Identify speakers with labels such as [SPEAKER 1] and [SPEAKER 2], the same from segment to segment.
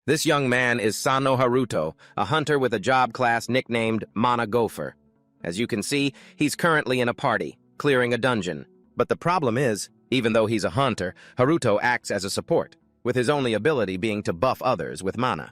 [SPEAKER 1] This young man is Sano Haruto, a hunter with a job class nicknamed Mana Gopher. As you can see, he's currently in a party, clearing a dungeon. But the problem is, even though he's a hunter, Haruto acts as a support, with his only ability being to buff others with mana.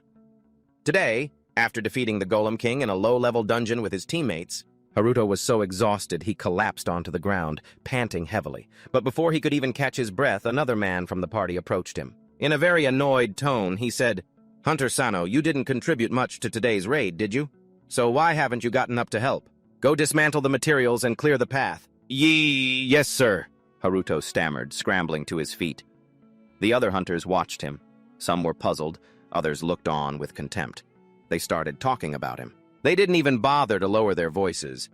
[SPEAKER 1] Today, after defeating the Golem King in a low-level dungeon with his teammates, Haruto was so exhausted he collapsed onto the ground, panting heavily. But before he could even catch his breath, another man from the party approached him. In a very annoyed tone, he said, "Hunter Sano, you didn't contribute much to today's raid, did you? So why haven't you gotten up to help? Go dismantle the materials and clear the path." Yes, sir," Haruto stammered, scrambling to his feet. The other hunters watched him. Some were puzzled, others looked on with contempt. They started talking about him. They didn't even bother to lower their voices.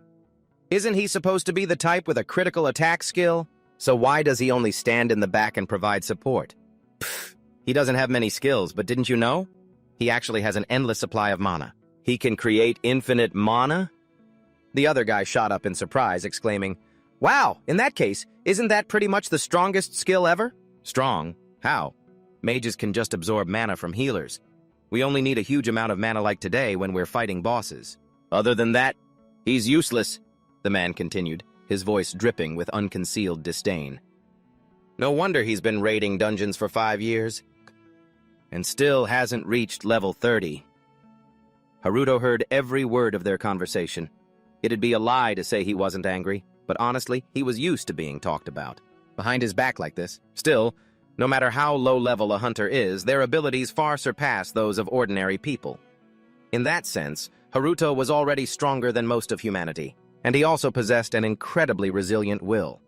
[SPEAKER 1] Isn't he supposed to be the type with a critical attack skill? So why does he only stand in the back and provide support? Pfft, he doesn't have many skills, but didn't you know? He actually has an endless supply of mana. He can create infinite mana? The other guy shot up in surprise, exclaiming, "Wow, in that case, isn't that pretty much the strongest skill ever?" Strong? How? Mages can just absorb mana from healers. We only need a huge amount of mana like today when we're fighting bosses. Other than that, he's useless, the man continued, his voice dripping with unconcealed disdain. No wonder he's been raiding dungeons for 5 years, and still hasn't reached level 30. Haruto heard every word of their conversation. It'd be a lie to say he wasn't angry, but honestly, he was used to being talked about. Behind his back like this. Still, no matter how low-level a hunter is, their abilities far surpass those of ordinary people. In that sense, Haruto was already stronger than most of humanity, and he also possessed an incredibly resilient will.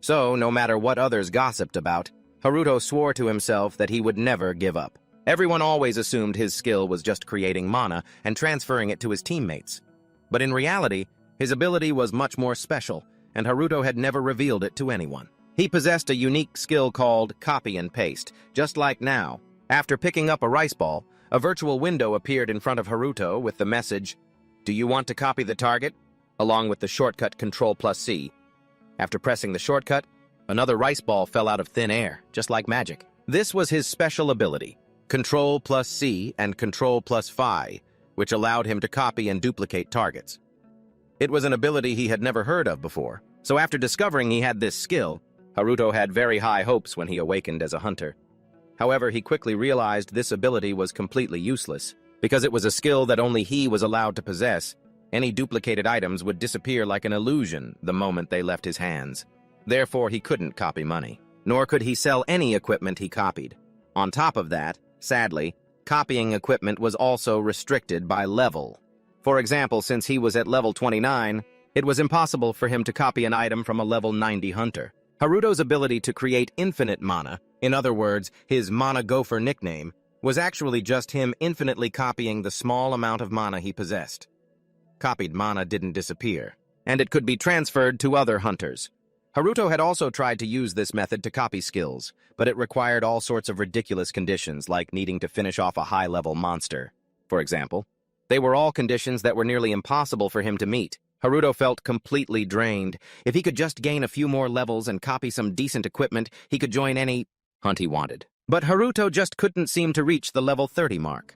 [SPEAKER 1] So, no matter what others gossiped about, Haruto swore to himself that he would never give up. Everyone always assumed his skill was just creating mana and transferring it to his teammates. But in reality, his ability was much more special, and Haruto had never revealed it to anyone. He possessed a unique skill called copy and paste, just like now. After picking up a rice ball, a virtual window appeared in front of Haruto with the message, "Do you want to copy the target?" along with the shortcut Ctrl+C. After pressing the shortcut, another rice ball fell out of thin air, just like magic. This was his special ability, Ctrl+C and Ctrl+V, which allowed him to copy and duplicate targets. It was an ability he had never heard of before, so after discovering he had this skill, Haruto had very high hopes when he awakened as a hunter. However, he quickly realized this ability was completely useless. Because it was a skill that only he was allowed to possess, any duplicated items would disappear like an illusion the moment they left his hands. Therefore, he couldn't copy money, nor could he sell any equipment he copied. On top of that, sadly, copying equipment was also restricted by level. For example, since he was at level 29, it was impossible for him to copy an item from a level 90 hunter. Haruto's ability to create infinite mana, in other words, his Mana Gopher nickname, was actually just him infinitely copying the small amount of mana he possessed. Copied mana didn't disappear, and it could be transferred to other hunters. Haruto had also tried to use this method to copy skills, but it required all sorts of ridiculous conditions like needing to finish off a high-level monster, for example. They were all conditions that were nearly impossible for him to meet. Haruto felt completely drained. If he could just gain a few more levels and copy some decent equipment, he could join any hunt he wanted. But Haruto just couldn't seem to reach the level 30 mark.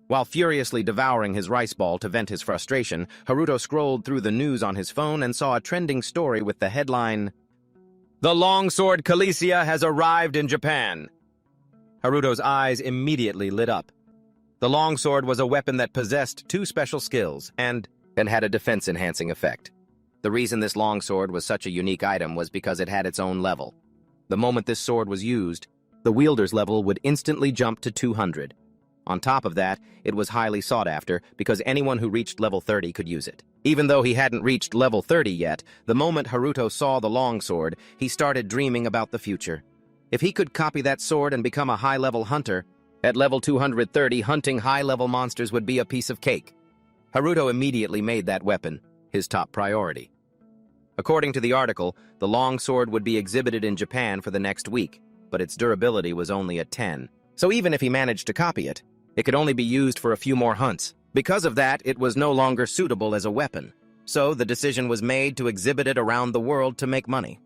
[SPEAKER 1] While furiously devouring his rice ball to vent his frustration, Haruto scrolled through the news on his phone and saw a trending story with the headline, "The Longsword Calicia has arrived in Japan." Haruto's eyes immediately lit up. The longsword was a weapon that possessed 2 special skills and had a defense-enhancing effect. The reason this longsword was such a unique item was because it had its own level. The moment this sword was used, the wielder's level would instantly jump to 200. On top of that, it was highly sought after because anyone who reached level 30 could use it. Even though he hadn't reached level 30 yet, the moment Haruto saw the longsword, he started dreaming about the future. If he could copy that sword and become a high-level hunter, at level 230, hunting high-level monsters would be a piece of cake. Haruto immediately made that weapon his top priority. According to the article, the longsword would be exhibited in Japan for the next week, but its durability was only at 10. So even if he managed to copy it, it could only be used for a few more hunts. Because of that, it was no longer suitable as a weapon. So the decision was made to exhibit it around the world to make money.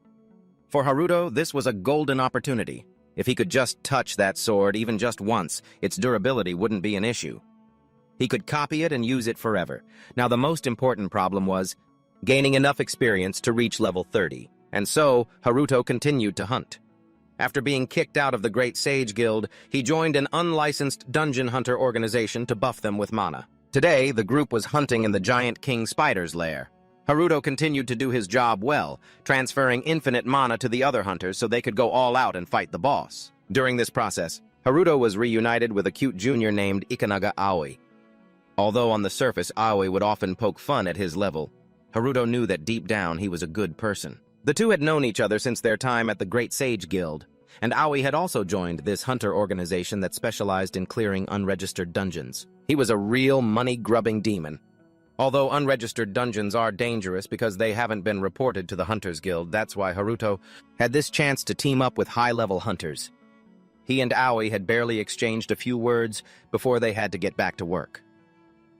[SPEAKER 1] For Haruto, this was a golden opportunity. If he could just touch that sword even just once, its durability wouldn't be an issue. He could copy it and use it forever. Now, the most important problem was gaining enough experience to reach level 30. And so, Haruto continued to hunt. After being kicked out of the Great Sage Guild, he joined an unlicensed dungeon hunter organization to buff them with mana. Today, the group was hunting in the giant king spider's lair. Haruto continued to do his job well, transferring infinite mana to the other hunters so they could go all out and fight the boss. During this process, Haruto was reunited with a cute junior named Ikanaga Aoi. Although on the surface Aoi would often poke fun at his level, Haruto knew that deep down he was a good person. The two had known each other since their time at the Great Sage Guild, and Aoi had also joined this hunter organization that specialized in clearing unregistered dungeons. He was a real money-grubbing demon. Although unregistered dungeons are dangerous because they haven't been reported to the Hunters Guild, that's why Haruto had this chance to team up with high-level hunters. He and Aoi had barely exchanged a few words before they had to get back to work.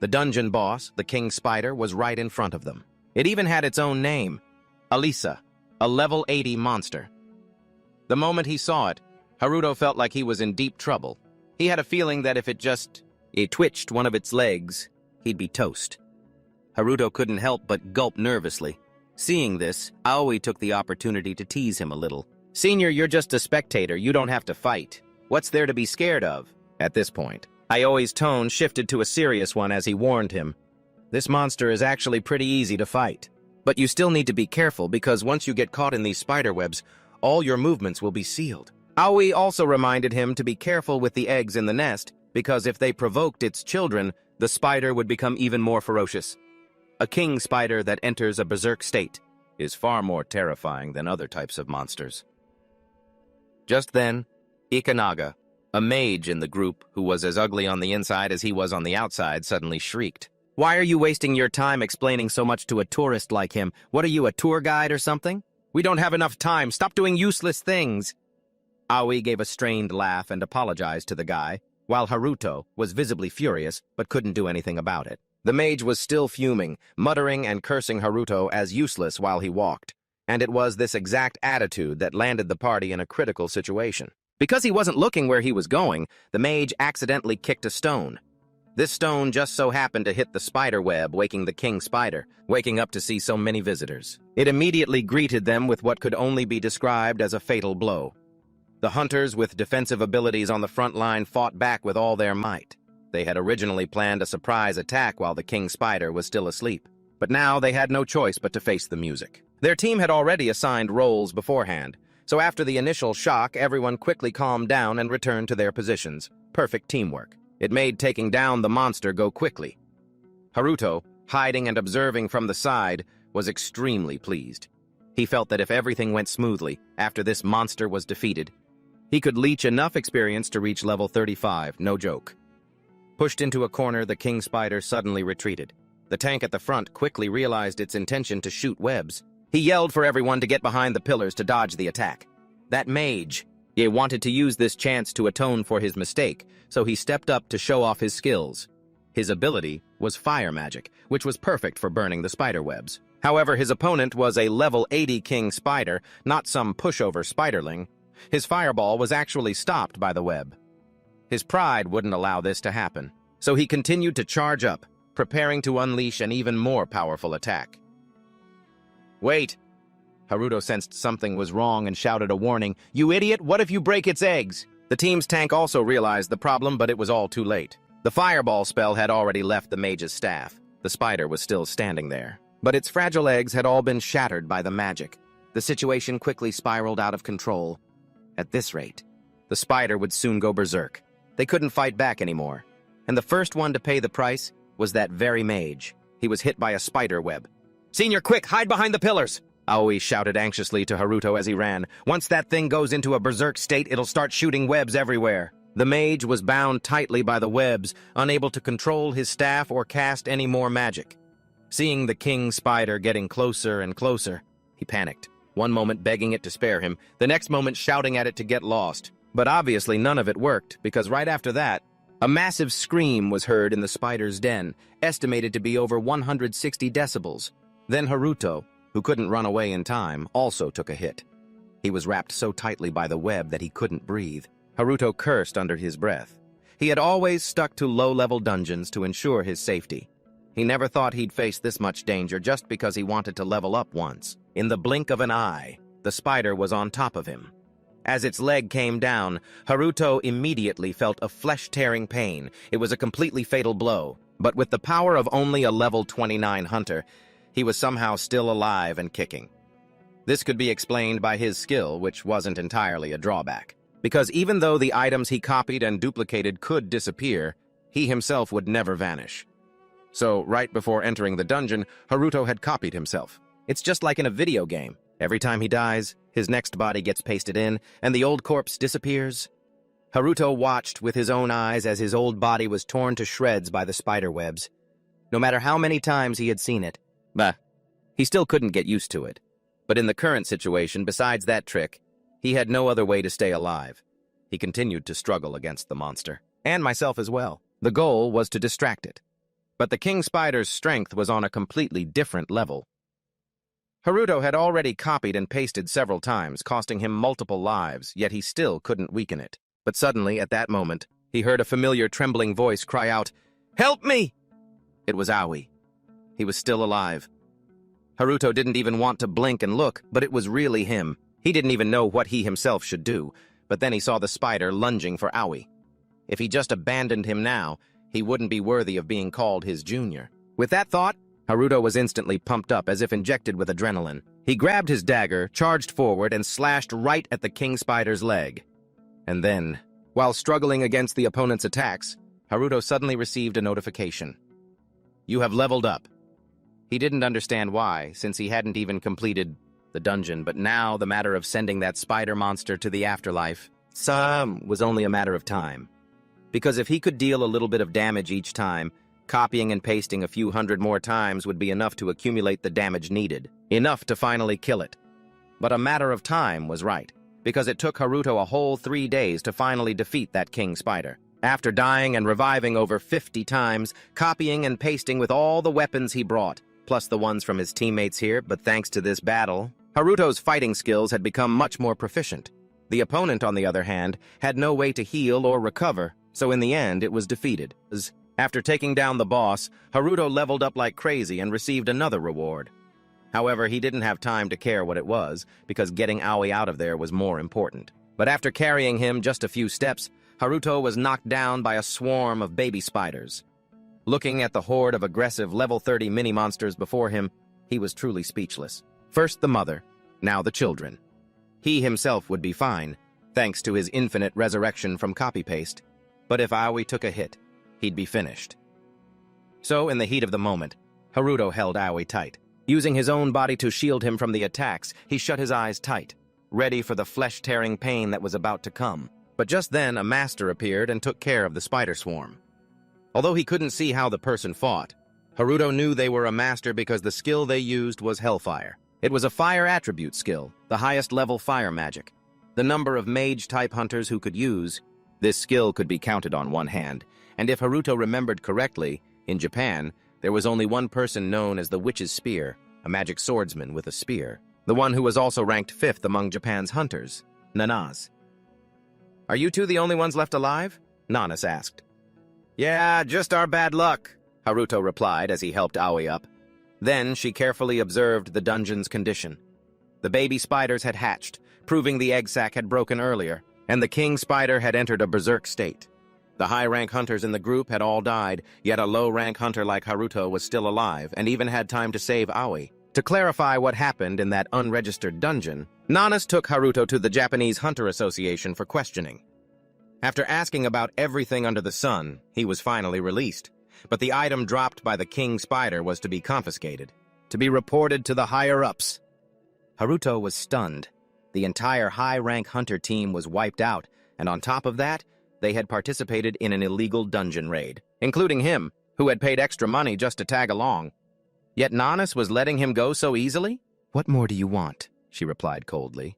[SPEAKER 1] The dungeon boss, the king spider, was right in front of them. It even had its own name, Alisa, a level 80 monster. The moment he saw it, Haruto felt like he was in deep trouble. He had a feeling that if it twitched one of its legs, he'd be toast. Haruto couldn't help but gulp nervously. Seeing this, Aoi took the opportunity to tease him a little. "Senior, you're just a spectator, you don't have to fight. What's there to be scared of?" At this point, Aoi's tone shifted to a serious one as he warned him. "This monster is actually pretty easy to fight. But you still need to be careful because once you get caught in these spider webs, all your movements will be sealed." Aoi also reminded him to be careful with the eggs in the nest because if they provoked its children, the spider would become even more ferocious. A king spider that enters a berserk state is far more terrifying than other types of monsters. Just then, Ikanaga, a mage in the group who was as ugly on the inside as he was on the outside, suddenly shrieked. "Why are you wasting your time explaining so much to a tourist like him? What are you, a tour guide or something? We don't have enough time. Stop doing useless things." Aoi gave a strained laugh and apologized to the guy, while Haruto was visibly furious but couldn't do anything about it. The mage was still fuming, muttering and cursing Haruto as useless while he walked, and it was this exact attitude that landed the party in a critical situation. Because he wasn't looking where he was going, the mage accidentally kicked a stone. This stone just so happened to hit the spider web, waking the king spider, waking up to see so many visitors. It immediately greeted them with what could only be described as a fatal blow. The hunters with defensive abilities on the front line fought back with all their might. They had originally planned a surprise attack while the king spider was still asleep, but now they had no choice but to face the music. Their team had already assigned roles beforehand, so after the initial shock, everyone quickly calmed down and returned to their positions. Perfect teamwork. It made taking down the monster go quickly. Haruto, hiding and observing from the side, was extremely pleased. He felt that if everything went smoothly after this monster was defeated, he could leech enough experience to reach level 35, no joke. Pushed into a corner, the king spider suddenly retreated. The tank at the front quickly realized its intention to shoot webs. He yelled for everyone to get behind the pillars to dodge the attack. That mage, he wanted to use this chance to atone for his mistake, so he stepped up to show off his skills. His ability was fire magic, which was perfect for burning the spider webs. However, his opponent was a level 80 king spider, not some pushover spiderling. His fireball was actually stopped by the web. His pride wouldn't allow this to happen, so he continued to charge up, preparing to unleash an even more powerful attack. "Wait!" Haruto sensed something was wrong and shouted a warning. "You idiot, what if you break its eggs?" The team's tank also realized the problem, but it was all too late. The fireball spell had already left the mage's staff. The spider was still standing there, but its fragile eggs had all been shattered by the magic. The situation quickly spiraled out of control. At this rate, the spider would soon go berserk. They couldn't fight back anymore, and the first one to pay the price was that very mage. He was hit by a spider web. "Senior, quick, hide behind the pillars!" Aoi shouted anxiously to Haruto as he ran. "Once that thing goes into a berserk state, it'll start shooting webs everywhere." The mage was bound tightly by the webs, unable to control his staff or cast any more magic. Seeing the king spider getting closer and closer, he panicked, one moment begging it to spare him, the next moment shouting at it to get lost. But obviously none of it worked, because right after that, a massive scream was heard in the spider's den, estimated to be over 160 decibels. Then Haruto, who couldn't run away in time, also took a hit. He was wrapped so tightly by the web that he couldn't breathe. Haruto cursed under his breath. He had always stuck to low-level dungeons to ensure his safety. He never thought he'd face this much danger just because he wanted to level up once. In the blink of an eye, the spider was on top of him. As its leg came down, Haruto immediately felt a flesh-tearing pain. It was a completely fatal blow. But with the power of only a level 29 hunter, he was somehow still alive and kicking. This could be explained by his skill, which wasn't entirely a drawback. Because even though the items he copied and duplicated could disappear, he himself would never vanish. So, right before entering the dungeon, Haruto had copied himself. It's just like in a video game. Every time he dies, his next body gets pasted in, and the old corpse disappears. Haruto watched with his own eyes as his old body was torn to shreds by the spider webs. No matter how many times he had seen it, he still couldn't get used to it. But in the current situation, besides that trick, he had no other way to stay alive. He continued to struggle against the monster, and myself as well. The goal was to distract it. But the king spider's strength was on a completely different level. Haruto had already copied and pasted several times, costing him multiple lives, yet he still couldn't weaken it. But suddenly, at that moment, he heard a familiar trembling voice cry out, "Help me!" It was Aoi. He was still alive. Haruto didn't even want to blink and look, but it was really him. He didn't even know what he himself should do, but then he saw the spider lunging for Aoi. If he just abandoned him now, he wouldn't be worthy of being called his junior. With that thought, Haruto was instantly pumped up as if injected with adrenaline. He grabbed his dagger, charged forward, and slashed right at the king spider's leg. And then, while struggling against the opponent's attacks, Haruto suddenly received a notification. "You have leveled up." He didn't understand why, since he hadn't even completed the dungeon, but now the matter of sending that spider monster to the afterlife was only a matter of time. Because if he could deal a little bit of damage each time, copying and pasting a few hundred more times would be enough to accumulate the damage needed, enough to finally kill it. But a matter of time was right, because it took Haruto a whole 3 days to finally defeat that king spider. After dying and reviving over 50 times, copying and pasting with all the weapons he brought, plus the ones from his teammates here, but thanks to this battle, Haruto's fighting skills had become much more proficient. The opponent, on the other hand, had no way to heal or recover, so in the end it was defeated. After taking down the boss, Haruto leveled up like crazy and received another reward. However, he didn't have time to care what it was, because getting Aoi out of there was more important. But after carrying him just a few steps, Haruto was knocked down by a swarm of baby spiders. Looking at the horde of aggressive level 30 mini-monsters before him, he was truly speechless. First the mother, now the children. He himself would be fine, thanks to his infinite resurrection from copy-paste. But if Aoi took a hit, he'd be finished. So, in the heat of the moment, Haruto held Aoi tight. Using his own body to shield him from the attacks, he shut his eyes tight, ready for the flesh-tearing pain that was about to come. But just then, a master appeared and took care of the spider swarm. Although he couldn't see how the person fought, Haruto knew they were a master because the skill they used was Hellfire. It was a fire attribute skill, the highest level fire magic. The number of mage-type hunters who could use this skill could be counted on one hand, and if Haruto remembered correctly, in Japan, there was only one person known as the Witch's Spear, a magic swordsman with a spear, the one who was also ranked 5th among Japan's hunters, Nanas. "Are you two the only ones left alive?" Nanas asked. "Yeah, just our bad luck," Haruto replied as he helped Aoi up. Then she carefully observed the dungeon's condition. The baby spiders had hatched, proving the egg sac had broken earlier, and the king spider had entered a berserk state. The high-rank hunters in the group had all died, yet a low-rank hunter like Haruto was still alive and even had time to save Aoi. To clarify what happened in that unregistered dungeon, Nanas took Haruto to the Japanese Hunter Association for questioning. After asking about everything under the sun, he was finally released. But the item dropped by the king spider was to be confiscated, to be reported to the higher-ups. Haruto was stunned. The entire high-rank hunter team was wiped out, and on top of that, they had participated in an illegal dungeon raid, including him, who had paid extra money just to tag along. Yet Nanas was letting him go so easily? "What more do you want?" she replied coldly.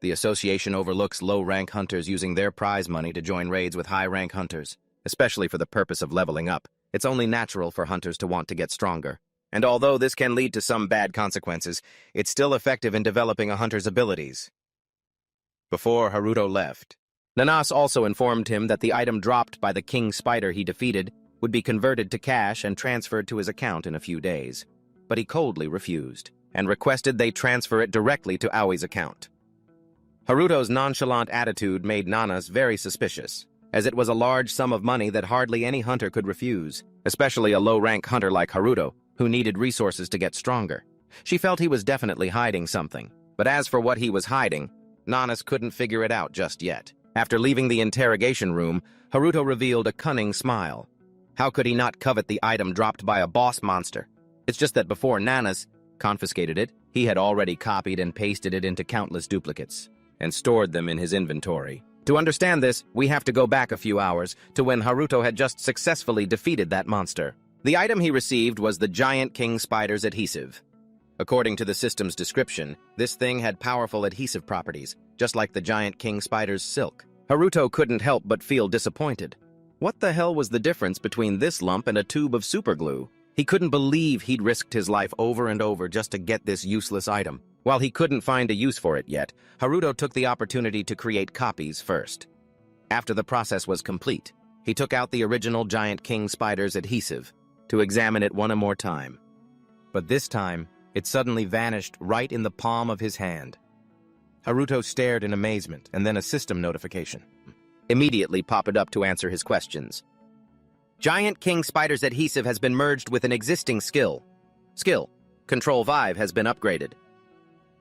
[SPEAKER 1] The association overlooks low-rank hunters using their prize money to join raids with high-rank hunters, especially for the purpose of leveling up. It's only natural for hunters to want to get stronger. And although this can lead to some bad consequences, it's still effective in developing a hunter's abilities. before Haruto left. Nanas also informed him that the item dropped by the king spider he defeated would be converted to cash and transferred to his account in a few days. But he coldly refused, and requested they transfer it directly to Aoi's account. Haruto's nonchalant attitude made Nanas very suspicious, as it was a large sum of money that hardly any hunter could refuse, especially a low-rank hunter like Haruto, who needed resources to get stronger. She felt he was definitely hiding something, but as for what he was hiding, Nanas couldn't figure it out just yet. After leaving the interrogation room, Haruto revealed a cunning smile. How could he not covet the item dropped by a boss monster? It's just that before Nanas confiscated it, he had already copied and pasted it into countless duplicates, and stored them in his inventory. To understand this, we have to go back a few hours to when Haruto had just successfully defeated that monster. The item he received was the giant king spider's adhesive. According to the system's description, this thing had powerful adhesive properties, just like the giant king spider's silk. Haruto couldn't help but feel disappointed. What the hell was the difference between this lump and a tube of superglue? He couldn't believe he'd risked his life over and over just to get this useless item. While he couldn't find a use for it yet, Haruto took the opportunity to create copies first. After the process was complete, he took out the original giant king spider's adhesive to examine it one more time. But this time, it suddenly vanished right in the palm of his hand. Haruto stared in amazement, and then a system notification immediately popped up to answer his questions. Giant king spider's adhesive has been merged with an existing skill. Ctrl+V has been upgraded.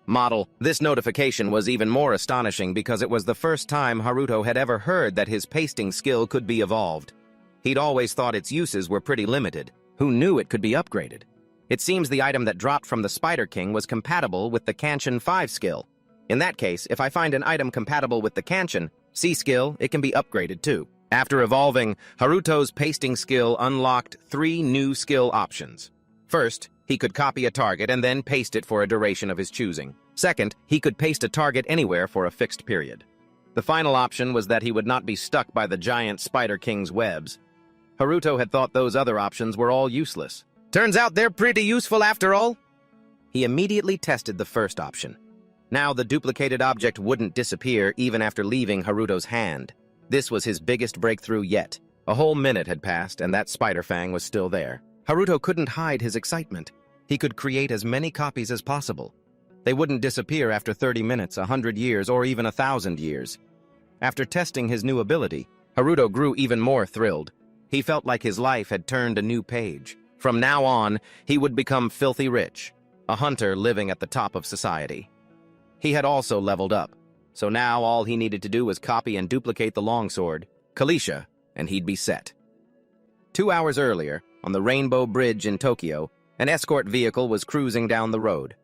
[SPEAKER 1] Model. This notification was even more astonishing because it was the first time Haruto had ever heard that his pasting skill could be evolved. He'd always thought its uses were pretty limited. Who knew it could be upgraded? It seems the item that dropped from the Spider King was compatible with the Kanshin 5 skill. In that case, if I find an item compatible with the Kanshin C skill, it can be upgraded too. After evolving, Haruto's pasting skill unlocked 3 new skill options. First, he could copy a target and then paste it for a duration of his choosing. Second, he could paste a target anywhere for a fixed period. The final option was that he would not be stuck by the giant Spider King's webs. Haruto had thought those other options were all useless. Turns out they're pretty useful after all. He immediately tested the first option. Now the duplicated object wouldn't disappear even after leaving Haruto's hand. This was his biggest breakthrough yet. A whole minute had passed and that spider fang was still there. Haruto couldn't hide his excitement. He could create as many copies as possible. They wouldn't disappear after 30 minutes, 100 years, or even 1,000 years. After testing his new ability, Haruto grew even more thrilled. He felt like his life had turned a new page. From now on, he would become filthy rich, a hunter living at the top of society. He had also leveled up, so now all he needed to do was copy and duplicate the longsword, Kalisha, and he'd be set. 2 hours earlier, on the Rainbow Bridge in Tokyo, an escort vehicle was cruising down the road.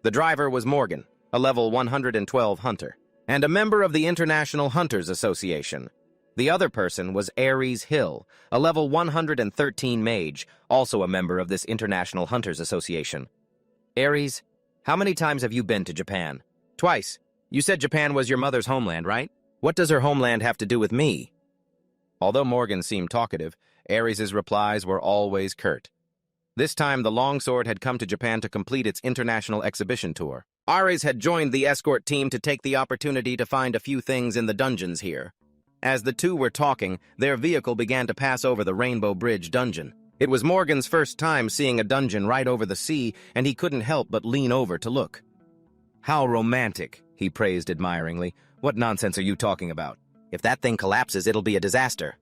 [SPEAKER 1] The driver was Morgan, a level 112 hunter, and a member of the International Hunters Association. The other person was Ares Hill, a level 113 mage, also a member of this International Hunters Association. Ares, how many times have you been to Japan? Twice. You said Japan was your mother's homeland, right? What does her homeland have to do with me? Although Morgan seemed talkative, Ares' replies were always curt. This time, the longsword had come to Japan to complete its international exhibition tour. Ares had joined the escort team to take the opportunity to find a few things in the dungeons here. As the two were talking, their vehicle began to pass over the Rainbow Bridge dungeon. It was Morgan's first time seeing a dungeon right over the sea, and he couldn't help but lean over to look. How romantic, he praised admiringly. What nonsense are you talking about? If that thing collapses, it'll be a disaster.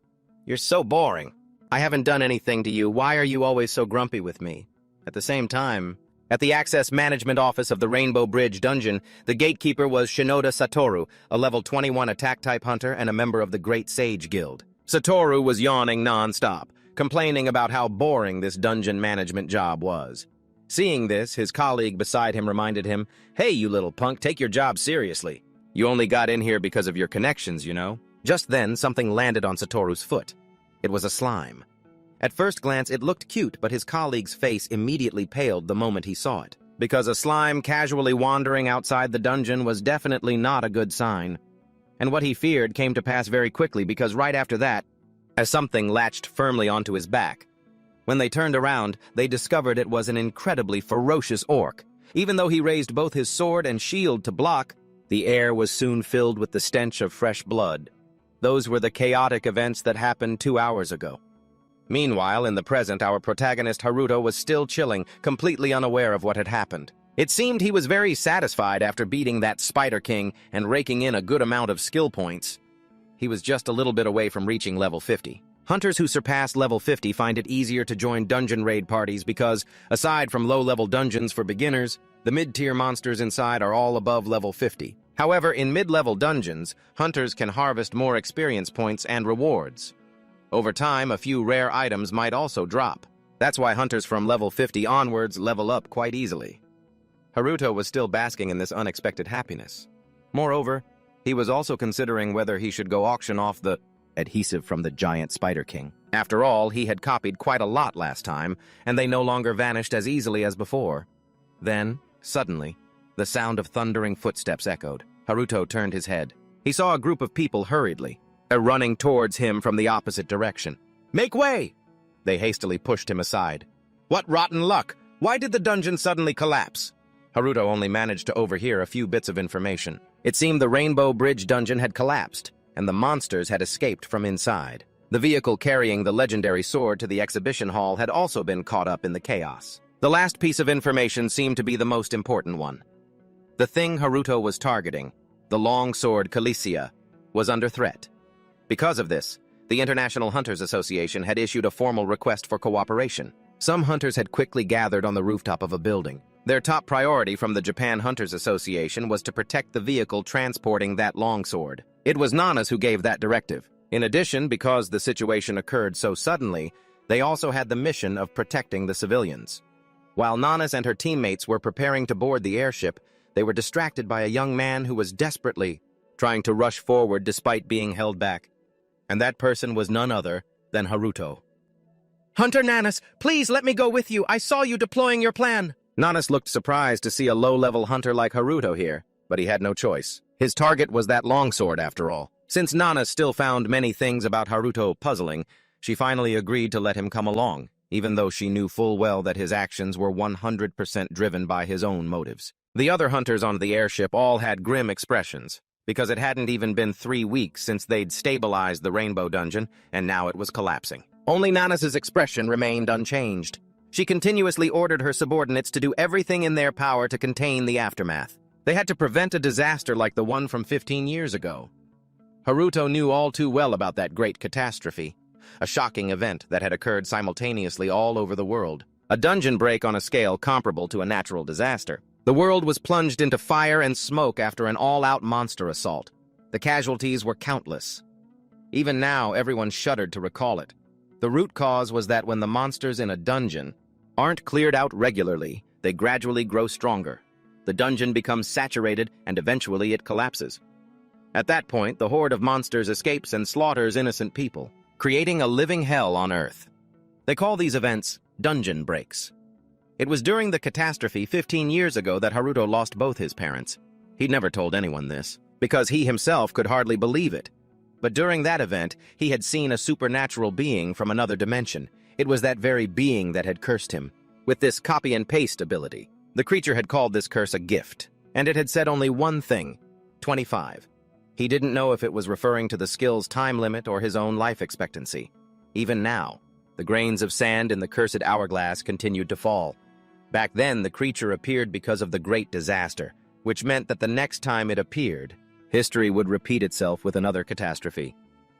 [SPEAKER 1] You're so boring. I haven't done anything to you. Why are you always so grumpy with me? At the same time, at the Access Management Office of the Rainbow Bridge Dungeon, the gatekeeper was Shinoda Satoru, a level 21 attack-type hunter and a member of the Great Sage Guild. Satoru was yawning non-stop, complaining about how boring this dungeon management job was. Seeing this, his colleague beside him reminded him, "Hey, you little punk, take your job seriously. You only got in here because of your connections, you know." Just then, something landed on Satoru's foot. It was a slime. At first glance, it looked cute, but his colleague's face immediately paled the moment he saw it, because a slime casually wandering outside the dungeon was definitely not a good sign. And what he feared came to pass very quickly, because right after that, as something latched firmly onto his back. When they turned around, they discovered it was an incredibly ferocious orc. Even though he raised both his sword and shield to block, The air was soon filled with the stench of fresh blood. Those were the chaotic events that happened 2 hours ago. Meanwhile, in the present, our protagonist Haruto was still chilling, completely unaware of what had happened. It seemed he was very satisfied after beating that Spider King and raking in a good amount of skill points. He was just a little bit away from reaching level 50. Hunters who surpass level 50 find it easier to join dungeon raid parties because, aside from low-level dungeons for beginners, the mid-tier monsters inside are all above level 50. However, in mid-level dungeons, hunters can harvest more experience points and rewards. Over time, a few rare items might also drop. That's why hunters from level 50 onwards level up quite easily. Haruto was still basking in this unexpected happiness. Moreover, he was also considering whether he should go auction off the adhesive from the giant Spider King. After all, he had copied quite a lot last time, and they no longer vanished as easily as before. Then, suddenly, the sound of thundering footsteps echoed. Haruto turned his head. He saw a group of people hurriedly, running towards him from the opposite direction. "Make way!" They hastily pushed him aside. "What rotten luck! Why did the dungeon suddenly collapse?" Haruto only managed to overhear a few bits of information. It seemed the Rainbow Bridge dungeon had collapsed, and the monsters had escaped from inside. The vehicle carrying the legendary sword to the exhibition hall had also been caught up in the chaos. The last piece of information seemed to be the most important one. The thing Haruto was targeting, the long sword Calicia, was under threat. Because of this, the International Hunters Association had issued a formal request for cooperation. Some hunters had quickly gathered on the rooftop of a building. Their top priority from the Japan Hunters Association was to protect the vehicle transporting that longsword. It was Nanas who gave that directive. In addition, because the situation occurred so suddenly, they also had the mission of protecting the civilians. While Nanas and her teammates were preparing to board the airship, they were distracted by a young man who was desperately trying to rush forward despite being held back. And that person was none other than Haruto. "Hunter Nanas, please let me go with you. I saw you deploying your plan." Nanas looked surprised to see a low-level hunter like Haruto here, but he had no choice. His target was that longsword, after all. Since Nanas still found many things about Haruto puzzling, she finally agreed to let him come along, even though she knew full well that his actions were 100% driven by his own motives. The other hunters on the airship all had grim expressions, because it hadn't even been 3 weeks since they'd stabilized the Rainbow Dungeon, and now it was collapsing. Only Nanas's expression remained unchanged. She continuously ordered her subordinates to do everything in their power to contain the aftermath. They had to prevent a disaster like the one from 15 years ago. Haruto knew all too well about that great catastrophe, a shocking event that had occurred simultaneously all over the world. A dungeon break on a scale comparable to a natural disaster. The world was plunged into fire and smoke after an all-out monster assault. The casualties were countless. Even now, everyone shuddered to recall it. The root cause was that when the monsters in a dungeon aren't cleared out regularly, they gradually grow stronger. The dungeon becomes saturated, and eventually it collapses. At that point, the horde of monsters escapes and slaughters innocent people, creating a living hell on Earth. They call these events dungeon breaks. It was during the catastrophe 15 years ago that Haruto lost both his parents. He'd never told anyone this, because he himself could hardly believe it. But during that event, he had seen a supernatural being from another dimension. It was that very being that had cursed him, with this copy-and-paste ability. The creature had called this curse a gift, and it had said only one thing, 25. He didn't know if it was referring to the skill's time limit or his own life expectancy. Even now, the grains of sand in the cursed hourglass continued to fall. Back then, the creature appeared because of the great disaster, which meant that the next time it appeared, history would repeat itself with another catastrophe.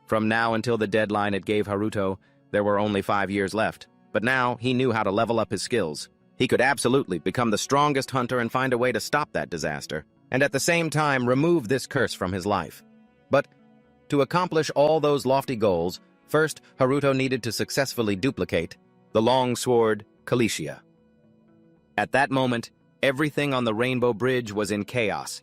[SPEAKER 1] From now until the deadline it gave Haruto, there were only 5 years left. But now, he knew how to level up his skills. He could absolutely become the strongest hunter and find a way to stop that disaster, and at the same time remove this curse from his life. But to accomplish all those lofty goals, first Haruto needed to successfully duplicate the long sword Calicia. At that moment, everything on the Rainbow Bridge was in chaos.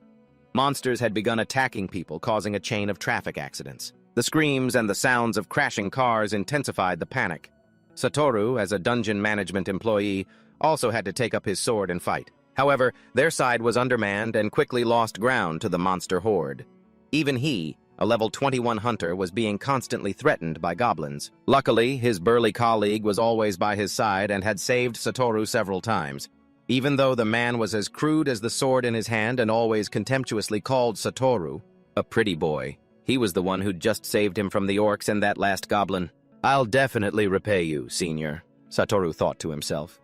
[SPEAKER 1] Monsters had begun attacking people, causing a chain of traffic accidents. The screams and the sounds of crashing cars intensified the panic. Satoru, as a dungeon management employee, also had to take up his sword and fight. However, their side was undermanned and quickly lost ground to the monster horde. Even he, a level 21 hunter, was being constantly threatened by goblins. Luckily, his burly colleague was always by his side and had saved Satoru several times. Even though the man was as crude as the sword in his hand and always contemptuously called Satoru a pretty boy, he was the one who'd just saved him from the orcs and that last goblin. "I'll definitely repay you, senior," Satoru thought to himself.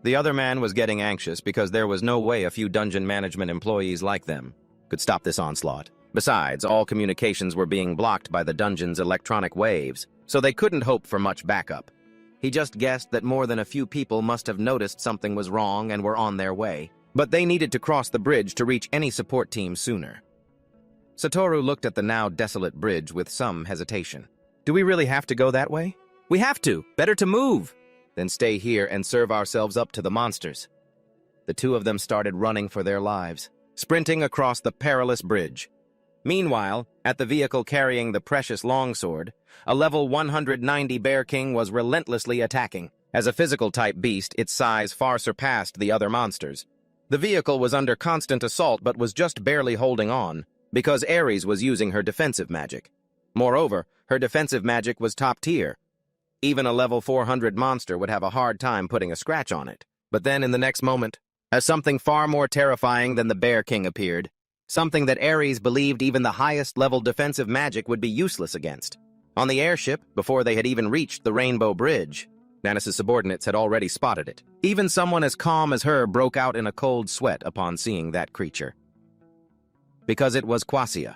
[SPEAKER 1] The other man was getting anxious because there was no way a few dungeon management employees like them could stop this onslaught. Besides, all communications were being blocked by the dungeon's electronic waves, so they couldn't hope for much backup. He just guessed that more than a few people must have noticed something was wrong and were on their way, but they needed to cross the bridge to reach any support team sooner. Satoru looked at the now desolate bridge with some hesitation. "Do we really have to go that way?" "We have to! Better to move!" "Then stay here and serve ourselves up to the monsters." The two of them started running for their lives, sprinting across the perilous bridge. Meanwhile, at the vehicle carrying the precious longsword, a level 190 Bear King was relentlessly attacking. As a physical-type beast, its size far surpassed the other monsters. The vehicle was under constant assault but was just barely holding on, because Ares was using her defensive magic. Moreover, her defensive magic was top tier. Even a level 400 monster would have a hard time putting a scratch on it. But then, in the next moment, as something far more terrifying than the Bear King appeared, something that Ares believed even the highest-level defensive magic would be useless against. On the airship, before they had even reached the Rainbow Bridge, Nanis's subordinates had already spotted it. Even someone as calm as her broke out in a cold sweat upon seeing that creature. Because it was Quasia,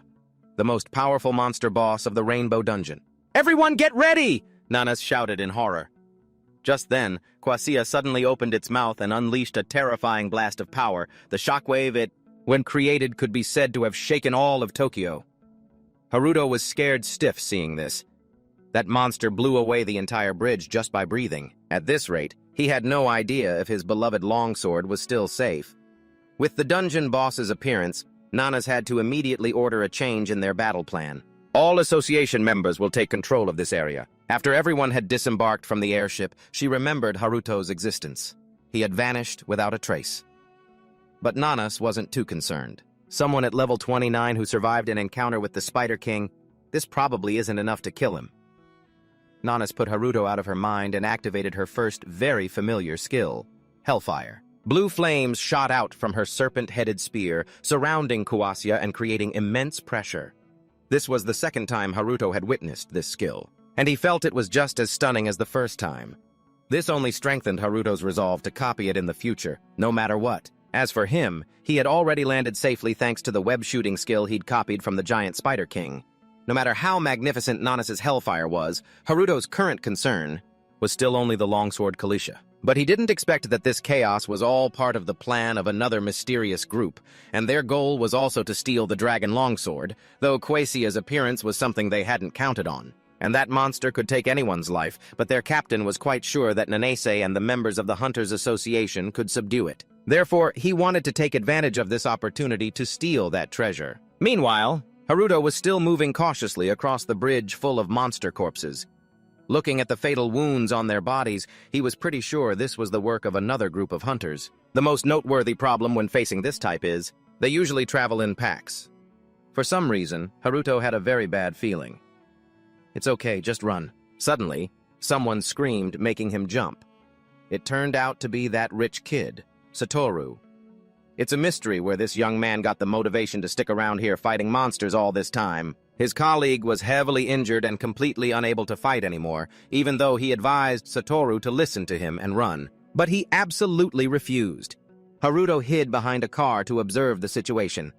[SPEAKER 1] the most powerful monster boss of the Rainbow Dungeon. "Everyone get ready!" Nanis shouted in horror. Just then, Quasia suddenly opened its mouth and unleashed a terrifying blast of power. The shockwave it, when created, could be said to have shaken all of Tokyo. Haruto was scared stiff seeing this. That monster blew away the entire bridge just by breathing. At this rate, he had no idea if his beloved longsword was still safe. With the dungeon boss's appearance, Nanas had to immediately order a change in their battle plan. "All association members will take control of this area." After everyone had disembarked from the airship, she remembered Haruto's existence. He had vanished without a trace. But Nanas wasn't too concerned. Someone at level 29 who survived an encounter with the Spider King, this probably isn't enough to kill him. Nanas put Haruto out of her mind and activated her first very familiar skill, Hellfire. Blue flames shot out from her serpent-headed spear, surrounding Quasia and creating immense pressure. This was the second time Haruto had witnessed this skill, and he felt it was just as stunning as the first time. This only strengthened Haruto's resolve to copy it in the future, no matter what. As for him, he had already landed safely thanks to the web-shooting skill he'd copied from the giant Spider King. No matter how magnificent Nanis's Hellfire was, Haruto's current concern was still only the longsword Kalisha. But he didn't expect that this chaos was all part of the plan of another mysterious group, and their goal was also to steal the dragon longsword, though Quasia's appearance was something they hadn't counted on. And that monster could take anyone's life, but their captain was quite sure that Nanase and the members of the Hunters Association could subdue it. Therefore, he wanted to take advantage of this opportunity to steal that treasure. Meanwhile, Haruto was still moving cautiously across the bridge full of monster corpses. Looking at the fatal wounds on their bodies, he was pretty sure this was the work of another group of hunters. The most noteworthy problem when facing this type is, they usually travel in packs. For some reason, Haruto had a very bad feeling. "It's okay, just run." Suddenly, someone screamed, making him jump. It turned out to be that rich kid, Satoru. It's a mystery where this young man got the motivation to stick around here fighting monsters all this time. His colleague was heavily injured and completely unable to fight anymore, even though he advised Satoru to listen to him and run. But he absolutely refused. Haruto hid behind a car to observe the situation.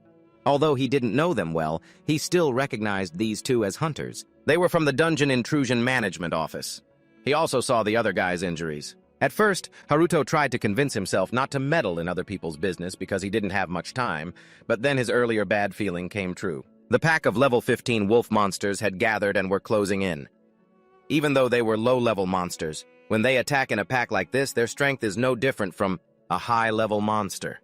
[SPEAKER 1] Although he didn't know them well, he still recognized these two as hunters. They were from the Dungeon Intrusion Management Office. He also saw the other guy's injuries. At first, Haruto tried to convince himself not to meddle in other people's business because he didn't have much time, but then his earlier bad feeling came true. The pack of level 15 wolf monsters had gathered and were closing in. Even though they were low-level monsters, when they attack in a pack like this, their strength is no different from a high-level monster.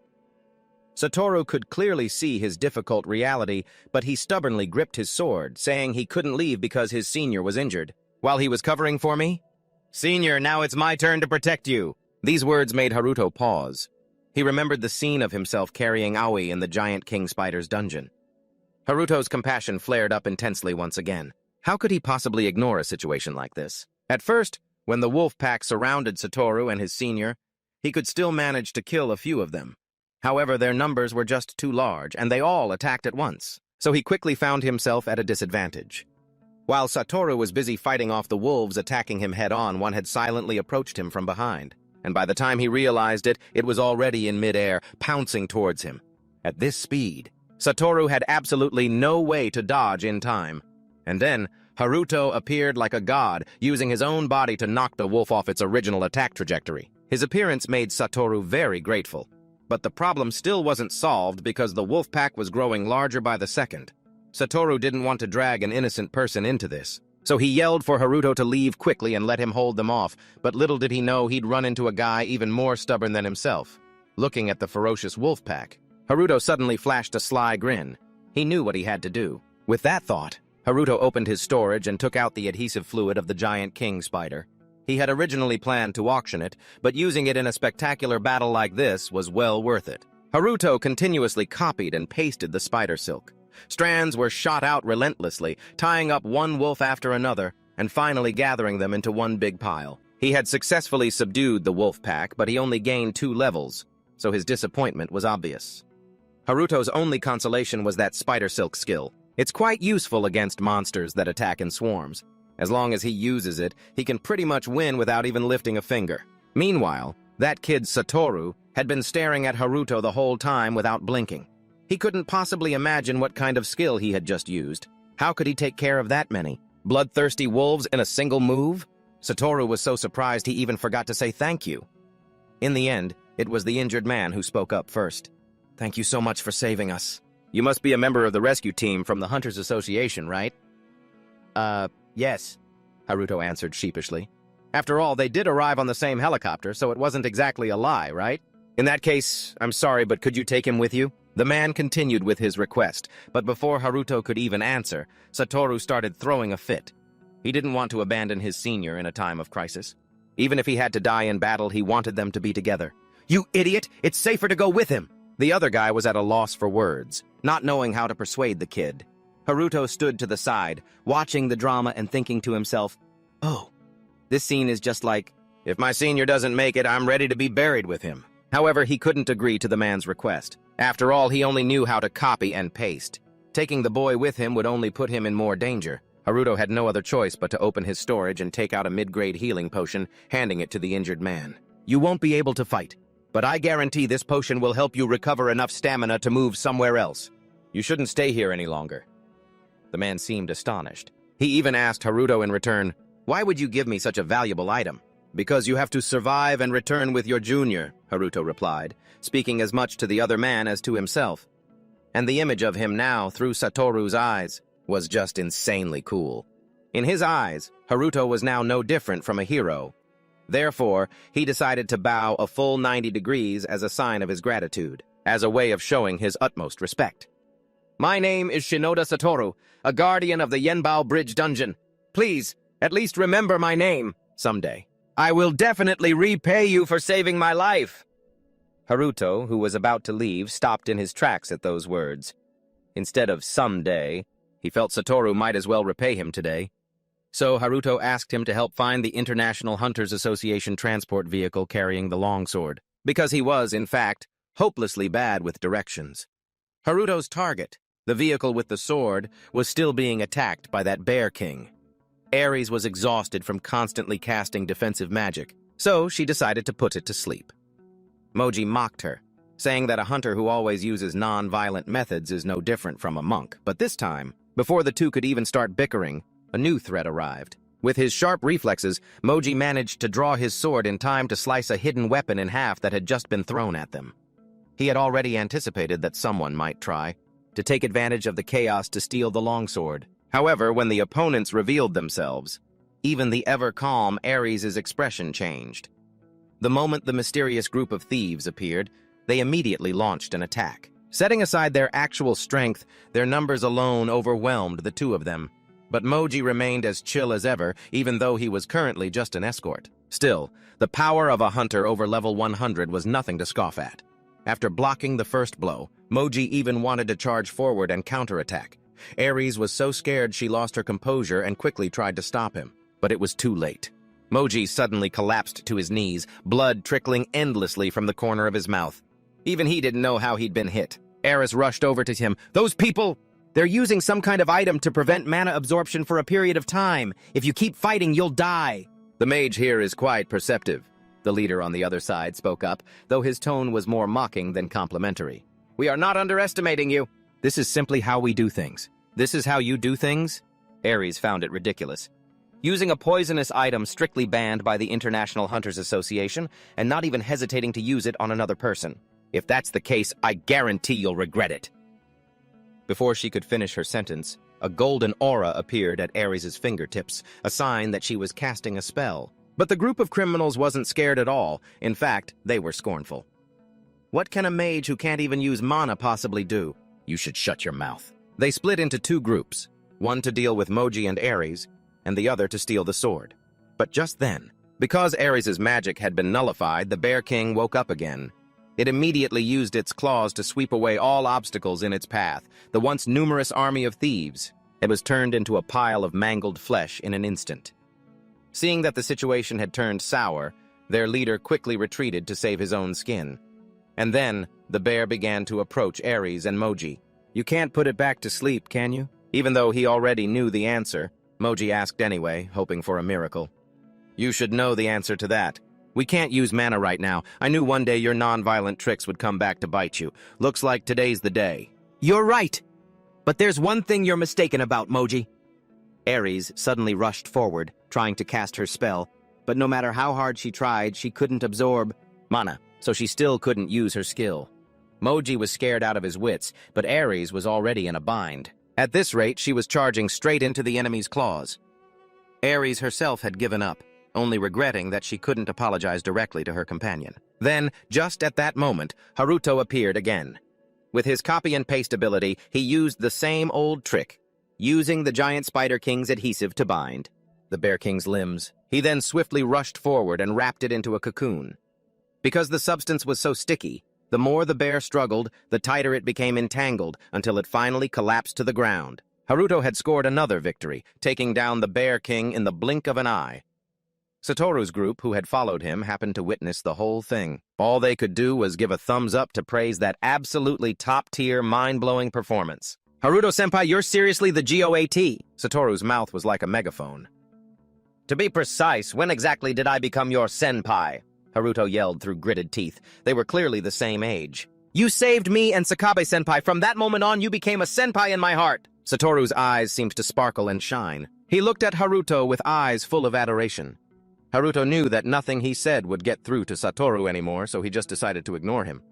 [SPEAKER 1] Satoru could clearly see his difficult reality, but he stubbornly gripped his sword, saying he couldn't leave because his senior was injured. "While he was covering for me? Senior, now it's my turn to protect you." These words made Haruto pause. He remembered the scene of himself carrying Aoi in the giant king spider's dungeon. Haruto's compassion flared up intensely once again. How could he possibly ignore a situation like this? At first, when the wolf pack surrounded Satoru and his senior, he could still manage to kill a few of them. However, their numbers were just too large, and they all attacked at once, so he quickly found himself at a disadvantage. While Satoru was busy fighting off the wolves attacking him head-on, one had silently approached him from behind, and by the time he realized it, it was already in midair, pouncing towards him. At this speed, Satoru had absolutely no way to dodge in time. And then, Haruto appeared like a god, using his own body to knock the wolf off its original attack trajectory. His appearance made Satoru very grateful. But the problem still wasn't solved because the wolf pack was growing larger by the second. Satoru didn't want to drag an innocent person into this, so he yelled for Haruto to leave quickly and let him hold them off, but little did he know he'd run into a guy even more stubborn than himself. Looking at the ferocious wolf pack, Haruto suddenly flashed a sly grin. He knew what he had to do. With that thought, Haruto opened his storage and took out the adhesive fluid of the giant king spider. He had originally planned to auction it, but using it in a spectacular battle like this was well worth it. Haruto continuously copied and pasted the spider silk. Strands were shot out relentlessly, tying up one wolf after another, and finally gathering them into one big pile. He had successfully subdued the wolf pack, but he only gained 2 levels, so his disappointment was obvious. Haruto's only consolation was that spider silk skill. It's quite useful against monsters that attack in swarms. As long as he uses it, he can pretty much win without even lifting a finger. Meanwhile, that kid Satoru had been staring at Haruto the whole time without blinking. He couldn't possibly imagine what kind of skill he had just used. How could he take care of that many bloodthirsty wolves in a single move? Satoru was so surprised he even forgot to say thank you. In the end, it was the injured man who spoke up first. "Thank you so much for saving us. You must be a member of the rescue team from the Hunters Association, right?" Yes, Haruto answered sheepishly. After all, they did arrive on the same helicopter, so it wasn't exactly a lie, right? "In that case, I'm sorry, but could you take him with you?" The man continued with his request, but before Haruto could even answer, Satoru started throwing a fit. He didn't want to abandon his senior in a time of crisis. Even if he had to die in battle, he wanted them to be together. "You idiot! It's safer to go with him!" The other guy was at a loss for words, not knowing how to persuade the kid. Haruto stood to the side, watching the drama and thinking to himself, "Oh, this scene is just like, if my senior doesn't make it, I'm ready to be buried with him." However, he couldn't agree to the man's request. After all, he only knew how to copy and paste. Taking the boy with him would only put him in more danger. Haruto had no other choice but to open his storage and take out a mid-grade healing potion, handing it to the injured man. "You won't be able to fight, but I guarantee this potion will help you recover enough stamina to move somewhere else. You shouldn't stay here any longer." The man seemed astonished. He even asked Haruto in return, "Why would you give me such a valuable item?" "Because you have to survive and return with your junior," Haruto replied, speaking as much to the other man as to himself. And the image of him now, through Satoru's eyes, was just insanely cool. In his eyes, Haruto was now no different from a hero. Therefore, he decided to bow a full 90 degrees as a sign of his gratitude, as a way of showing his utmost respect. "My name is Shinoda Satoru, a guardian of the Yenbao Bridge Dungeon. Please, at least remember my name someday. I will definitely repay you for saving my life." Haruto, who was about to leave, stopped in his tracks at those words. Instead of someday, he felt Satoru might as well repay him today. So Haruto asked him to help find the International Hunters Association transport vehicle carrying the longsword, because he was, in fact, hopelessly bad with directions. Haruto's target, the vehicle with the sword, was still being attacked by that Bear King. Ares was exhausted from constantly casting defensive magic, so she decided to put it to sleep. Moji mocked her, saying that a hunter who always uses non-violent methods is no different from a monk. But this time, before the two could even start bickering, a new threat arrived. With his sharp reflexes, Moji managed to draw his sword in time to slice a hidden weapon in half that had just been thrown at them. He had already anticipated that someone might try to take advantage of the chaos to steal the longsword. However, when the opponents revealed themselves, even the ever-calm Ares' expression changed. The moment the mysterious group of thieves appeared, they immediately launched an attack. Setting aside their actual strength, their numbers alone overwhelmed the two of them. But Moji remained as chill as ever, even though he was currently just an escort. Still, the power of a hunter over level 100 was nothing to scoff at. After blocking the first blow, Moji even wanted to charge forward and counterattack. Ares was so scared she lost her composure and quickly tried to stop him, but it was too late. Moji suddenly collapsed to his knees, blood trickling endlessly from the corner of his mouth. Even he didn't know how he'd been hit. Eris rushed over to him. "Those people! They're using some kind of item to prevent mana absorption for a period of time. If you keep fighting, you'll die." "The mage here is quite perceptive," the leader on the other side spoke up, though his tone was more mocking than complimentary. "We are not underestimating you. This is simply how we do things." "This is how you do things?" Ares found it ridiculous. Using a poisonous item strictly banned by the International Hunters Association, and not even hesitating to use it on another person. "If that's the case, I guarantee you'll regret it." Before she could finish her sentence, a golden aura appeared at Ares' fingertips, a sign that she was casting a spell. But the group of criminals wasn't scared at all. In fact, they were scornful. "What can a mage who can't even use mana possibly do?" "You should shut your mouth." They split into two groups, one to deal with Moji and Ares, and the other to steal the sword. But just then, because Ares' magic had been nullified, the Bear King woke up again. It immediately used its claws to sweep away all obstacles in its path, the once numerous army of thieves. It was turned into a pile of mangled flesh in an instant. Seeing that the situation had turned sour, their leader quickly retreated to save his own skin. And then, the bear began to approach Ares and Moji. "You can't put it back to sleep, can you?" Even though he already knew the answer, Moji asked anyway, hoping for a miracle. "You should know the answer to that. We can't use mana right now. I knew one day your non-violent tricks would come back to bite you. Looks like today's the day." "You're right. But there's one thing you're mistaken about, Moji." Ares suddenly rushed forward, trying to cast her spell, but no matter how hard she tried, she couldn't absorb mana, so she still couldn't use her skill. Moji was scared out of his wits, but Ares was already in a bind. At this rate, she was charging straight into the enemy's claws. Ares herself had given up, only regretting that she couldn't apologize directly to her companion. Then, just at that moment, Haruto appeared again. With his copy-and-paste ability, he used the same old trick, using the giant Spider King's adhesive to bind the Bear King's limbs. He then swiftly rushed forward and wrapped it into a cocoon. Because the substance was so sticky, the more the bear struggled, the tighter it became entangled, until it finally collapsed to the ground. Haruto had scored another victory, taking down the Bear King in the blink of an eye. Satoru's group, who had followed him, happened to witness the whole thing. All they could do was give a thumbs up to praise that absolutely top-tier, mind-blowing performance. "Haruto-senpai, you're seriously the GOAT!" Satoru's mouth was like a megaphone. "To be precise, when exactly did I become your senpai?" Haruto yelled through gritted teeth. They were clearly the same age. "You saved me and Sakabe-senpai. From that moment on, you became a senpai in my heart." Satoru's eyes seemed to sparkle and shine. He looked at Haruto with eyes full of adoration. Haruto knew that nothing he said would get through to Satoru anymore, so he just decided to ignore him.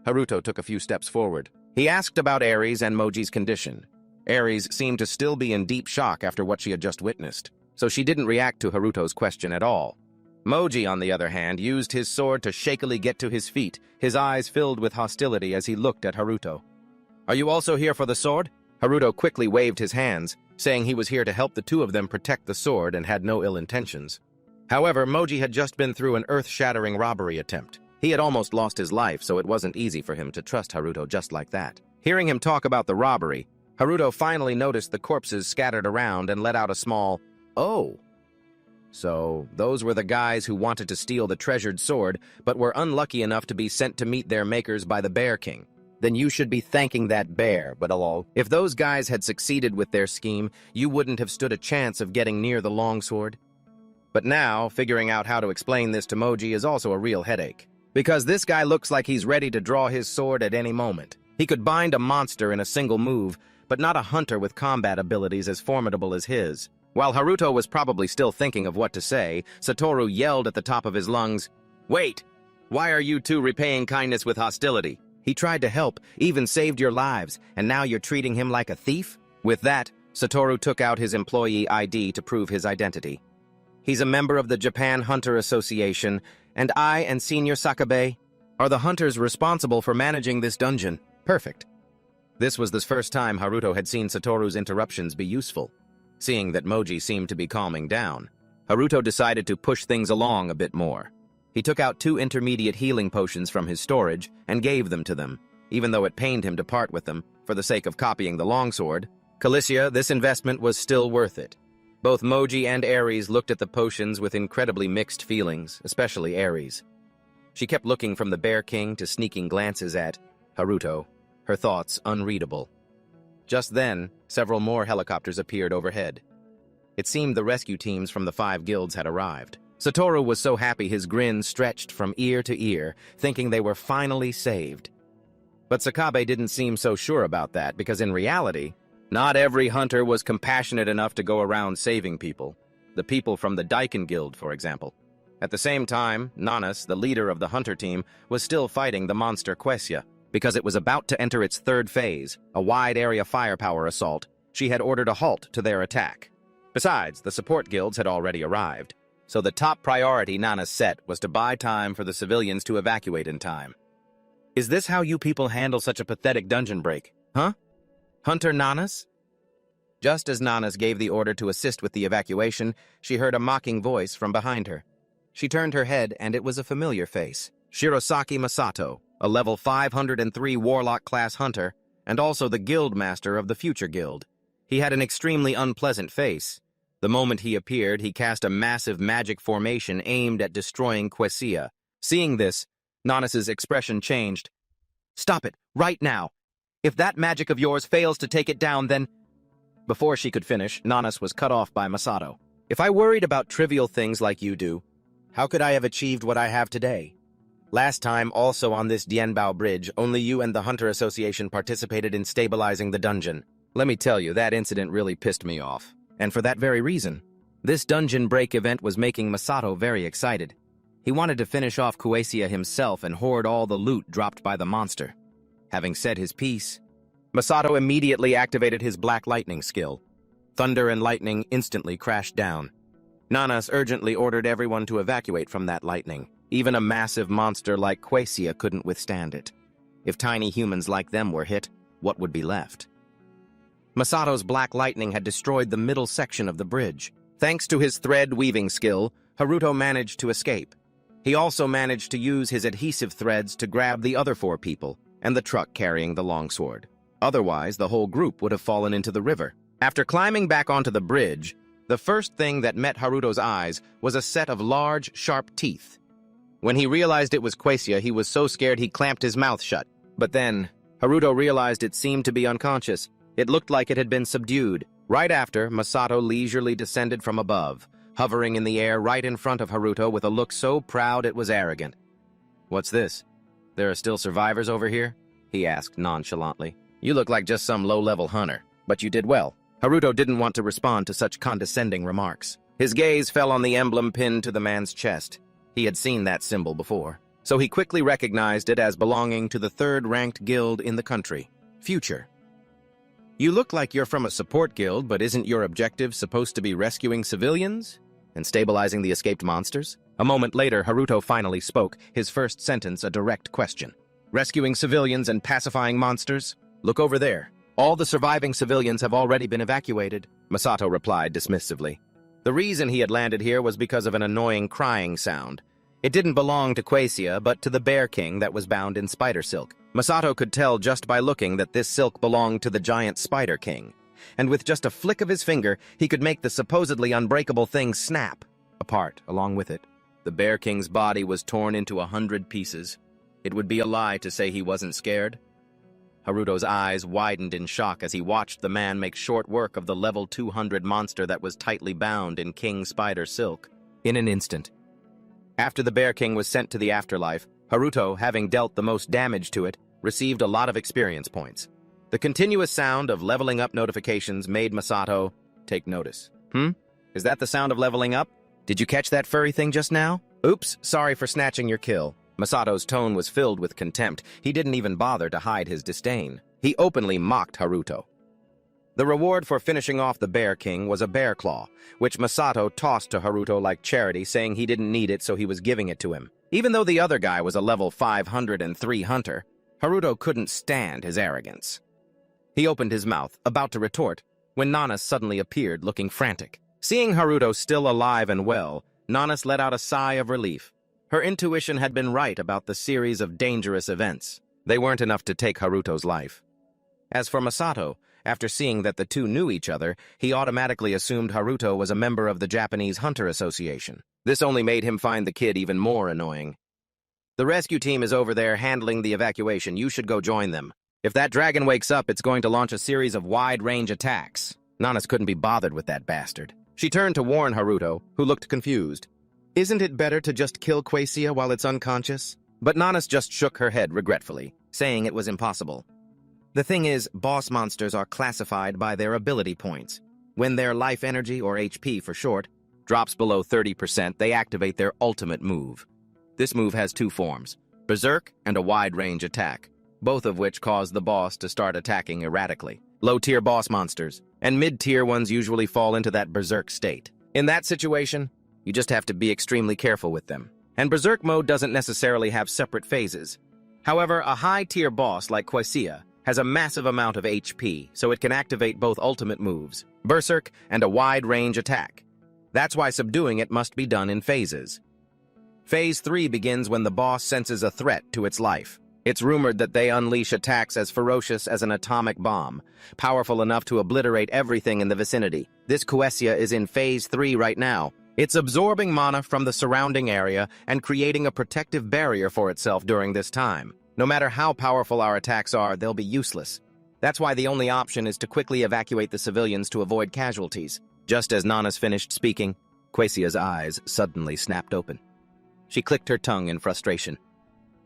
[SPEAKER 1] Haruto took a few steps forward. He asked about Ares and Moji's condition. Ares seemed to still be in deep shock after what she had just witnessed, so she didn't react to Haruto's question at all. Moji, on the other hand, used his sword to shakily get to his feet, his eyes filled with hostility as he looked at Haruto. "Are you also here for the sword?" Haruto quickly waved his hands, saying he was here to help the two of them protect the sword and had no ill intentions. However, Moji had just been through an earth-shattering robbery attempt. He had almost lost his life, so it wasn't easy for him to trust Haruto just like that. Hearing him talk about the robbery, Haruto finally noticed the corpses scattered around and let out a small, "Oh." So, those were the guys who wanted to steal the treasured sword, but were unlucky enough to be sent to meet their makers by the Bear King. Then you should be thanking that bear, but lol. If those guys had succeeded with their scheme, you wouldn't have stood a chance of getting near the longsword. But now, figuring out how to explain this to Moji is also a real headache. Because this guy looks like he's ready to draw his sword at any moment. He could bind a monster in a single move, but not a hunter with combat abilities as formidable as his. While Haruto was probably still thinking of what to say, Satoru yelled at the top of his lungs, "Wait! Why are you two repaying kindness with hostility? He tried to help, even saved your lives, and now you're treating him like a thief?" With that, Satoru took out his employee ID to prove his identity. "He's a member of the Japan Hunter Association, and I and Senior Sakabe are the hunters responsible for managing this dungeon." Perfect. This was the first time Haruto had seen Satoru's interruptions be useful. Seeing that Moji seemed to be calming down, Haruto decided to push things along a bit more. He took out 2 intermediate healing potions from his storage and gave them to them, even though it pained him to part with them for the sake of copying the longsword. Calicia, this investment was still worth it. Both Moji and Aries looked at the potions with incredibly mixed feelings, especially Aries. She kept looking from the Bear King to sneaking glances at Haruto, her thoughts unreadable. Just then, several more helicopters appeared overhead. It seemed the rescue teams from the 5 guilds had arrived. Satoru was so happy his grin stretched from ear to ear, thinking they were finally saved. But Sakabe didn't seem so sure about that, because in reality, not every hunter was compassionate enough to go around saving people. The people from the Daiken Guild, for example. At the same time, Nanas, the leader of the hunter team, was still fighting the monster Quesia. Because it was about to enter its 3rd phase, a wide-area firepower assault, she had ordered a halt to their attack. Besides, the support guilds had already arrived, so the top priority Nanas set was to buy time for the civilians to evacuate in time. Is this how you people handle such a pathetic dungeon break, huh? Hunter Nanas? Just as Nanas gave the order to assist with the evacuation, she heard a mocking voice from behind her. She turned her head, and it was a familiar face. Shirosaki Masato, a level 503 Warlock-class hunter, and also the guild master of the Future Guild. He had an extremely unpleasant face. The moment he appeared, he cast a massive magic formation aimed at destroying Quesia. Seeing this, Nanas's expression changed. "Stop it, right now! If that magic of yours fails to take it down, then—" Before she could finish, Nanas was cut off by Masato. "If I worried about trivial things like you do, how could I have achieved what I have today? Last time, also on this Dianbao Bridge, only you and the Hunter Association participated in stabilizing the dungeon. Let me tell you, that incident really pissed me off. And for that very reason. This dungeon break event was making Masato very excited. He wanted to finish off Quesia himself and hoard all the loot dropped by the monster. Having said his piece, Masato immediately activated his Black Lightning skill. Thunder and lightning instantly crashed down. Nanas urgently ordered everyone to evacuate from that lightning. Even a massive monster like Quesia couldn't withstand it. If tiny humans like them were hit, what would be left? Masato's Black Lightning had destroyed the middle section of the bridge. Thanks to his thread-weaving skill, Haruto managed to escape. He also managed to use his adhesive threads to grab the other 4 people and the truck carrying the longsword. Otherwise, the whole group would have fallen into the river. After climbing back onto the bridge, the first thing that met Haruto's eyes was a set of large, sharp teeth. When he realized it was Quesia, he was so scared he clamped his mouth shut. But then, Haruto realized it seemed to be unconscious. It looked like it had been subdued. Right after, Masato leisurely descended from above, hovering in the air right in front of Haruto with a look so proud it was arrogant. "What's this? There are still survivors over here?" he asked nonchalantly. "You look like just some low-level hunter, but you did well." Haruto didn't want to respond to such condescending remarks. His gaze fell on the emblem pinned to the man's chest. He had seen that symbol before, so he quickly recognized it as belonging to the 3rd-ranked guild in the country, Future. "You look like you're from a support guild, but isn't your objective supposed to be rescuing civilians and stabilizing the escaped monsters?" A moment later, Haruto finally spoke, his first sentence a direct question. "Rescuing civilians and pacifying monsters? Look over there. All the surviving civilians have already been evacuated," Masato replied dismissively. The reason he had landed here was because of an annoying crying sound. It didn't belong to Quesia, but to the Bear King that was bound in spider silk. Masato could tell just by looking that this silk belonged to the giant Spider King, and with just a flick of his finger, he could make the supposedly unbreakable thing snap apart along with it. The Bear King's body was torn into 100 pieces. It would be a lie to say he wasn't scared. Haruto's eyes widened in shock as he watched the man make short work of the level 200 monster that was tightly bound in King Spider silk. In an instant. After the Bear King was sent to the afterlife, Haruto, having dealt the most damage to it, received a lot of experience points. The continuous sound of leveling up notifications made Masato take notice. Is that the sound of leveling up? Did you catch that furry thing just now? Oops, sorry for snatching your kill. Masato's tone was filled with contempt. He didn't even bother to hide his disdain. He openly mocked Haruto. The reward for finishing off the Bear King was a bear claw, which Masato tossed to Haruto like charity, saying he didn't need it, so he was giving it to him. Even though the other guy was a level 503 hunter, Haruto couldn't stand his arrogance. He opened his mouth, about to retort, when Nanas suddenly appeared looking frantic. Seeing Haruto still alive and well, Nanas let out a sigh of relief. Her intuition had been right about the series of dangerous events. They weren't enough to take Haruto's life. As for Masato, After seeing that the two knew each other, he automatically assumed Haruto was a member of the Japanese Hunter Association. This only made him find the kid even more annoying. The rescue team is over there handling the evacuation. You should go join them. If that dragon wakes up, it's going to launch a series of wide-range attacks. Nanas couldn't be bothered with that bastard. She turned to warn Haruto, who looked confused. Isn't it better to just kill Quasia while it's unconscious? But Nanas just shook her head regretfully, saying it was impossible. The thing is, boss monsters are classified by their ability points. When their life energy, or HP for short, drops below 30%, they activate their ultimate move. This move has two forms, Berserk and a wide-range attack, both of which cause the boss to start attacking erratically. Low-tier boss monsters and mid-tier ones usually fall into that Berserk state. In that situation, you just have to be extremely careful with them. And Berserk mode doesn't necessarily have separate phases. However, a high-tier boss like Quasia has a massive amount of HP, so it can activate both ultimate moves, Berserk and a wide-range attack. That's why subduing it must be done in phases. Phase 3 begins when the boss senses a threat to its life. It's rumored that they unleash attacks as ferocious as an atomic bomb, powerful enough to obliterate everything in the vicinity. This Quasia is in Phase 3 right now. It's absorbing mana from the surrounding area and creating a protective barrier for itself during this time. No matter how powerful our attacks are, they'll be useless. That's why the only option is to quickly evacuate the civilians to avoid casualties. Just as Nanas finished speaking, Quasia's eyes suddenly snapped open. She clicked her tongue in frustration.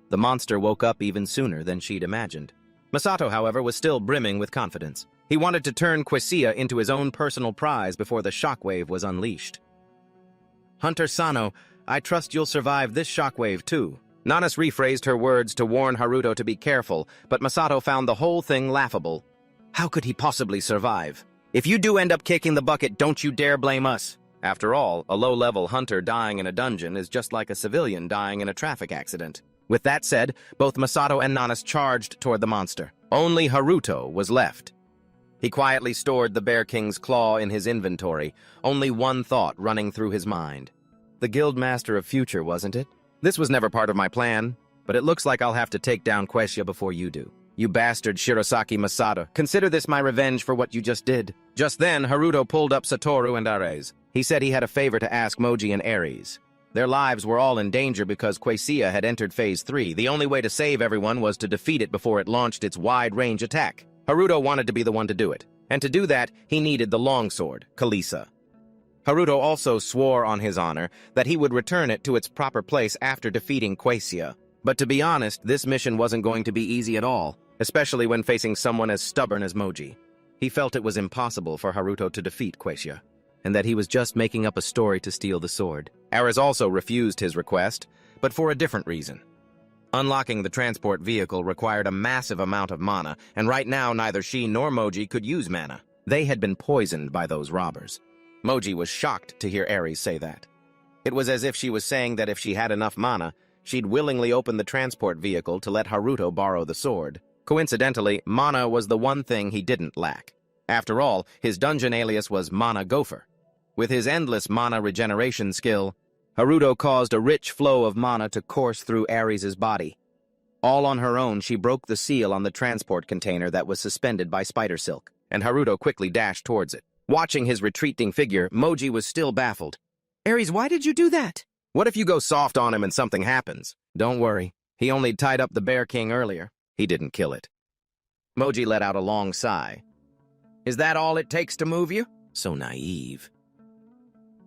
[SPEAKER 1] The monster woke up even sooner than she'd imagined. Masato, however, was still brimming with confidence. He wanted to turn Quasia into his own personal prize before the shockwave was unleashed. Hunter Sano, I trust you'll survive this shockwave too. Nanas rephrased her words to warn Haruto to be careful, but Masato found the whole thing laughable. How could he possibly survive? If you do end up kicking the bucket, don't you dare blame us. After all, a low-level hunter dying in a dungeon is just like a civilian dying in a traffic accident. With that said, both Masato and Nanas charged toward the monster. Only Haruto was left. He quietly stored the Bear King's claw in his inventory, only one thought running through his mind. The Guildmaster of Future, wasn't it? This was never part of my plan, but it looks like I'll have to take down Quasia before you do. You bastard Shirosaki Masato, consider this my revenge for what you just did. Just then, Haruto pulled up Satoru and Ares. He said he had a favor to ask Moji and Ares. Their lives were all in danger because Quasia had entered Phase 3. The only way to save everyone was to defeat it before it launched its wide-range attack. Haruto wanted to be the one to do it, and to do that, he needed the longsword, Kalisa. Haruto also swore on his honor that he would return it to its proper place after defeating Quasia. But to be honest, this mission wasn't going to be easy at all, especially when facing someone as stubborn as Moji. He felt it was impossible for Haruto to defeat Quasia, and that he was just making up a story to steal the sword. Ares also refused his request, but for a different reason. Unlocking the transport vehicle required a massive amount of mana, and right now neither she nor Moji could use mana. They had been poisoned by those robbers. Moji was shocked to hear Ares say that. It was as if she was saying that if she had enough mana, she'd willingly open the transport vehicle to let Haruto borrow the sword. Coincidentally, mana was the one thing he didn't lack. After all, his dungeon alias was Mana Gopher. With his endless mana regeneration skill, Haruto caused a rich flow of mana to course through Ares' body. All on her own, she broke the seal on the transport container that was suspended by spider silk, and Haruto quickly dashed towards it. Watching his retreating figure, Moji was still baffled. Ares, why did you do that? What if you go soft on him and something happens? Don't worry. He only tied up the Bear King earlier. He didn't kill it. Moji let out a long sigh. Is that all it takes to move you? So naive.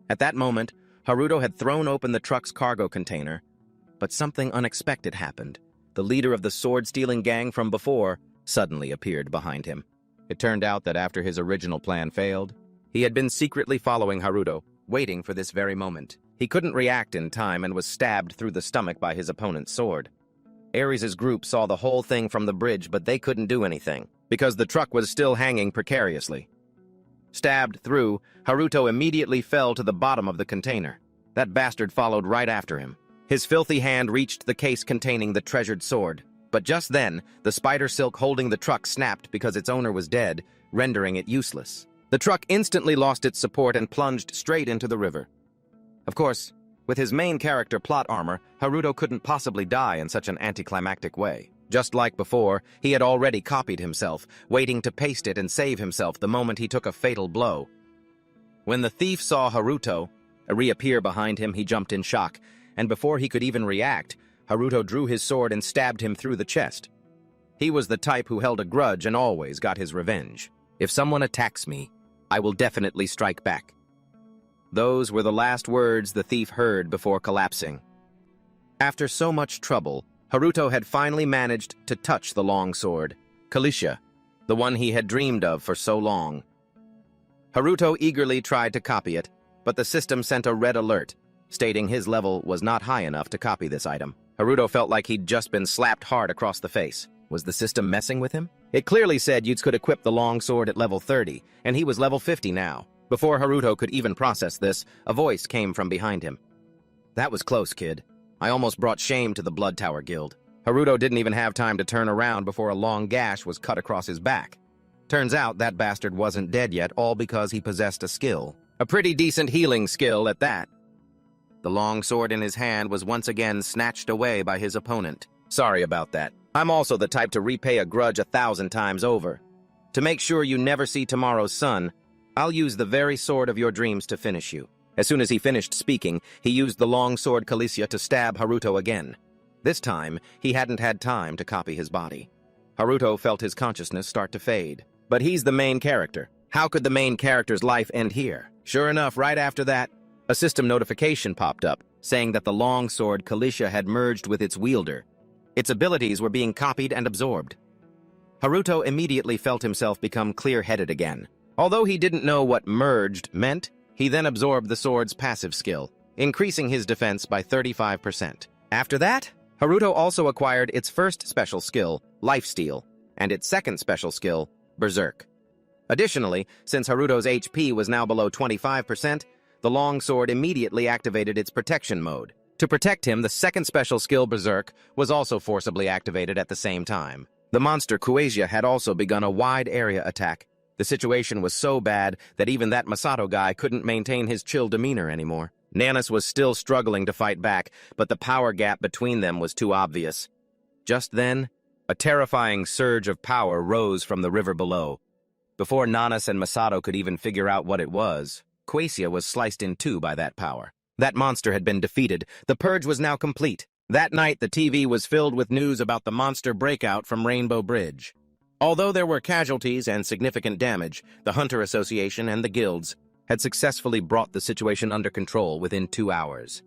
[SPEAKER 1] At that moment, Haruto had thrown open the truck's cargo container, but something unexpected happened. The leader of the sword-stealing gang from before suddenly appeared behind him. It turned out that after his original plan failed, he had been secretly following Haruto, waiting for this very moment. He couldn't react in time and was stabbed through the stomach by his opponent's sword. Ares' group saw the whole thing from the bridge, but they couldn't do anything, because the truck was still hanging precariously. Stabbed through, Haruto immediately fell to the bottom of the container. That bastard followed right after him. His filthy hand reached the case containing the treasured sword. But just then, the spider silk holding the truck snapped because its owner was dead, rendering it useless. The truck instantly lost its support and plunged straight into the river. Of course, with his main character plot armor, Haruto couldn't possibly die in such an anticlimactic way. Just like before, he had already copied himself, waiting to paste it and save himself the moment he took a fatal blow. When the thief saw Haruto reappear behind him, he jumped in shock, and before he could even react, Haruto drew his sword and stabbed him through the chest. He was the type who held a grudge and always got his revenge. "If someone attacks me, I will definitely strike back." Those were the last words the thief heard before collapsing. After so much trouble, Haruto had finally managed to touch the long sword, Kalisha, the one he had dreamed of for so long. Haruto eagerly tried to copy it, but the system sent a red alert, stating his level was not high enough to copy this item. Haruto felt like he'd just been slapped hard across the face. Was the system messing with him? It clearly said you could equip the long sword at level 30, and he was level 50 now. Before Haruto could even process this, a voice came from behind him. "That was close, kid. I almost brought shame to the Blood Tower Guild." Haruto didn't even have time to turn around before a long gash was cut across his back. Turns out that bastard wasn't dead yet, all because he possessed a skill. A pretty decent healing skill at that. The long sword in his hand was once again snatched away by his opponent. "Sorry about that. I'm also the type to repay a grudge 1,000 times over. To make sure you never see tomorrow's sun, I'll use the very sword of your dreams to finish you." As soon as he finished speaking, he used the long sword Kalisha to stab Haruto again. This time, he hadn't had time to copy his body. Haruto felt his consciousness start to fade. But he's the main character. How could the main character's life end here? Sure enough, right after that, a system notification popped up, saying that the long sword Kalisha had merged with its wielder. Its abilities were being copied and absorbed. Haruto immediately felt himself become clear-headed again. Although he didn't know what merged meant, he then absorbed the sword's passive skill, increasing his defense by 35%. After that, Haruto also acquired its first special skill, Lifesteal, and its second special skill, Berserk. Additionally, since Haruto's HP was now below 25%, the long sword immediately activated its protection mode. To protect him, the second special skill, Berserk, was also forcibly activated at the same time. The monster Quasia had also begun a wide-area attack. The situation was so bad that even that Masato guy couldn't maintain his chill demeanor anymore. Nanas was still struggling to fight back, but the power gap between them was too obvious. Just then, a terrifying surge of power rose from the river below. Before Nanas and Masato could even figure out what it was, Quasia was sliced in two by that power. That monster had been defeated. The purge was now complete. That night, the TV was filled with news about the monster breakout from Rainbow Bridge. Although there were casualties and significant damage, the Hunter Association and the guilds had successfully brought the situation under control within 2 hours.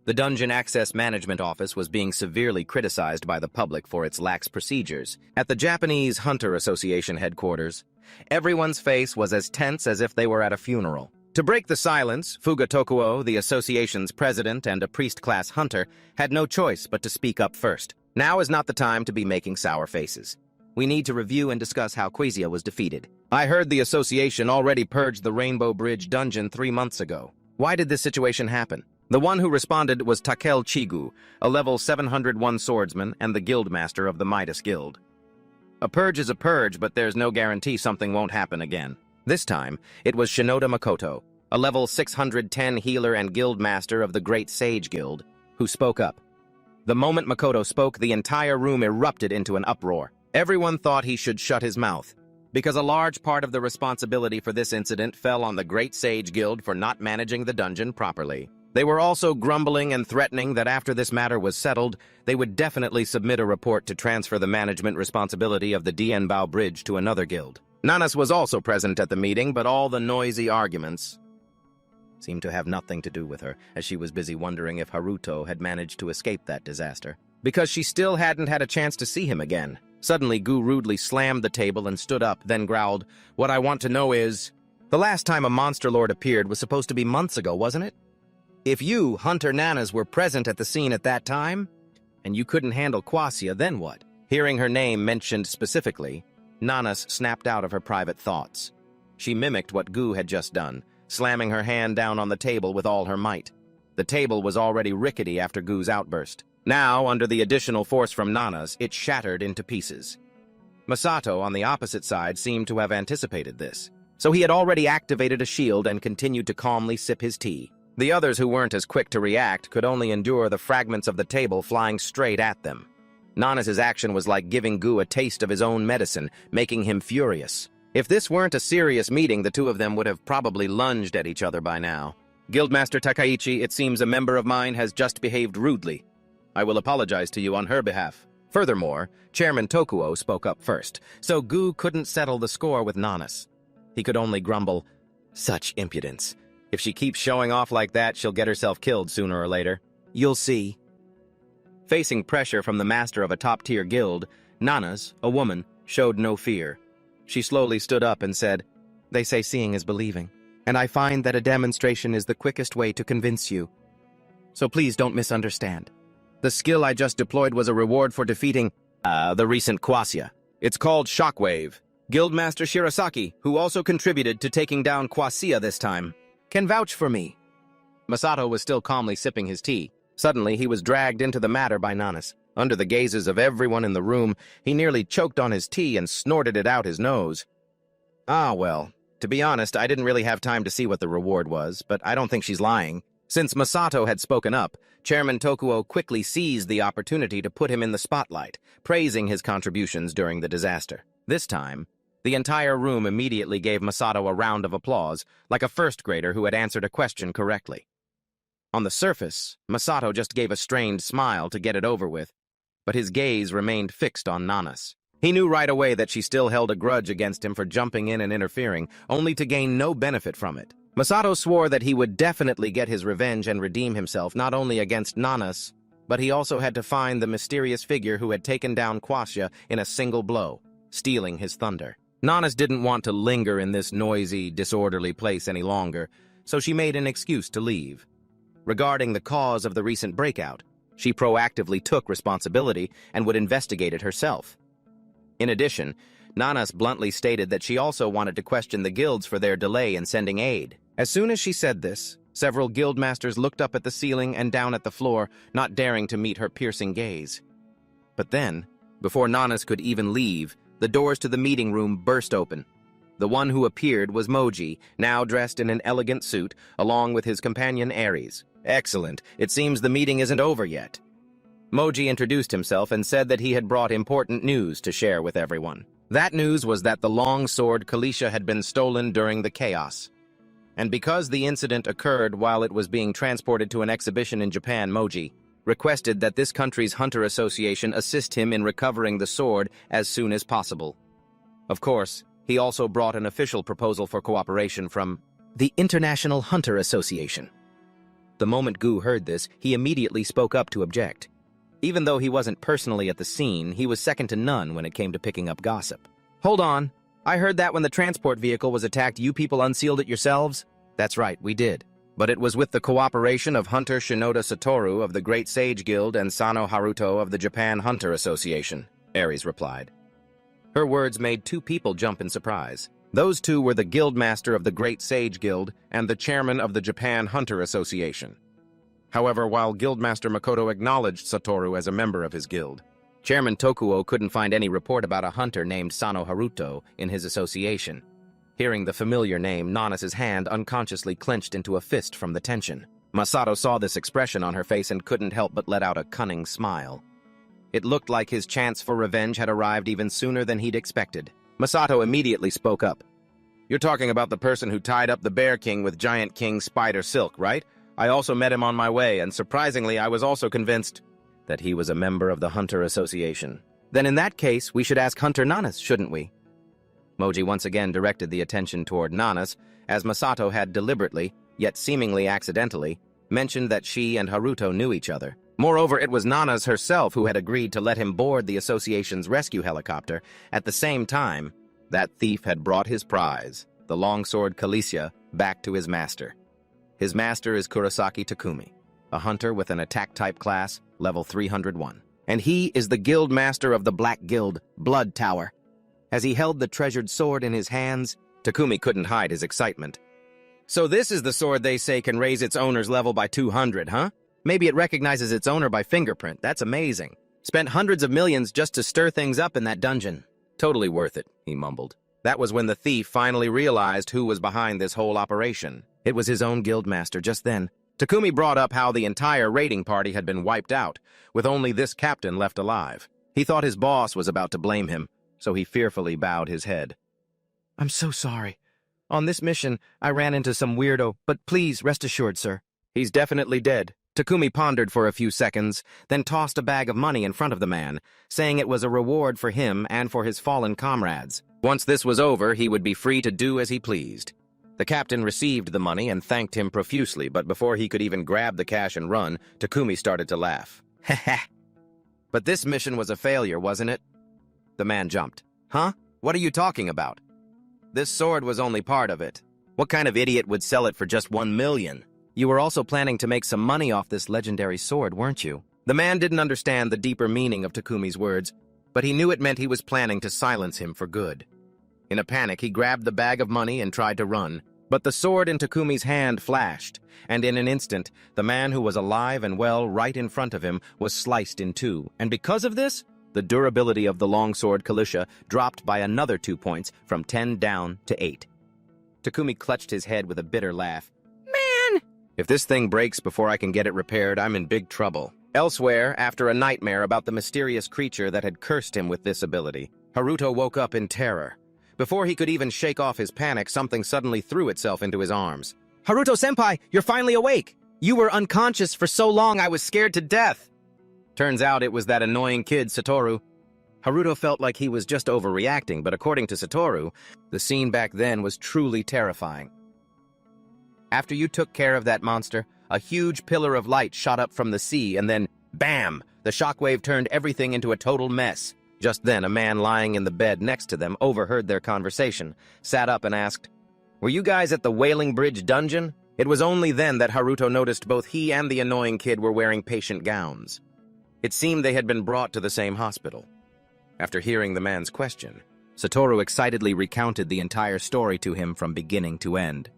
[SPEAKER 1] The Dungeon Access Management Office was being severely criticized by the public for its lax procedures. At the Japanese Hunter Association headquarters, everyone's face was as tense as if they were at a funeral. To break the silence, Fuga Tokuo, the association's president and a priest-class hunter, had no choice but to speak up first. Now is not the time to be making sour faces. We need to review and discuss how Quasia was defeated. I heard the association already purged the Rainbow Bridge dungeon 3 months ago. Why did this situation happen? The one who responded was Takel Chigu, a level 701 swordsman and the guildmaster of the Midas Guild. A purge is a purge, but there's no guarantee something won't happen again. This time, it was Shinoda Makoto, a level 610 healer and guildmaster of the Great Sage Guild, who spoke up. The moment Makoto spoke, the entire room erupted into an uproar. Everyone thought he should shut his mouth, because a large part of the responsibility for this incident fell on the Great Sage Guild for not managing the dungeon properly. They were also grumbling and threatening that after this matter was settled, they would definitely submit a report to transfer the management responsibility of the Dienbao Bridge to another guild. Nanas was also present at the meeting, but all the noisy arguments seemed to have nothing to do with her, as she was busy wondering if Haruto had managed to escape that disaster, because she still hadn't had a chance to see him again. Suddenly, Gu rudely slammed the table and stood up, then growled, "What I want to know is, the last time a monster lord appeared was supposed to be months ago, wasn't it? If you, Hunter Nanas, were present at the scene at that time, and you couldn't handle Quasia, then what?" Hearing her name mentioned specifically, Nanas snapped out of her private thoughts. She mimicked what Gu had just done, slamming her hand down on the table with all her might. The table was already rickety after Gu's outburst. Now, under the additional force from Nanas, it shattered into pieces. Masato, on the opposite side, seemed to have anticipated this, so he had already activated a shield and continued to calmly sip his tea. The others who weren't as quick to react could only endure the fragments of the table flying straight at them. Nanas's action was like giving Gu a taste of his own medicine, making him furious. If this weren't a serious meeting, the two of them would have probably lunged at each other by now. Guildmaster Takaichi, it seems a member of mine has just behaved rudely. I will apologize to you on her behalf. Furthermore, Chairman Tokuo spoke up first, so Gu couldn't settle the score with Nanas. He could only grumble, "Such impudence. If she keeps showing off like that, she'll get herself killed sooner or later. You'll see." Facing pressure from the master of a top-tier guild, Nanas, a woman, showed no fear. She slowly stood up and said, "They say seeing is believing, and I find that a demonstration is the quickest way to convince you. So please don't misunderstand. The skill I just deployed was a reward for defeating, the recent Quassia. It's called Shockwave. Guildmaster Shirasaki, who also contributed to taking down Quassia this time, can vouch for me." Masato was still calmly sipping his tea. Suddenly, he was dragged into the matter by Nanas. Under the gazes of everyone in the room, he nearly choked on his tea and snorted it out his nose. Well, to be honest, I didn't really have time to see what the reward was, but I don't think she's lying. Since Masato had spoken up, Chairman Tokuo quickly seized the opportunity to put him in the spotlight, praising his contributions during the disaster. This time, the entire room immediately gave Masato a round of applause, like a first grader who had answered a question correctly. On the surface, Masato just gave a strained smile to get it over with, but his gaze remained fixed on Nanas. He knew right away that she still held a grudge against him for jumping in and interfering, only to gain no benefit from it. Masato swore that he would definitely get his revenge and redeem himself not only against Nanas, but he also had to find the mysterious figure who had taken down Quassia in a single blow, stealing his thunder. Nanas didn't want to linger in this noisy, disorderly place any longer, so she made an excuse to leave. Regarding the cause of the recent breakout, she proactively took responsibility and would investigate it herself. In addition, Nanas bluntly stated that she also wanted to question the guilds for their delay in sending aid. As soon as she said this, several guildmasters looked up at the ceiling and down at the floor, not daring to meet her piercing gaze. But then, before Nanas could even leave, the doors to the meeting room burst open. The one who appeared was Moji, now dressed in an elegant suit, along with his companion Ares. "Excellent. It seems the meeting isn't over yet." Moji introduced himself and said that he had brought important news to share with everyone. That news was that the long sword Kalisha had been stolen during the chaos. And because the incident occurred while it was being transported to an exhibition in Japan, Moji requested that this country's Hunter Association assist him in recovering the sword as soon as possible. Of course, he also brought an official proposal for cooperation from the International Hunter Association. The moment Gu heard this, he immediately spoke up to object. Even though he wasn't personally at the scene, he was second to none when it came to picking up gossip. "Hold on. I heard that when the transport vehicle was attacked, you people unsealed it yourselves?" "That's right, we did. But it was with the cooperation of Hunter Shinoda Satoru of the Great Sage Guild and Sano Haruto of the Japan Hunter Association," Ares replied. Her words made two people jump in surprise. Those two were the Guildmaster of the Great Sage Guild and the Chairman of the Japan Hunter Association. However, while Guildmaster Makoto acknowledged Satoru as a member of his guild, Chairman Tokuo couldn't find any report about a hunter named Sano Haruto in his association. Hearing the familiar name, Nanas's hand unconsciously clenched into a fist from the tension. Masato saw this expression on her face and couldn't help but let out a cunning smile. It looked like his chance for revenge had arrived even sooner than he'd expected. Masato immediately spoke up. "You're talking about the person who tied up the Bear King with Giant King Spider Silk, right? I also met him on my way, and surprisingly, I was also convinced that he was a member of the Hunter Association. Then in that case, we should ask Hunter Nanas, shouldn't we?" Moji once again directed the attention toward Nanas, as Masato had deliberately, yet seemingly accidentally, mentioned that she and Haruto knew each other. Moreover, it was Nanas herself who had agreed to let him board the association's rescue helicopter. At the same time, that thief had brought his prize, the longsword Kalisha, back to his master. His master is Kurosaki Takumi, a hunter with an attack-type class, level 301. And he is the guild master of the Black Guild, Blood Tower. As he held the treasured sword in his hands, Takumi couldn't hide his excitement. "So this is the sword they say can raise its owner's level by 200, huh? Maybe it recognizes its owner by fingerprint. That's amazing. Spent hundreds of millions just to stir things up in that dungeon. Totally worth it," he mumbled. That was when the thief finally realized who was behind this whole operation. It was his own guildmaster. Just then, Takumi brought up how the entire raiding party had been wiped out, with only this captain left alive. He thought his boss was about to blame him, so he fearfully bowed his head.
[SPEAKER 2] I'm so sorry. On this mission, I ran into some weirdo, but please rest assured, sir.
[SPEAKER 1] He's definitely dead. Takumi pondered for a few seconds, then tossed a bag of money in front of the man, saying it was a reward for him and for his fallen comrades. Once this was over, he would be free to do as he pleased. The captain received the money and thanked him profusely, but before he could even grab the cash and run, Takumi started to laugh. Heh. But this mission was a failure, wasn't it? The man jumped. Huh? What are you talking about? This sword was only part of it. What kind of idiot would sell it for just 1 million? You were also planning to make some money off this legendary sword, weren't you? The man didn't understand the deeper meaning of Takumi's words, but he knew it meant he was planning to silence him for good. In a panic, he grabbed the bag of money and tried to run, but the sword in Takumi's hand flashed, and in an instant, the man who was alive and well right in front of him was sliced in two, and because of this, the durability of the longsword Kalisha dropped by another 2 points from 10 down to 8. Takumi clutched his head with a bitter laugh. Man! If this thing breaks before I can get it repaired, I'm in big trouble. Elsewhere, after a nightmare about the mysterious creature that had cursed him with this ability, Haruto woke up in terror. Before he could even shake off his panic, something suddenly threw itself into his arms. Haruto-senpai, you're finally awake! You were unconscious for so long I was scared to death! Turns out it was that annoying kid, Satoru. Haruto felt like he was just overreacting, but according to Satoru, the scene back then was truly terrifying. After you took care of that monster, a huge pillar of light shot up from the sea, and then, bam! The shockwave turned everything into a total mess. Just then, a man lying in the bed next to them overheard their conversation, sat up and asked, "Were you guys at the Wailing Bridge dungeon?" It was only then that Haruto noticed both he and the annoying kid were wearing patient gowns. It seemed they had been brought to the same hospital. After hearing the man's question, Satoru excitedly recounted the entire story to him from beginning to end.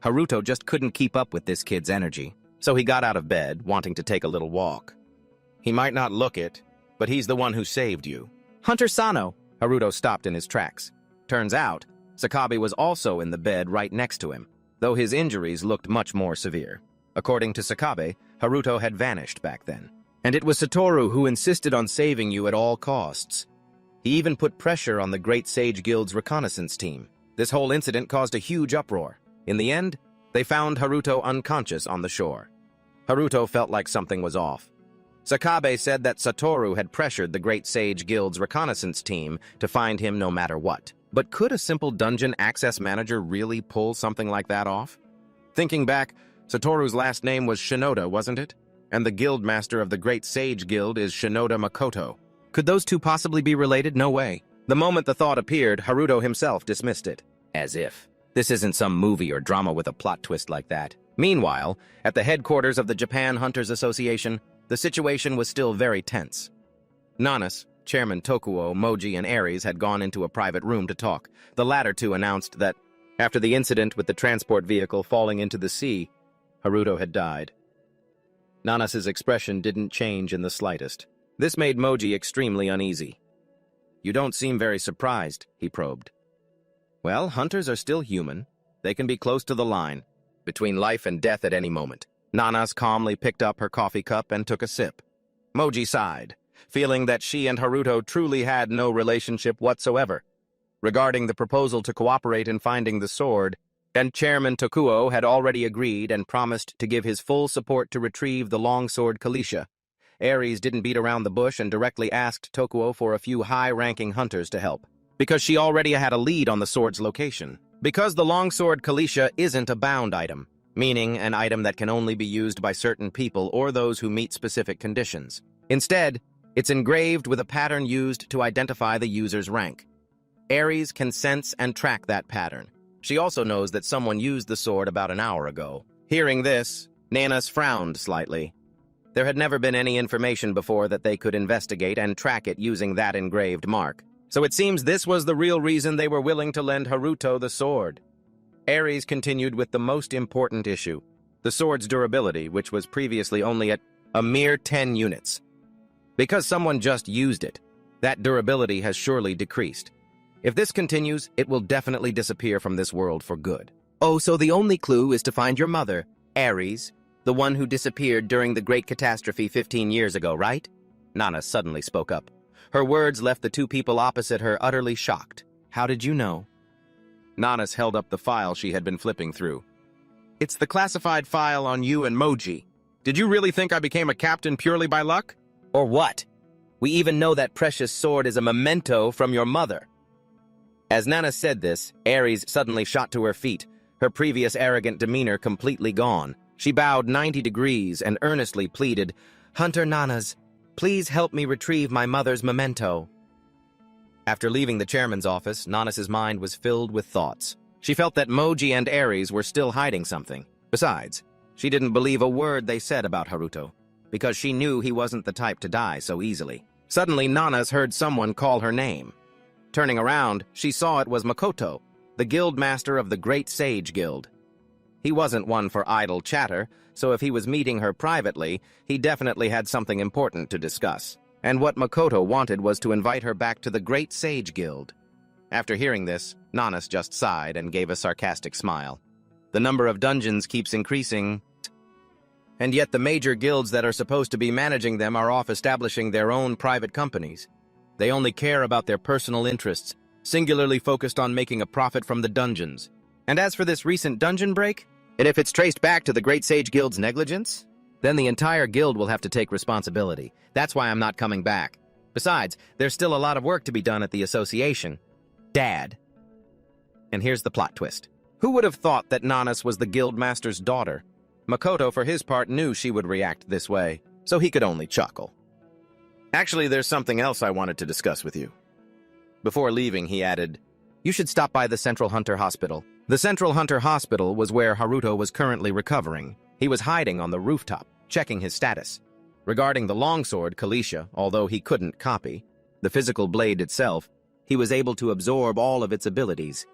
[SPEAKER 1] Haruto just couldn't keep up with this kid's energy, so he got out of bed, wanting to take a little walk. He might not look it, but he's the one who saved you. Hunter Sano! Haruto stopped in his tracks. Turns out, Sakabe was also in the bed right next to him, though his injuries looked much more severe. According to Sakabe, Haruto had vanished back then. And it was Satoru who insisted on saving you at all costs. He even put pressure on the Great Sage Guild's reconnaissance team. This whole incident caused a huge uproar. In the end, they found Haruto unconscious on the shore. Haruto felt like something was off. Sakabe said that Satoru had pressured the Great Sage Guild's reconnaissance team to find him no matter what. But could a simple dungeon access manager really pull something like that off? Thinking back, Satoru's last name was Shinoda, wasn't it? And the guild master of the Great Sage Guild is Shinoda Makoto. Could those two possibly be related? No way. The moment the thought appeared, Haruto himself dismissed it. As if. This isn't some movie or drama with a plot twist like that. Meanwhile, at the headquarters of the Japan Hunters Association, the situation was still very tense. Nanas, Chairman Tokuo, Moji, and Ares had gone into a private room to talk. The latter two announced that, after the incident with the transport vehicle falling into the sea, Haruto had died. Nanas's expression didn't change in the slightest. This made Moji extremely uneasy. "You don't seem very surprised," he probed. "Well, hunters are still human. They can be close to the line, between life and death at any moment." Nanas calmly picked up her coffee cup and took a sip. Moji sighed, feeling that she and Haruto truly had no relationship whatsoever. Regarding the proposal to cooperate in finding the sword, and Chairman Tokuo had already agreed and promised to give his full support to retrieve the longsword Kalisha. Ares didn't beat around the bush and directly asked Tokuo for a few high-ranking hunters to help, because she already had a lead on the sword's location. Because the longsword Kalisha isn't a bound item, meaning an item that can only be used by certain people or those who meet specific conditions. Instead, it's engraved with a pattern used to identify the user's rank. Ares can sense and track that pattern. She also knows that someone used the sword about an hour ago. Hearing this, Nanas frowned slightly. There had never been any information before that they could investigate and track it using that engraved mark. So it seems this was the real reason they were willing to lend Haruto the sword. Ares continued with the most important issue, the sword's durability, which was previously only at a mere 10 units. Because someone just used it, that durability has surely decreased. If this continues, it will definitely disappear from this world for good. Oh, so the only clue is to find your mother, Ares, the one who disappeared during the Great Catastrophe 15 years ago, right? Nana suddenly spoke up. Her words left the two people opposite her utterly shocked.
[SPEAKER 2] How did you know?
[SPEAKER 1] Nanas held up the file she had been flipping through. It's the classified file on you and Moji. Did you really think I became a captain purely by luck?
[SPEAKER 2] Or what? We even know that precious sword is a memento from your mother.
[SPEAKER 1] As Nana said this, Ares suddenly shot to her feet, her previous arrogant demeanor completely gone. She bowed 90 degrees and earnestly pleaded,
[SPEAKER 2] Hunter Nanas, please help me retrieve my mother's memento.
[SPEAKER 1] After leaving the chairman's office, Nanas's mind was filled with thoughts. She felt that Moji and Ares were still hiding something. Besides, she didn't believe a word they said about Haruto, because she knew he wasn't the type to die so easily. Suddenly, Nanas heard someone call her name. Turning around, she saw it was Makoto, the guild master of the Great Sage Guild. He wasn't one for idle chatter, so if he was meeting her privately, he definitely had something important to discuss. And what Makoto wanted was to invite her back to the Great Sage Guild. After hearing this, Nanas just sighed and gave a sarcastic smile. The number of dungeons keeps increasing, and yet the major guilds that are supposed to be managing them are off establishing their own private companies. They only care about their personal interests, singularly focused on making a profit from the dungeons. And as for this recent dungeon break, and if it's traced back to the Great Sage Guild's negligence, then the entire guild will have to take responsibility. That's why I'm not coming back. Besides, there's still a lot of work to be done at the association. Dad. And here's the plot twist. Who would have thought that Nanas was the guildmaster's daughter? Makoto, for his part, knew she would react this way, so he could only chuckle. Actually, there's something else I wanted to discuss with you. Before leaving, he added, you should stop by the Central Hunter Hospital. The Central Hunter Hospital was where Haruto was currently recovering. He was hiding on the rooftop, checking his status. Regarding the longsword, Kalisha, although he couldn't copy the physical blade itself, he was able to absorb all of its abilities.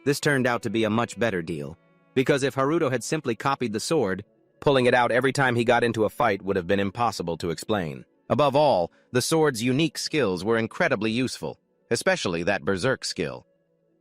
[SPEAKER 1] This turned out to be a much better deal, because if Haruto had simply copied the sword, pulling it out every time he got into a fight would have been impossible to explain. Above all, the sword's unique skills were incredibly useful, especially that berserk skill.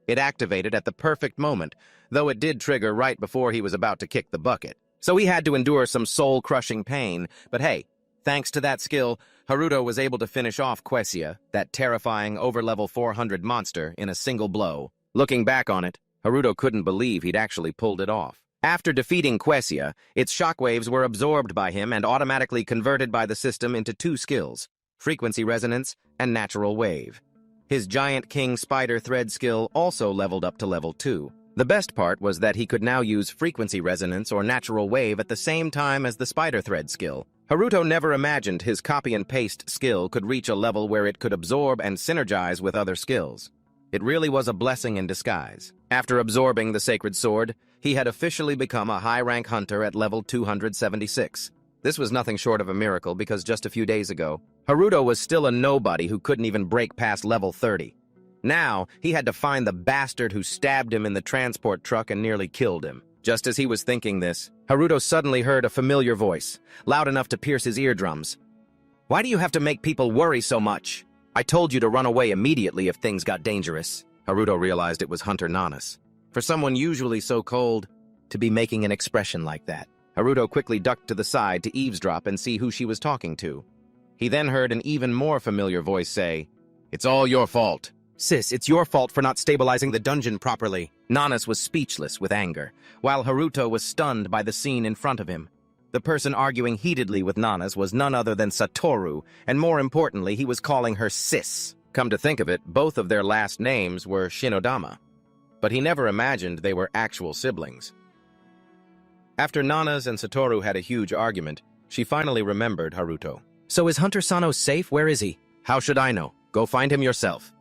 [SPEAKER 1] It activated at the perfect moment, though it did trigger right before he was about to kick the bucket. So he had to endure some soul-crushing pain, but hey, thanks to that skill, Haruto was able to finish off Quesia, that terrifying over-level 400 monster, in a single blow. Looking back on it, Haruto couldn't believe he'd actually pulled it off. After defeating Quesia, its shockwaves were absorbed by him and automatically converted by the system into two skills, frequency resonance and natural wave. His giant king spider thread skill also leveled up to level 2. The best part was that he could now use frequency resonance or natural wave at the same time as the spider thread skill. Haruto never imagined his copy and paste skill could reach a level where it could absorb and synergize with other skills. It really was a blessing in disguise. After absorbing the sacred sword, he had officially become a high-rank hunter at level 276. This was nothing short of a miracle because just a few days ago, Haruto was still a nobody who couldn't even break past level 30. Now, he had to find the bastard who stabbed him in the transport truck and nearly killed him. Just as he was thinking this, Haruto suddenly heard a familiar voice, loud enough to pierce his eardrums. Why do you have to make people worry so much? I told you to run away immediately if things got dangerous. Haruto realized it was Hunter Nanas. For someone usually so cold, to be making an expression like that. Haruto quickly ducked to the side to eavesdrop and see who she was talking to. He then heard an even more familiar voice say, It's all your fault. Sis, it's your fault for not stabilizing the dungeon properly. Nanas was speechless with anger, while Haruto was stunned by the scene in front of him. The person arguing heatedly with Nanas was none other than Satoru, and more importantly, he was calling her sis. Come to think of it, both of their last names were Shinodama. But he never imagined they were actual siblings. After Nanas and Satoru had a huge argument, she finally remembered Haruto. So is Hunter Sano safe? Where is he? How should I know? Go find him yourself.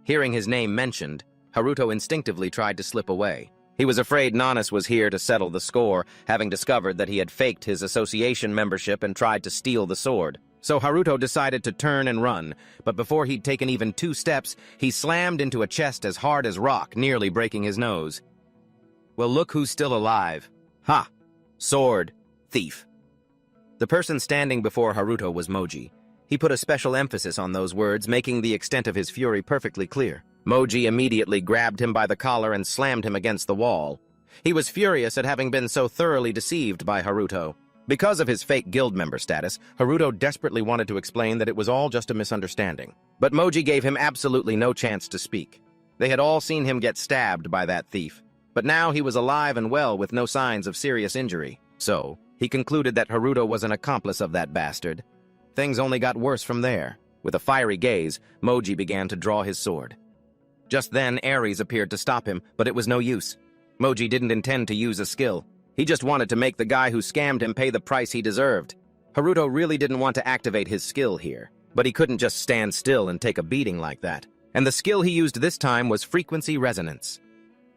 [SPEAKER 1] Hearing his name mentioned, Haruto instinctively tried to slip away. He was afraid Nanas was here to settle the score, having discovered that he had faked his association membership and tried to steal the sword. So Haruto decided to turn and run, but before he'd taken even 2 steps, he slammed into a chest as hard as rock, nearly breaking his nose. Well, look who's still alive. Ha! Sword. Thief. The person standing before Haruto was Moji. He put a special emphasis on those words, making the extent of his fury perfectly clear. Moji immediately grabbed him by the collar and slammed him against the wall. He was furious at having been so thoroughly deceived by Haruto. Because of his fake guild member status, Haruto desperately wanted to explain that it was all just a misunderstanding. But Moji gave him absolutely no chance to speak. They had all seen him get stabbed by that thief, but now he was alive and well with no signs of serious injury. So, he concluded that Haruto was an accomplice of that bastard. Things only got worse from there. With a fiery gaze, Moji began to draw his sword. Just then, Ares appeared to stop him, but it was no use. Moji didn't intend to use a skill. He just wanted to make the guy who scammed him pay the price he deserved. Haruto really didn't want to activate his skill here, but he couldn't just stand still and take a beating like that. And the skill he used this time was frequency resonance.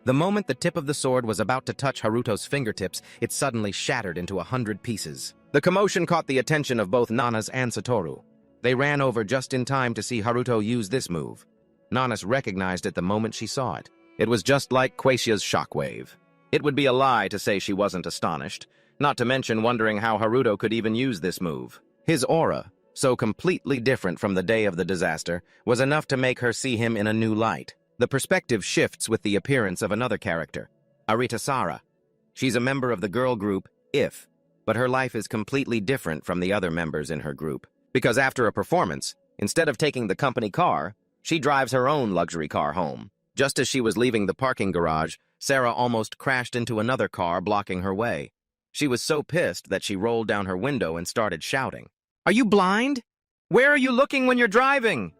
[SPEAKER 1] The moment the tip of the sword was about to touch Haruto's fingertips, it suddenly shattered into 100 pieces. The commotion caught the attention of both Nanas and Satoru. They ran over just in time to see Haruto use this move. Nanas recognized it the moment she saw it. It was just like Quasia's shockwave. It would be a lie to say she wasn't astonished, not to mention wondering how Haruto could even use this move. His aura, so completely different from the day of the disaster, was enough to make her see him in a new light. The perspective shifts with the appearance of another character, Aritasara. She's a member of the girl group, If, but her life is completely different from the other members in her group. Because after a performance, instead of taking the company car, she drives her own luxury car home. Just as she was leaving the parking garage, Sarah almost crashed into another car blocking her way. She was so pissed that she rolled down her window and started shouting, "Are you blind? Where are you looking when you're driving?"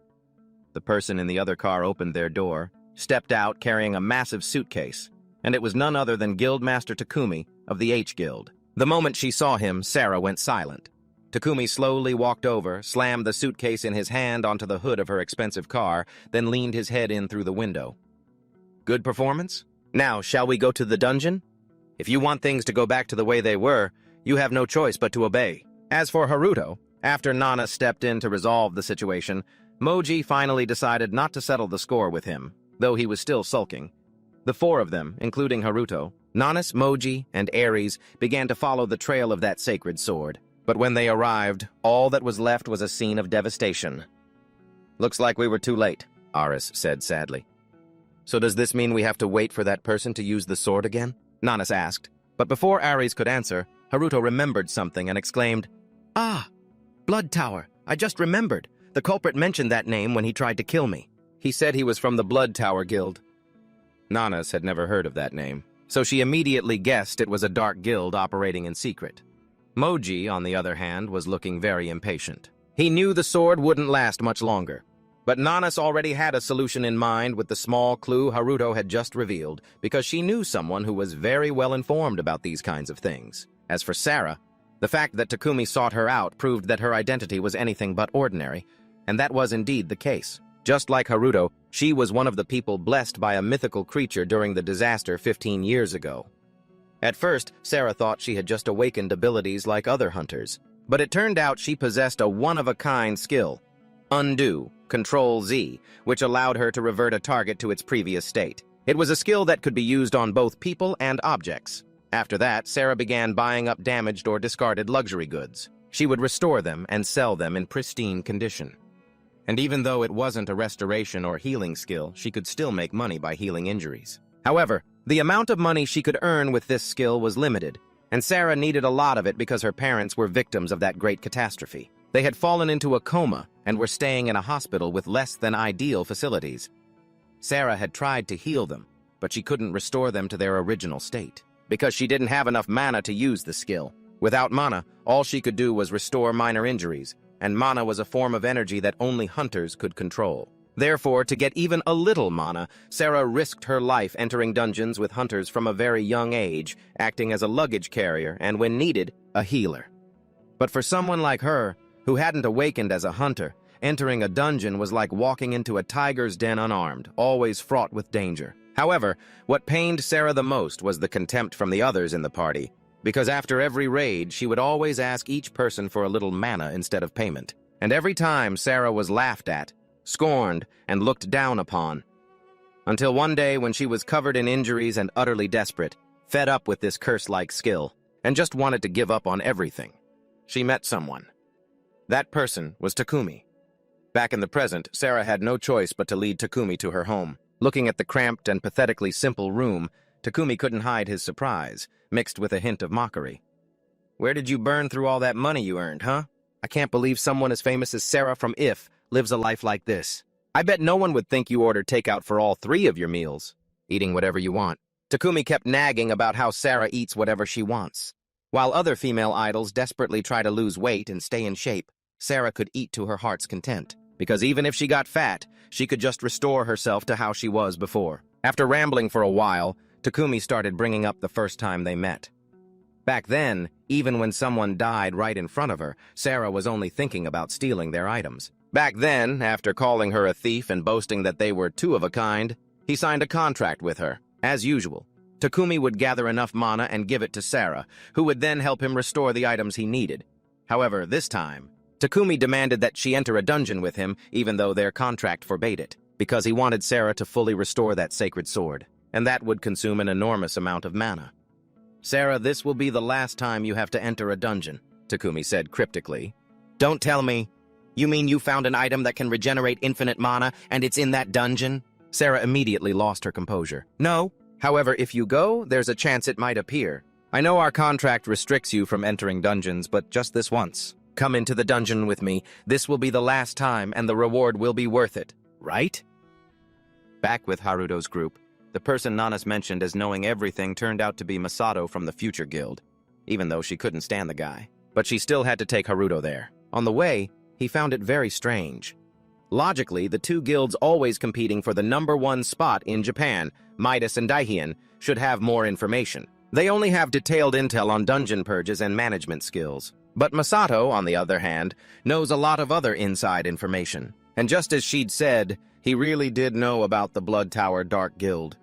[SPEAKER 1] The person in the other car opened their door, stepped out carrying a massive suitcase, and it was none other than Guildmaster Takumi of the H Guild. The moment she saw him, Sarah went silent. Takumi slowly walked over, slammed the suitcase in his hand onto the hood of her expensive car, then leaned his head in through the window. "Good performance? Now, shall we go to the dungeon? If you want things to go back to the way they were, you have no choice but to obey." As for Haruto, after Nana stepped in to resolve the situation, Moji finally decided not to settle the score with him, though he was still sulking. The four of them, including Haruto, Nanas, Moji, and Ares, began to follow the trail of that sacred sword. But when they arrived, all that was left was a scene of devastation. "Looks like we were too late," Ares said sadly. "So does this mean we have to wait for that person to use the sword again?" Nanas asked. But before Ares could answer, Haruto remembered something and exclaimed, "Ah! Blood Tower! I just remembered. The culprit mentioned that name when he tried to kill me. He said he was from the Blood Tower Guild." Nanas had never heard of that name, so she immediately guessed it was a dark guild operating in secret. Moji, on the other hand, was looking very impatient. He knew the sword wouldn't last much longer. But Nanas already had a solution in mind with the small clue Haruto had just revealed, because she knew someone who was very well informed about these kinds of things. As for Sarah, the fact that Takumi sought her out proved that her identity was anything but ordinary, and that was indeed the case. Just like Haruto, she was one of the people blessed by a mythical creature during the disaster 15 years ago. At first, Sarah thought she had just awakened abilities like other hunters, but it turned out she possessed a one-of-a-kind skill, Undo, Ctrl+Z, which allowed her to revert a target to its previous state. It was a skill that could be used on both people and objects. After that, Sarah began buying up damaged or discarded luxury goods. She would restore them and sell them in pristine condition. And even though it wasn't a restoration or healing skill, she could still make money by healing injuries. However, the amount of money she could earn with this skill was limited, and Sarah needed a lot of it because her parents were victims of that great catastrophe. They had fallen into a coma and were staying in a hospital with less than ideal facilities. Sarah had tried to heal them, but she couldn't restore them to their original state, because she didn't have enough mana to use the skill. Without mana, all she could do was restore minor injuries, and mana was a form of energy that only hunters could control. Therefore, to get even a little mana, Sarah risked her life entering dungeons with hunters from a very young age, acting as a luggage carrier and, when needed, a healer. But for someone like her, who hadn't awakened as a hunter, entering a dungeon was like walking into a tiger's den unarmed, always fraught with danger. However, what pained Sarah the most was the contempt from the others in the party, because after every raid, she would always ask each person for a little mana instead of payment. And every time, Sarah was laughed at, scorned, and looked down upon. Until one day when she was covered in injuries and utterly desperate, fed up with this curse-like skill, and just wanted to give up on everything. She met someone. That person was Takumi. Back in the present, Sarah had no choice but to lead Takumi to her home. Looking at the cramped and pathetically simple room, Takumi couldn't hide his surprise, mixed with a hint of mockery. Where did you burn through all that money you earned, huh? I can't believe someone as famous as Sarah from If lives a life like this. I bet no one would think you ordered takeout for all 3 of your meals, eating whatever you want. Takumi kept nagging about how Sarah eats whatever she wants. While other female idols desperately try to lose weight and stay in shape, Sarah could eat to her heart's content, because even if she got fat, she could just restore herself to how she was before. After rambling for a while, Takumi started bringing up the first time they met. Back then, even when someone died right in front of her, Sarah was only thinking about stealing their items. Back then, after calling her a thief and boasting that they were 2 of a kind, he signed a contract with her. As usual, Takumi would gather enough mana and give it to Sarah, who would then help him restore the items he needed. However, this time, Takumi demanded that she enter a dungeon with him, even though their contract forbade it, because he wanted Sarah to fully restore that sacred sword, and that would consume an enormous amount of mana. "Sarah, this will be the last time you have to enter a dungeon," Takumi said cryptically. "Don't tell me. You mean you found an item that can regenerate infinite mana, and it's in that dungeon?" Sarah immediately lost her composure. "No. However, if you go, there's a chance it might appear. I know our contract restricts you from entering dungeons, but just this once. Come into the dungeon with me. This will be the last time, and the reward will be worth it. Right?" Back with Haruto's group, the person Nanas mentioned as knowing everything turned out to be Masato from the Future Guild, even though she couldn't stand the guy. But she still had to take Haruto there. On the way, he found it very strange. Logically, the 2 guilds always competing for the #1 spot in Japan, Midas and Daihian, should have more information. They only have detailed intel on dungeon purges and management skills. But Masato, on the other hand, knows a lot of other inside information. And just as she'd said, he really did know about the Blood Tower Dark Guild.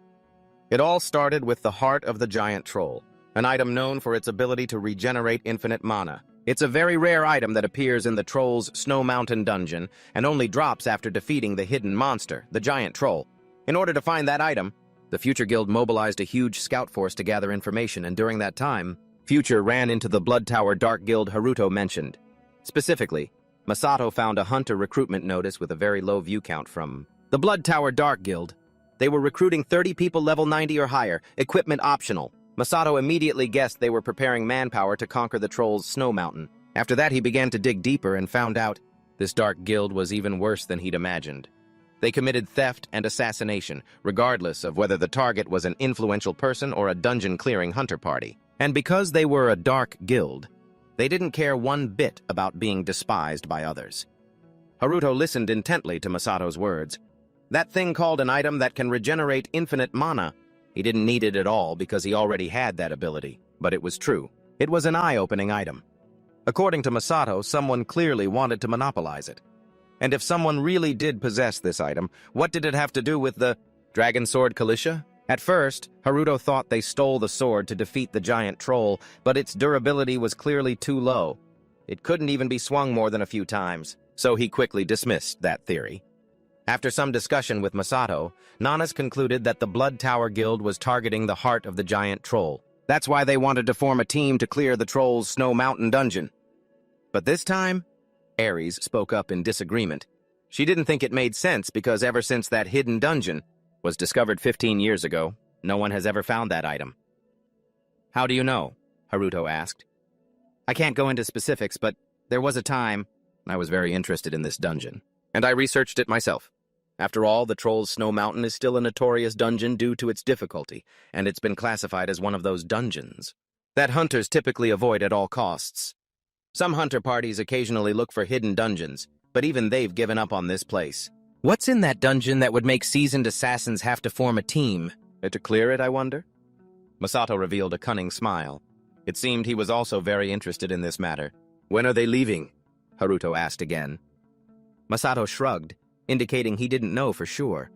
[SPEAKER 1] It all started with the Heart of the Giant Troll, an item known for its ability to regenerate infinite mana. It's a very rare item that appears in the Troll's Snow Mountain dungeon and only drops after defeating the hidden monster, the Giant Troll. In order to find that item, the Future Guild mobilized a huge scout force to gather information, and during that time, Future ran into the Blood Tower Dark Guild Haruto mentioned. Specifically, Masato found a hunter recruitment notice with a very low view count from the Blood Tower Dark Guild. They were recruiting 30 people level 90 or higher, equipment optional. Masato immediately guessed they were preparing manpower to conquer the Troll's Snow Mountain. After that, he began to dig deeper and found out this Dark Guild was even worse than he'd imagined. They committed theft and assassination, regardless of whether the target was an influential person or a dungeon-clearing hunter party. And because they were a Dark Guild, they didn't care one bit about being despised by others. Haruto listened intently to Masato's words. That thing called an item that can regenerate infinite mana. He didn't need it at all because he already had that ability, but it was true. It was an eye-opening item. According to Masato, someone clearly wanted to monopolize it. And if someone really did possess this item, what did it have to do with the Dragon Sword Kalisha? At first, Haruto thought they stole the sword to defeat the giant troll, but its durability was clearly too low. It couldn't even be swung more than a few times, so he quickly dismissed that theory. After some discussion with Masato, Nanas concluded that the Blood Tower Guild was targeting the heart of the giant troll. That's why they wanted to form a team to clear the troll's Snow Mountain dungeon. But this time, Ares spoke up in disagreement. She didn't think it made sense because ever since that hidden dungeon was discovered 15 years ago, no one has ever found that item. "How do you know?" Haruto asked. "I can't go into specifics, but there was a time I was very interested in this dungeon, and I researched it myself. After all, the Troll's Snow Mountain is still a notorious dungeon due to its difficulty, and it's been classified as one of those dungeons that hunters typically avoid at all costs. Some hunter parties occasionally look for hidden dungeons, but even they've given up on this place. What's in that dungeon that would make seasoned assassins have to form a team? To clear it, I wonder?" Masato revealed a cunning smile. It seemed he was also very interested in this matter. "When are they leaving?" Haruto asked again. Masato shrugged, indicating he didn't know for sure.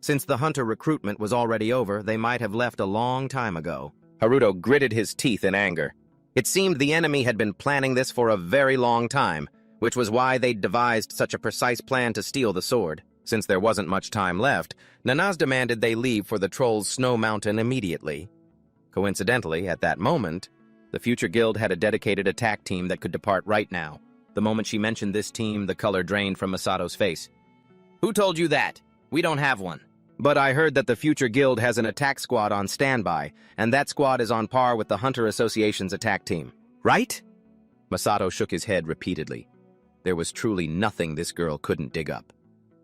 [SPEAKER 1] Since the hunter recruitment was already over, they might have left a long time ago. Haruto gritted his teeth in anger. It seemed the enemy had been planning this for a very long time, which was why they'd devised such a precise plan to steal the sword. Since there wasn't much time left, Nanas demanded they leave for the Troll's Snow Mountain immediately. Coincidentally, at that moment, the Future Guild had a dedicated attack team that could depart right now. The moment she mentioned this team, the color drained from Masato's face. "Who told you that? We don't have one. But I heard that the Future Guild has an attack squad on standby, and that squad is on par with the Hunter Association's attack team.
[SPEAKER 2] right?
[SPEAKER 1] Masato shook his head repeatedly. There was truly nothing this girl couldn't dig up.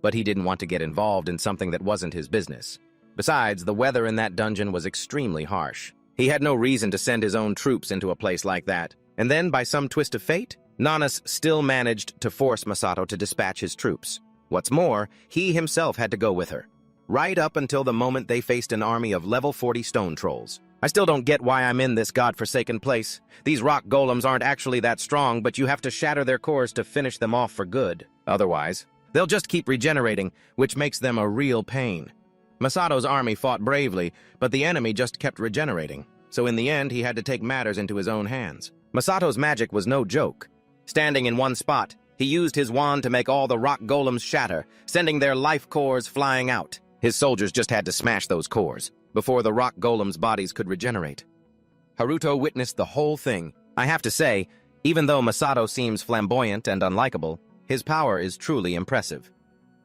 [SPEAKER 1] But he didn't want to get involved in something that wasn't his business. Besides, the weather in that dungeon was extremely harsh. He had no reason to send his own troops into a place like that. And then, by some twist of fate, Nanas still managed to force Masato to dispatch his troops. What's more, he himself had to go with her. Right up until the moment they faced an army of level 40 stone trolls. I still don't get why I'm in this godforsaken place. These rock golems aren't actually that strong, but you have to shatter their cores to finish them off for good. Otherwise, they'll just keep regenerating, which makes them a real pain. Masato's army fought bravely, but the enemy just kept regenerating. So in the end, he had to take matters into his own hands. Masato's magic was no joke. Standing in one spot, he used his wand to make all the rock golems shatter, sending their life cores flying out. His soldiers just had to smash those cores before the rock golems' bodies could regenerate. Haruto witnessed the whole thing. I have to say, even though Masato seems flamboyant and unlikable, his power is truly impressive.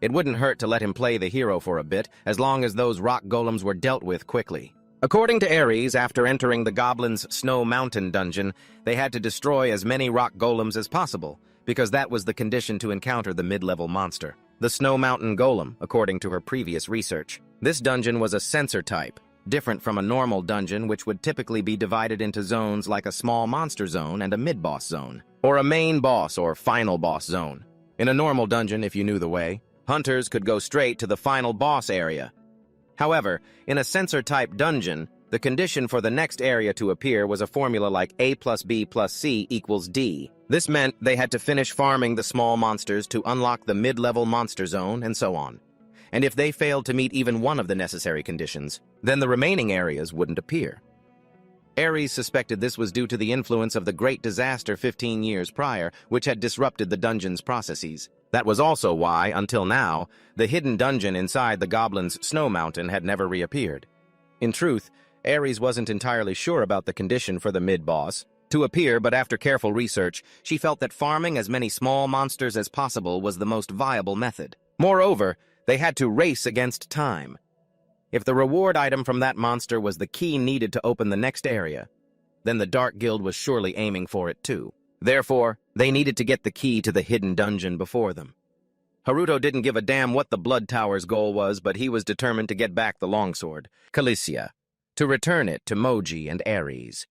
[SPEAKER 1] It wouldn't hurt to let him play the hero for a bit, as long as those rock golems were dealt with quickly. According to Ares, after entering the goblins' Snow Mountain dungeon, they had to destroy as many rock golems as possible, because that was the condition to encounter the mid-level monster, the Snow Mountain Golem, according to her previous research. This dungeon was a sensor type, different from a normal dungeon which would typically be divided into zones like a small monster zone and a mid-boss zone, or a main boss or final boss zone. In a normal dungeon, if you knew the way, hunters could go straight to the final boss area. However, in a sensor-type dungeon, the condition for the next area to appear was a formula like A plus B plus C equals D. This meant they had to finish farming the small monsters to unlock the mid-level monster zone, and so on. And if they failed to meet even one of the necessary conditions, then the remaining areas wouldn't appear. Ares suspected this was due to the influence of the Great Disaster 15 years prior, which had disrupted the dungeon's processes. That was also why, until now, the hidden dungeon inside the goblins' Snow Mountain had never reappeared. In truth, Ares wasn't entirely sure about the condition for the mid-boss to appear, but after careful research, she felt that farming as many small monsters as possible was the most viable method. Moreover, they had to race against time. If the reward item from that monster was the key needed to open the next area, then the Dark Guild was surely aiming for it too. Therefore, they needed to get the key to the hidden dungeon before them. Haruto didn't give a damn what the Blood Tower's goal was, but he was determined to get back the longsword, Calicia, to return it to Moji and Ares.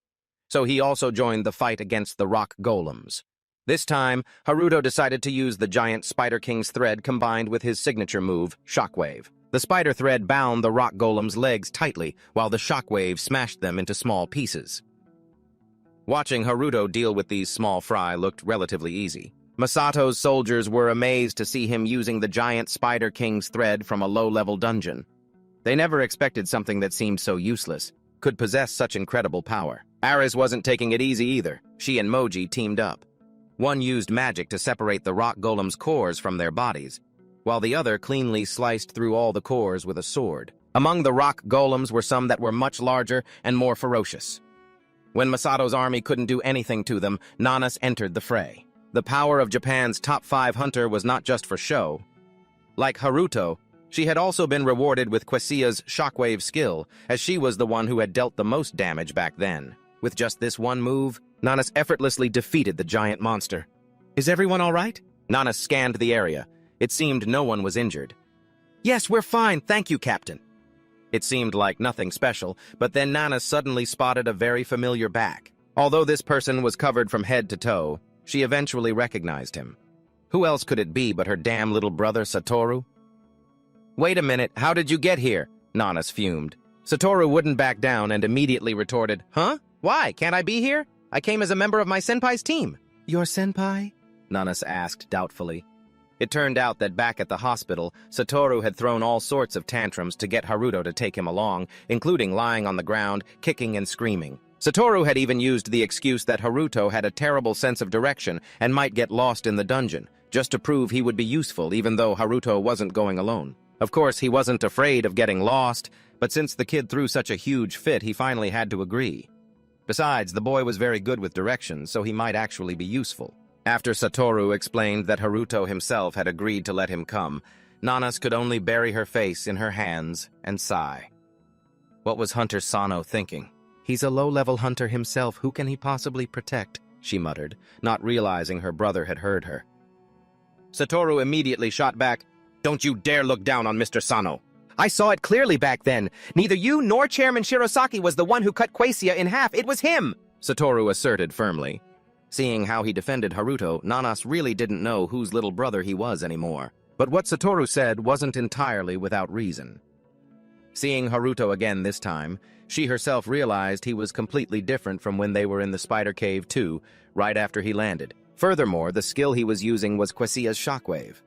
[SPEAKER 1] So he also joined the fight against the rock golems. This time, Haruto decided to use the giant Spider King's thread combined with his signature move, Shockwave. The spider thread bound the rock golem's legs tightly, while the shockwave smashed them into small pieces. Watching Haruto deal with these small fry looked relatively easy. Masato's soldiers were amazed to see him using the giant Spider King's thread from a low-level dungeon. They never expected something that seemed so useless could possess such incredible power. Ares wasn't taking it easy either. She and Moji teamed up. One used magic to separate the rock golem's cores from their bodies, while the other cleanly sliced through all the cores with a sword. Among the rock golems were some that were much larger and more ferocious. When Masato's army couldn't do anything to them, Nanas entered the fray. The power of Japan's top 5 hunter was not just for show. Like Haruto, she had also been rewarded with Quesia's shockwave skill, as she was the one who had dealt the most damage back then. With just this one move, Nanas effortlessly defeated the giant monster.
[SPEAKER 2] Is everyone all right?
[SPEAKER 1] Nanas scanned the area. It seemed no one was injured.
[SPEAKER 2] Yes, we're fine, thank you, Captain.
[SPEAKER 1] It seemed like nothing special, but then Nanas suddenly spotted a very familiar back. Although this person was covered from head to toe, she eventually recognized him. Who else could it be but her damn little brother, Satoru? Wait a minute, how did you get here? Nanas fumed. Satoru wouldn't back down and immediately retorted, Huh? Why? Can't I be here? I came as a member of my senpai's team.
[SPEAKER 2] Your senpai?
[SPEAKER 1] Nanas asked doubtfully. It turned out that back at the hospital, Satoru had thrown all sorts of tantrums to get Haruto to take him along, including lying on the ground, kicking and screaming. Satoru had even used the excuse that Haruto had a terrible sense of direction and might get lost in the dungeon, just to prove he would be useful even though Haruto wasn't going alone. Of course, he wasn't afraid of getting lost, but since the kid threw such a huge fit, he finally had to agree. Besides, the boy was very good with directions, so he might actually be useful. After Satoru explained that Haruto himself had agreed to let him come, Nanas could only bury her face in her hands and sigh. What was Hunter Sano thinking? He's a low-level hunter himself. Who can he possibly protect? she muttered, not realizing her brother had heard her. Satoru immediately shot back, "Don't you dare look down on Mr. Sano."
[SPEAKER 2] I saw it clearly back then. Neither you nor Chairman Shirosaki was the one who cut Quasia in half. It was him!
[SPEAKER 1] Satoru asserted firmly. Seeing how he defended Haruto, Nanas really didn't know whose little brother he was anymore. But what Satoru said wasn't entirely without reason. Seeing Haruto again this time, she herself realized he was completely different from when they were in the Spider Cave too, right after he landed. Furthermore, the skill he was using was Quasia's shockwave.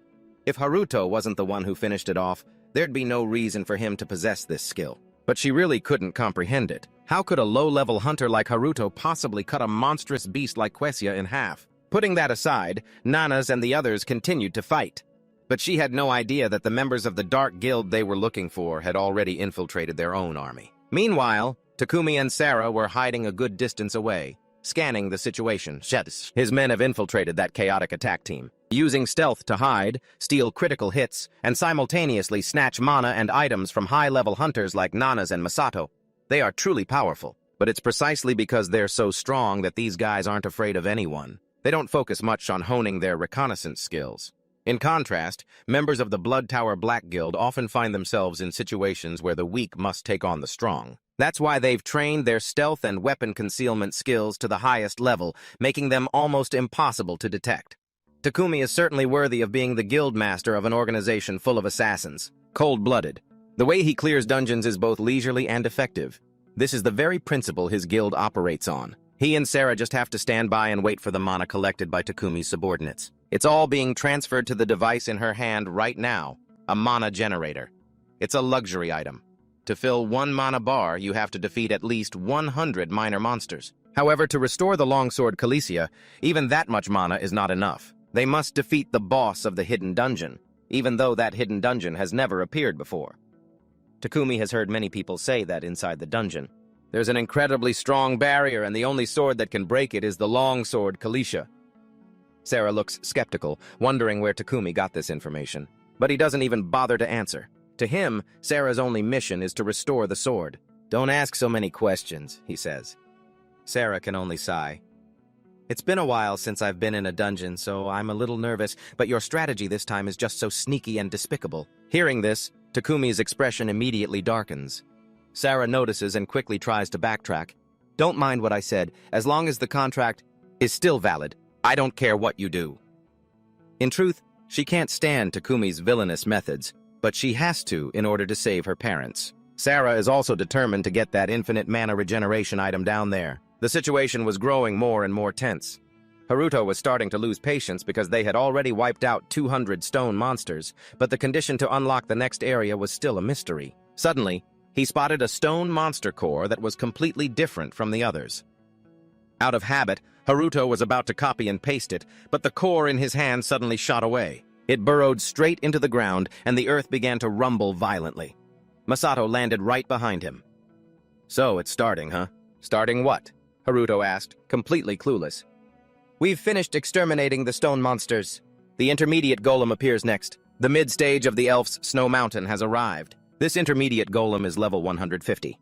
[SPEAKER 1] If Haruto wasn't the one who finished it off, there'd be no reason for him to possess this skill. But she really couldn't comprehend it. How could a low-level hunter like Haruto possibly cut a monstrous beast like Quasia in half? Putting that aside, Nanas and the others continued to fight. But she had no idea that the members of the Dark Guild they were looking for had already infiltrated their own army. Meanwhile, Takumi and Sarah were hiding a good distance away, scanning the situation. His men have infiltrated that chaotic attack team, using stealth to hide, steal critical hits, and simultaneously snatch mana and items from high-level hunters like Nanas and Masato. They are truly powerful, but it's precisely because they're so strong that these guys aren't afraid of anyone. They don't focus much on honing their reconnaissance skills. In contrast, members of the Blood Tower Black Guild often find themselves in situations where the weak must take on the strong. That's why they've trained their stealth and weapon concealment skills to the highest level, making them almost impossible to detect. Takumi is certainly worthy of being the guild master of an organization full of assassins, cold-blooded. The way he clears dungeons is both leisurely and effective. This is the very principle his guild operates on. He and Sarah just have to stand by and wait for the mana collected by Takumi's subordinates. It's all being transferred to the device in her hand right now, a mana generator. It's a luxury item. To fill one mana bar, you have to defeat at least 100 minor monsters. However, to restore the longsword Calicia, even that much mana is not enough. They must defeat the boss of the hidden dungeon, even though that hidden dungeon has never appeared before. Takumi has heard many people say that inside the dungeon. There's an incredibly strong barrier, and the only sword that can break it is the longsword Calicia. Sarah looks skeptical, wondering where Takumi got this information. But he doesn't even bother to answer. To him, Sarah's only mission is to restore the sword. "Don't ask so many questions," he says. Sarah can only sigh. "It's been a while since I've been in a dungeon, so I'm a little nervous, but your strategy this time is just so sneaky and despicable." Hearing this, Takumi's expression immediately darkens. Sarah notices and quickly tries to backtrack. "Don't mind what I said. As long as the contract is still valid, I don't care what you do." In truth, she can't stand Takumi's villainous methods, but she has to in order to save her parents. Sarah is also determined to get that infinite mana regeneration item down there. The situation was growing more and more tense. Haruto was starting to lose patience because they had already wiped out 200 stone monsters, but the condition to unlock the next area was still a mystery. Suddenly, he spotted a stone monster core that was completely different from the others. Out of habit, Haruto was about to copy and paste it, but the core in his hand suddenly shot away. It burrowed straight into the ground, and the earth began to rumble violently. Masato landed right behind him. "So it's starting, huh?" "Starting what?" Haruto asked, completely clueless. "We've finished exterminating the stone monsters. The intermediate golem appears next. The mid-stage of the elf's Snow Mountain has arrived. This intermediate golem is level 150.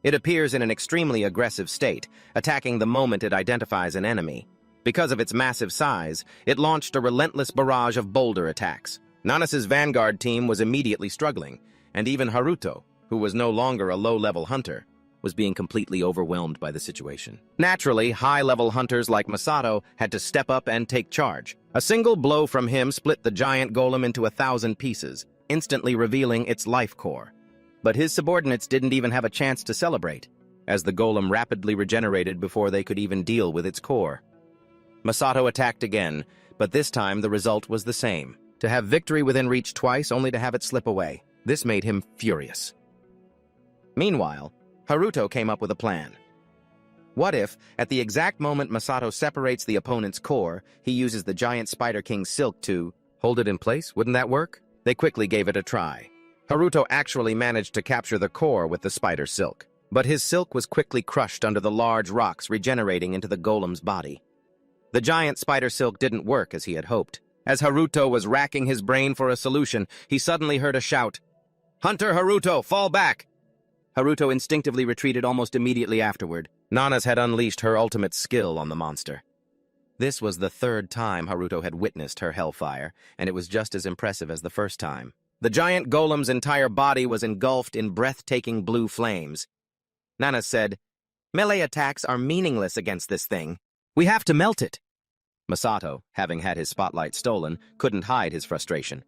[SPEAKER 1] It appears in an extremely aggressive state, attacking the moment it identifies an enemy. Because of its massive size, it launched a relentless barrage of boulder attacks. Nanas's vanguard team was immediately struggling, and even Haruto, who was no longer a low-level hunter, was being completely overwhelmed by the situation. Naturally, high-level hunters like Masato had to step up and take charge. A single blow from him split the giant golem into 1,000 pieces, instantly revealing its life core. But his subordinates didn't even have a chance to celebrate, as the golem rapidly regenerated before they could even deal with its core. Masato attacked again, but this time the result was the same. To have victory within reach twice only to have it slip away. This made him furious. Meanwhile, Haruto came up with a plan. What if, at the exact moment Masato separates the opponent's core, he uses the giant Spider King's silk to hold it in place? Wouldn't that work? They quickly gave it a try. Haruto actually managed to capture the core with the spider silk, but his silk was quickly crushed under the large rocks, regenerating into the golem's body. The giant spider silk didn't work as he had hoped. As Haruto was racking his brain for a solution, he suddenly heard a shout. "Hunter Haruto, fall back!" Haruto instinctively retreated almost immediately afterward. Nanas had unleashed her ultimate skill on the monster. This was the third time Haruto had witnessed her hellfire, and it was just as impressive as the first time. The giant golem's entire body was engulfed in breathtaking blue flames. Nana said, "Melee attacks are meaningless against this thing. We have to melt it." Masato, having had his spotlight stolen, couldn't hide his frustration.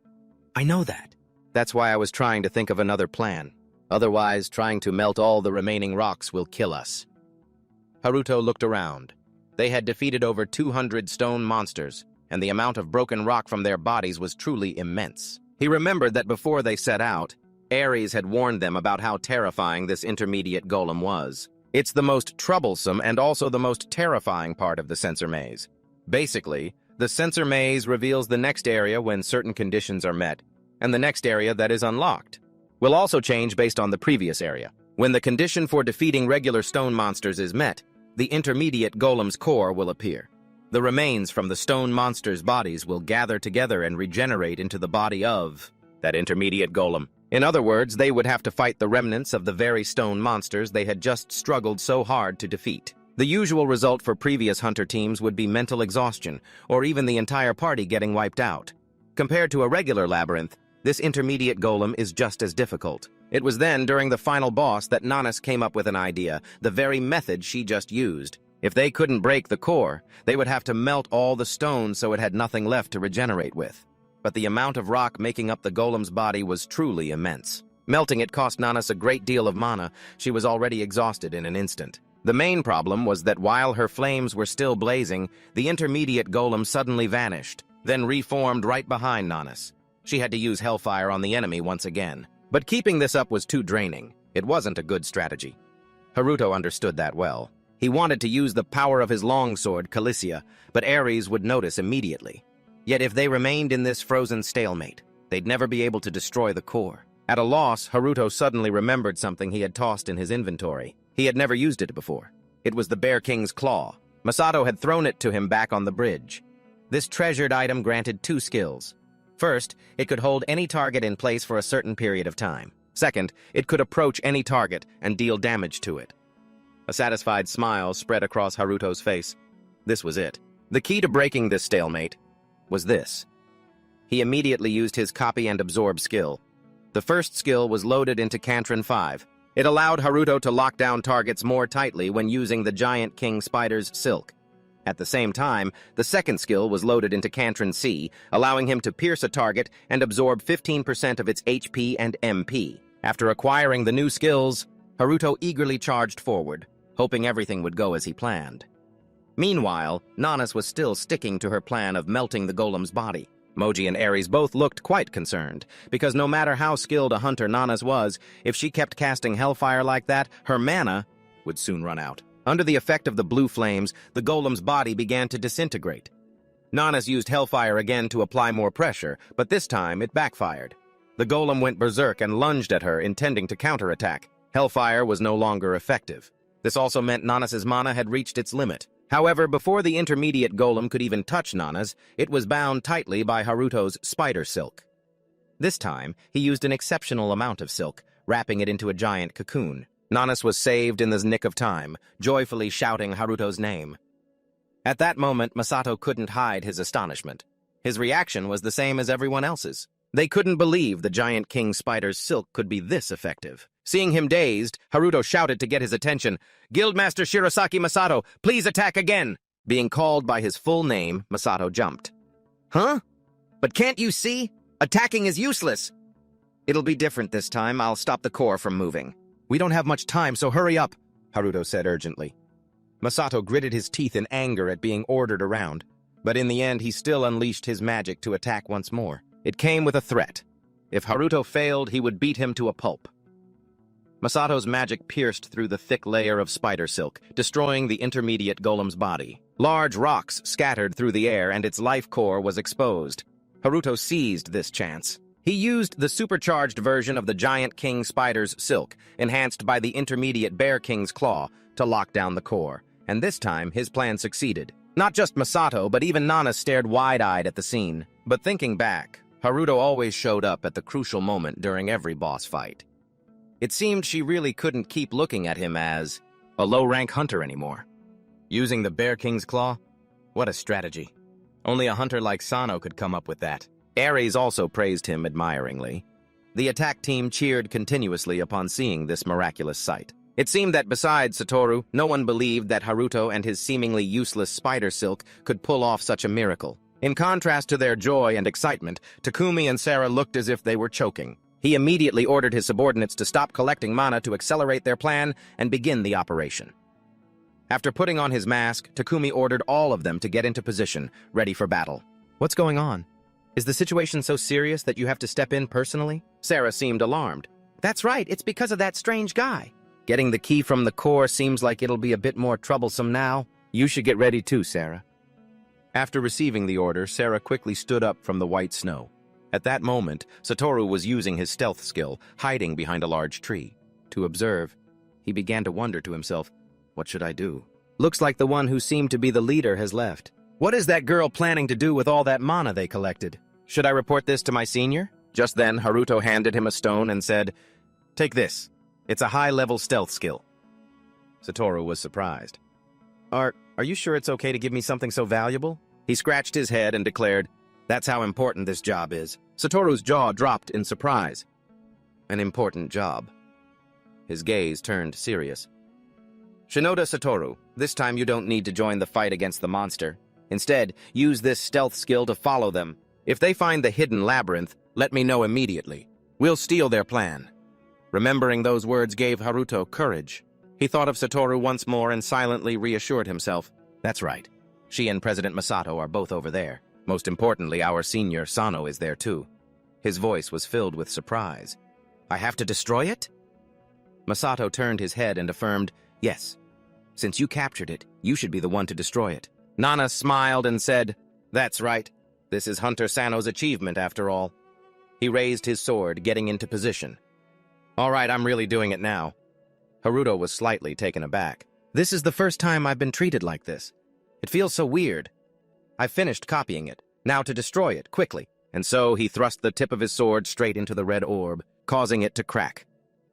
[SPEAKER 2] I know that.
[SPEAKER 1] That's why I was trying to think of another plan. Otherwise, trying to melt all the remaining rocks will kill us. Haruto looked around. They had defeated over 200 stone monsters, and the amount of broken rock from their bodies was truly immense. He remembered that before they set out, Ares had warned them about how terrifying this intermediate golem was. It's the most troublesome and also the most terrifying part of the sensor maze. Basically, the sensor maze reveals the next area when certain conditions are met, and the next area that is unlocked will also change based on the previous area. When the condition for defeating regular stone monsters is met, the intermediate golem's core will appear. The remains from the stone monsters' bodies will gather together and regenerate into the body of that intermediate golem. In other words, they would have to fight the remnants of the very stone monsters they had just struggled so hard to defeat. The usual result for previous hunter teams would be mental exhaustion, or even the entire party getting wiped out. Compared to a regular labyrinth, this intermediate golem is just as difficult. It was then, during the final boss, that Nanas came up with an idea, the very method she just used. If they couldn't break the core, they would have to melt all the stones so it had nothing left to regenerate with. But the amount of rock making up the golem's body was truly immense. Melting it cost Nanas a great deal of mana. She was already exhausted in an instant. The main problem was that while her flames were still blazing, the intermediate golem suddenly vanished, then reformed right behind Nanas. She had to use hellfire on the enemy once again. But keeping this up was too draining. It wasn't a good strategy. Haruto understood that well. He wanted to use the power of his longsword, Calicia, but Ares would notice immediately. Yet if they remained in this frozen stalemate, they'd never be able to destroy the core. At a loss, Haruto suddenly remembered something he had tossed in his inventory. He had never used it before. It was the Bear King's claw. Masato had thrown it to him back on the bridge. This treasured item granted 2 skills. First, it could hold any target in place for a certain period of time. Second, it could approach any target and deal damage to it. A satisfied smile spread across Haruto's face. This was it. The key to breaking this stalemate was this. He immediately used his copy and absorb skill. The first skill was loaded into Ctrl+V. It allowed Haruto to lock down targets more tightly when using the giant king spider's silk. At the same time, the second skill was loaded into Ctrl+C, allowing him to pierce a target and absorb 15% of its HP and MP. After acquiring the new skills, Haruto eagerly charged forward, hoping everything would go as he planned. Meanwhile, Nanas was still sticking to her plan of melting the golem's body. Moji and Ares both looked quite concerned, because no matter how skilled a hunter Nanas was, if she kept casting hellfire like that, her mana would soon run out. Under the effect of the blue flames, the golem's body began to disintegrate. Nanas used hellfire again to apply more pressure, but this time it backfired. The golem went berserk and lunged at her, intending to counterattack. Hellfire was no longer effective. This also meant Nanas's mana had reached its limit. However, before the intermediate golem could even touch Nanas, it was bound tightly by Haruto's spider silk. This time, he used an exceptional amount of silk, wrapping it into a giant cocoon. Nanas was saved in the nick of time, joyfully shouting Haruto's name. At that moment, Masato couldn't hide his astonishment. His reaction was the same as everyone else's. They couldn't believe the giant king spider's silk could be this effective. Seeing him dazed, Haruto shouted to get his attention, "Guildmaster Shirosaki Masato, please attack again!" Being called by his full name, Masato jumped. "Huh? But can't you see? Attacking is useless!" "It'll be different this time. I'll stop the core from moving." "We don't have much time, so hurry up," Haruto said urgently. Masato gritted his teeth in anger at being ordered around, but in the end he still unleashed his magic to attack once more. It came with a threat. If Haruto failed, he would beat him to a pulp. Masato's magic pierced through the thick layer of spider silk, destroying the intermediate golem's body. Large rocks scattered through the air and its life core was exposed. Haruto seized this chance. He used the supercharged version of the giant king spider's silk, enhanced by the intermediate bear king's claw, to lock down the core. And this time, his plan succeeded. Not just Masato, but even Nana stared wide-eyed at the scene. But thinking back, Haruto always showed up at the crucial moment during every boss fight. It seemed she really couldn't keep looking at him as a low-rank hunter anymore. Using the Bear King's Claw? What a strategy. Only a hunter like Sano could come up with that. Ares also praised him admiringly. The attack team cheered continuously upon seeing this miraculous sight. It seemed that besides Satoru, no one believed that Haruto and his seemingly useless spider silk could pull off such a miracle. In contrast to their joy and excitement, Takumi and Sarah looked as if they were choking. He immediately ordered his subordinates to stop collecting mana to accelerate their plan and begin the operation. After putting on his mask, Takumi ordered all of them to get into position, ready for battle.
[SPEAKER 2] What's going on? Is the situation so serious that you have to step in personally?
[SPEAKER 1] Sarah seemed alarmed.
[SPEAKER 2] That's right, it's because of that strange guy. Getting the key from the core seems like it'll be a bit more troublesome now.
[SPEAKER 1] You should get ready too, Sarah. After receiving the order, Sarah quickly stood up from the white snow. At that moment, Satoru was using his stealth skill, hiding behind a large tree. To observe, he began to wonder to himself, what should I do?
[SPEAKER 2] Looks like the one who seemed to be the leader has left. What is that girl planning to do with all that mana they collected?
[SPEAKER 1] Should I report this to my senior? Just then, Haruto handed him a stone and said, "Take this. It's a high-level stealth skill." Satoru was surprised.
[SPEAKER 2] Are you sure it's okay to give me something so valuable?
[SPEAKER 1] He scratched his head and declared, "That's how important this job is." Satoru's jaw dropped in surprise. An important job. His gaze turned serious. "Shinoda Satoru, this time you don't need to join the fight against the monster. Instead, use this stealth skill to follow them. If they find the hidden labyrinth, let me know immediately. We'll steal their plan." Remembering those words gave Haruto courage. He thought of Satoru once more and silently reassured himself. That's right. She and President Masato are both over there. Most importantly, our senior Sano is there too. His voice was filled with surprise. "I have to destroy it?" Masato turned his head and affirmed, "Yes. Since you captured it, you should be the one to destroy it." Nana smiled and said, "That's right. This is Hunter Sano's achievement after all." He raised his sword, getting into position. "All right, I'm really doing it now." Haruto was slightly taken aback.
[SPEAKER 2] This is the first time I've been treated like this. It feels so weird.
[SPEAKER 1] I finished copying it. Now to destroy it, quickly. And so he thrust the tip of his sword straight into the red orb, causing it to crack.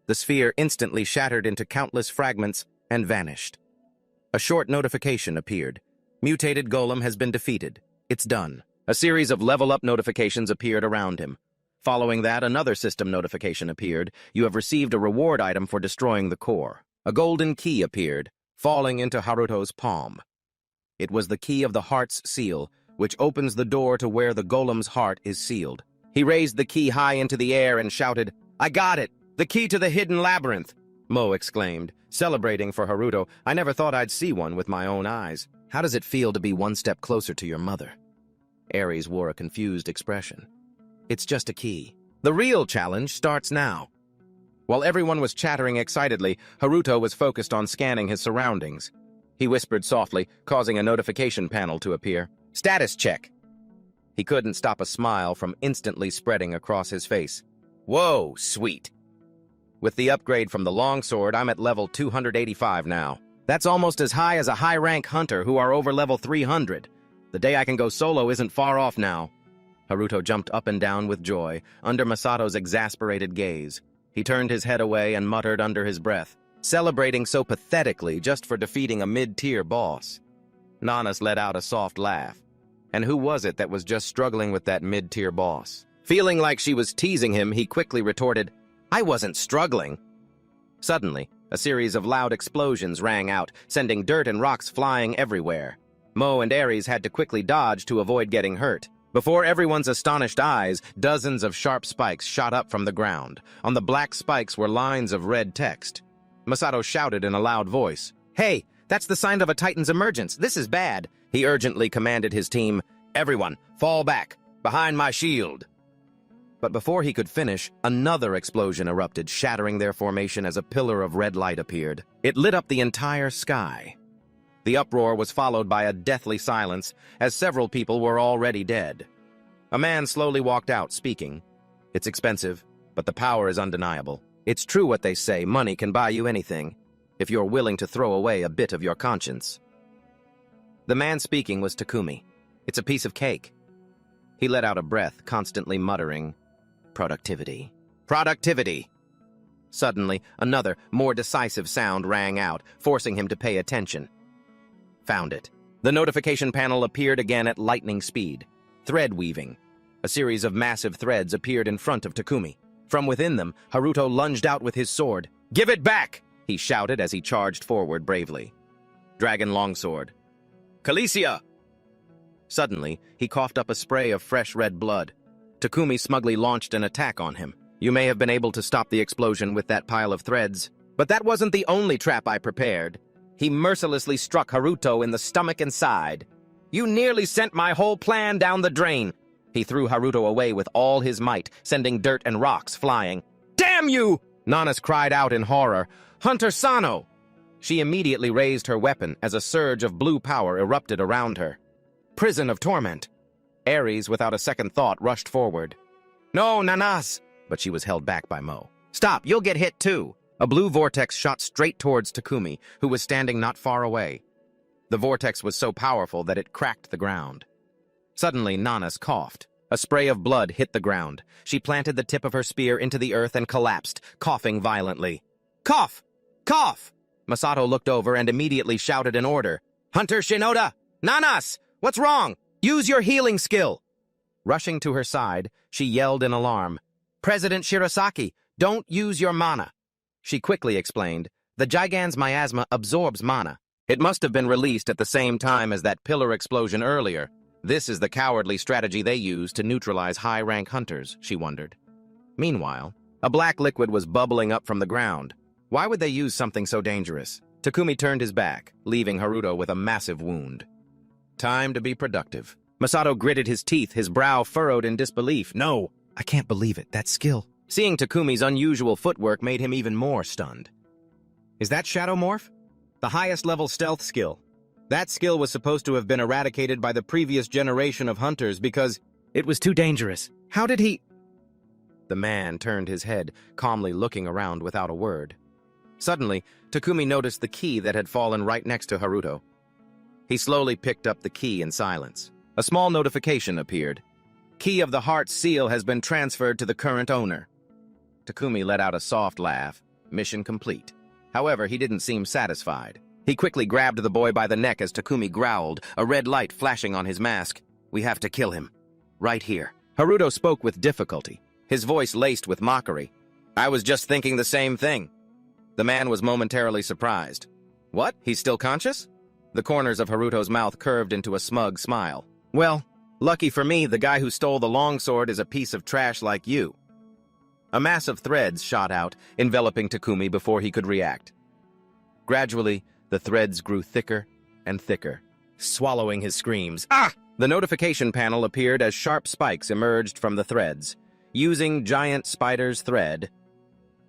[SPEAKER 1] The sphere instantly shattered into countless fragments and vanished. A short notification appeared. Mutated Golem has been defeated. It's done. A series of level-up notifications appeared around him. Following that, another system notification appeared. You have received a reward item for destroying the core. A golden key appeared, falling into Haruto's palm. It was the key of the heart's seal, which opens the door to where the golem's heart is sealed. He raised the key high into the air and shouted, "I got it! The key to the hidden labyrinth!" Mo exclaimed, celebrating for Haruto. "I never thought I'd see one with my own eyes. How does it feel to be one step closer to your mother?" Ares wore a confused expression. "It's just a key. The real challenge starts now." While everyone was chattering excitedly, Haruto was focused on scanning his surroundings. He whispered softly, causing a notification panel to appear. "Status check." He couldn't stop a smile from instantly spreading across his face. "Whoa, sweet. With the upgrade from the longsword, I'm at level 285 now. That's almost as high as a high-rank hunter who are over level 300. The day I can go solo isn't far off now." Haruto jumped up and down with joy, under Masato's exasperated gaze. He turned his head away and muttered under his breath, celebrating so pathetically just for defeating a mid-tier boss. Nanas let out a soft laugh. And who was it that was just struggling with that mid-tier boss? Feeling like she was teasing him, he quickly retorted, "I wasn't struggling." Suddenly, a series of loud explosions rang out, sending dirt and rocks flying everywhere. Mo and Ares had to quickly dodge to avoid getting hurt. Before everyone's astonished eyes, dozens of sharp spikes shot up from the ground. On the black spikes were lines of red text. Masato shouted in a loud voice, "Hey, that's the sign of a Titan's emergence. This is bad." He urgently commanded his team, "Everyone, fall back, behind my shield." But before he could finish, another explosion erupted, shattering their formation as a pillar of red light appeared. It lit up the entire sky. The uproar was followed by a deathly silence, as several people were already dead. A man slowly walked out, speaking, "It's expensive, but the power is undeniable. It's true what they say, money can buy you anything, if you're willing to throw away a bit of your conscience." The man speaking was Takumi. "It's a piece of cake." He let out a breath, constantly muttering, "Productivity. Productivity!" Suddenly, another, more decisive sound rang out, forcing him to pay attention. "Found it. The notification panel appeared again at lightning speed. Thread weaving. A series of massive threads appeared in front of Takumi. From within them, Haruto lunged out with his sword. "Give it back!" he shouted as he charged forward bravely. Dragon longsword. "Calicia!" Suddenly, he coughed up a spray of fresh red blood. Takumi smugly launched an attack on him. "You may have been able to stop the explosion with that pile of threads, but that wasn't the only trap I prepared." He mercilessly struck Haruto in the stomach and side. "You nearly sent my whole plan down the drain." He threw Haruto away with all his might, sending dirt and rocks flying. "Damn you!" Nanas cried out in horror. "Hunter Sano!" She immediately raised her weapon as a surge of blue power erupted around her. Prison of torment. Ares, without a second thought, rushed forward. "No, Nanas!" But she was held back by Mo. "Stop, you'll get hit too!" A blue vortex shot straight towards Takumi, who was standing not far away. The vortex was so powerful that it cracked the ground. Suddenly, Nanas coughed. A spray of blood hit the ground. She planted the tip of her spear into the earth and collapsed, coughing violently. "Cough! Cough!" Masato looked over and immediately shouted an order. "Hunter Shinoda! Nanas! What's wrong? Use your healing skill!" Rushing to her side, she yelled in alarm. "President Shirasaki, don't use your mana." She quickly explained, "The Gigant's miasma absorbs mana. It must have been released at the same time as that pillar explosion earlier. This is the cowardly strategy they use to neutralize high-rank hunters," she wondered. Meanwhile, a black liquid was bubbling up from the ground. Why would they use something so dangerous? Takumi turned his back, leaving Haruto with a massive wound. Time to be productive. Masato gritted his teeth, his brow furrowed in disbelief. "No, I can't believe it. That skill." Seeing Takumi's unusual footwork made him even more stunned. "Is that Shadow Morph? The highest level stealth skill. That skill was supposed to have been eradicated by the previous generation of hunters because it was too dangerous. How did he—" The man turned his head, calmly looking around without a word. Suddenly, Takumi noticed the key that had fallen right next to Haruto. He slowly picked up the key in silence. A small notification appeared. "Key of the Heart Seal has been transferred to the current owner." Takumi let out a soft laugh. Mission complete. However, he didn't seem satisfied. He quickly grabbed the boy by the neck as Takumi growled, a red light flashing on his mask. "We have to kill him. Right here." Haruto spoke with difficulty, his voice laced with mockery. "I was just thinking the same thing." The man was momentarily surprised. "What? He's still conscious?" The corners of Haruto's mouth curved into a smug smile. "Well, lucky for me, the guy who stole the longsword is a piece of trash like you." A mass of threads shot out, enveloping Takumi before he could react. Gradually, the threads grew thicker and thicker, swallowing his screams. "Ah!" The notification panel appeared as sharp spikes emerged from the threads. Using Giant Spider's thread.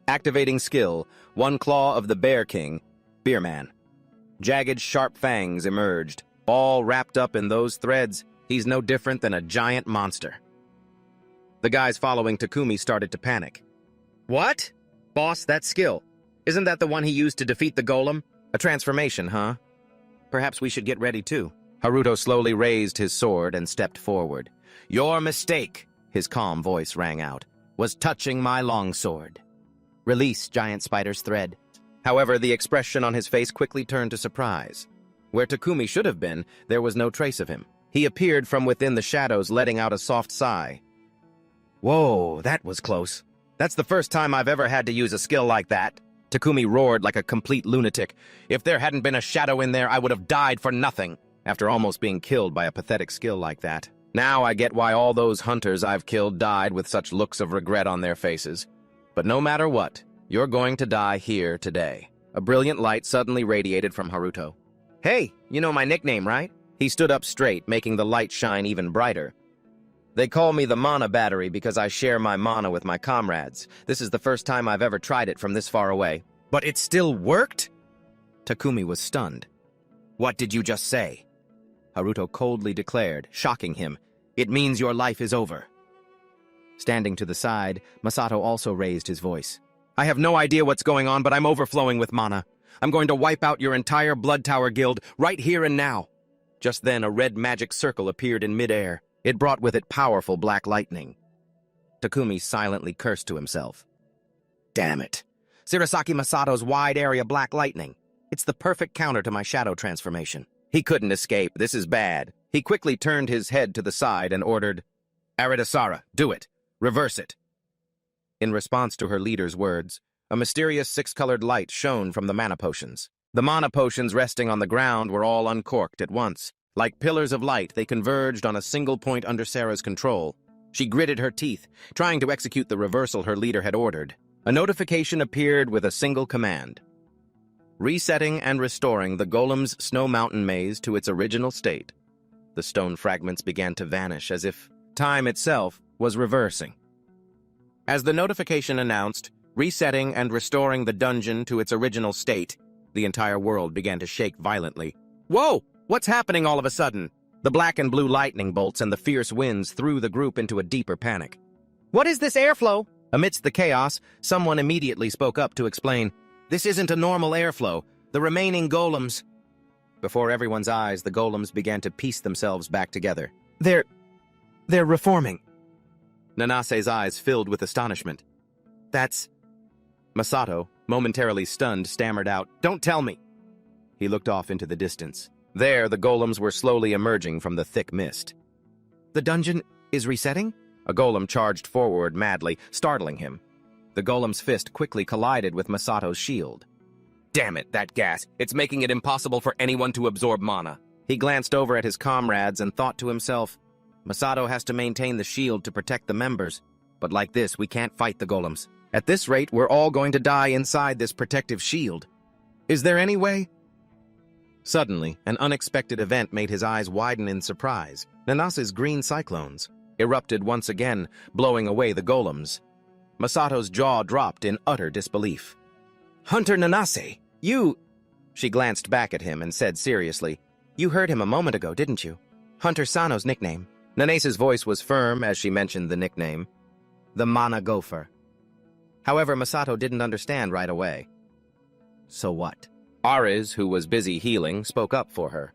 [SPEAKER 1] Activating skill, One Claw of the Bear King, Beerman. Jagged, sharp fangs emerged, all wrapped up in those threads. He's no different than a giant monster. The guys following Takumi started to panic. "What? Boss, that skill. Isn't that the one he used to defeat the golem? A transformation, huh? Perhaps we should get ready too." Haruto slowly raised his sword and stepped forward. "Your mistake," his calm voice rang out, "was touching my longsword." Release Giant Spider's thread. However, the expression on his face quickly turned to surprise. Where Takumi should have been, there was no trace of him. He appeared from within the shadows, letting out a soft sigh. "Whoa, that was close. That's the first time I've ever had to use a skill like that." Takumi roared like a complete lunatic. "If there hadn't been a shadow in there, I would have died for nothing." After almost being killed by a pathetic skill like that. Now I get why all those hunters I've killed died with such looks of regret on their faces. But no matter what, you're going to die here today. A brilliant light suddenly radiated from Haruto. "Hey, you know my nickname, right?" He stood up straight, making the light shine even brighter. "They call me the Mana Battery because I share my mana with my comrades. This is the first time I've ever tried it from this far away." "But it still worked?" Takumi was stunned. "What did you just say?" Haruto coldly declared, shocking him. "It means your life is over." Standing to the side, Masato also raised his voice. "I have no idea what's going on, but I'm overflowing with mana. I'm going to wipe out your entire Blood Tower guild right here and now." Just then, a red magic circle appeared in midair. It brought with it powerful black lightning. Takumi silently cursed to himself. "Damn it. Shirasaki Masato's wide area black lightning. It's the perfect counter to my shadow transformation." He couldn't escape. This is bad. He quickly turned his head to the side and ordered, Asura, do it. Reverse it. In response to her leader's words, a mysterious six-colored light shone from the mana potions. The mana potions resting on the ground were all uncorked at once. Like pillars of light, they converged on a single point under Sarah's control. She gritted her teeth, trying to execute the reversal her leader had ordered. A notification appeared with a single command: resetting and restoring the golem's snow mountain maze to its original state. The stone fragments began to vanish as if time itself was reversing. As the notification announced, resetting and restoring the dungeon to its original state, the entire world began to shake violently. Whoa! What's happening all of a sudden? The black and blue lightning bolts and the fierce winds threw the group into a deeper panic. What is this airflow? Amidst the chaos, someone immediately spoke up to explain, this isn't a normal airflow. The remaining golems... Before everyone's eyes, the golems began to piece themselves back together. They're reforming. Nanase's eyes filled with astonishment. That's... Masato, momentarily stunned, stammered out, Don't tell me! He looked off into the distance. There, the golems were slowly emerging from the thick mist. The dungeon is resetting? A golem charged forward madly, startling him. The golem's fist quickly collided with Masato's shield. Damn it, that gas! It's making it impossible for anyone to absorb mana. He glanced over at his comrades and thought to himself, Masato has to maintain the shield to protect the members, but like this, we can't fight the golems. At this rate, we're all going to die inside this protective shield. Is there any way? Suddenly, an unexpected event made his eyes widen in surprise. Nanase's green cyclones erupted once again, blowing away the golems. Masato's jaw dropped in utter disbelief. Hunter Nanase, you... She glanced back at him and said seriously, You heard him a moment ago, didn't you? Hunter Sano's nickname. Nanase's voice was firm as she mentioned the nickname. The Mana Gopher. However, Masato didn't understand right away. So what? Ariz, who was busy healing, spoke up for her.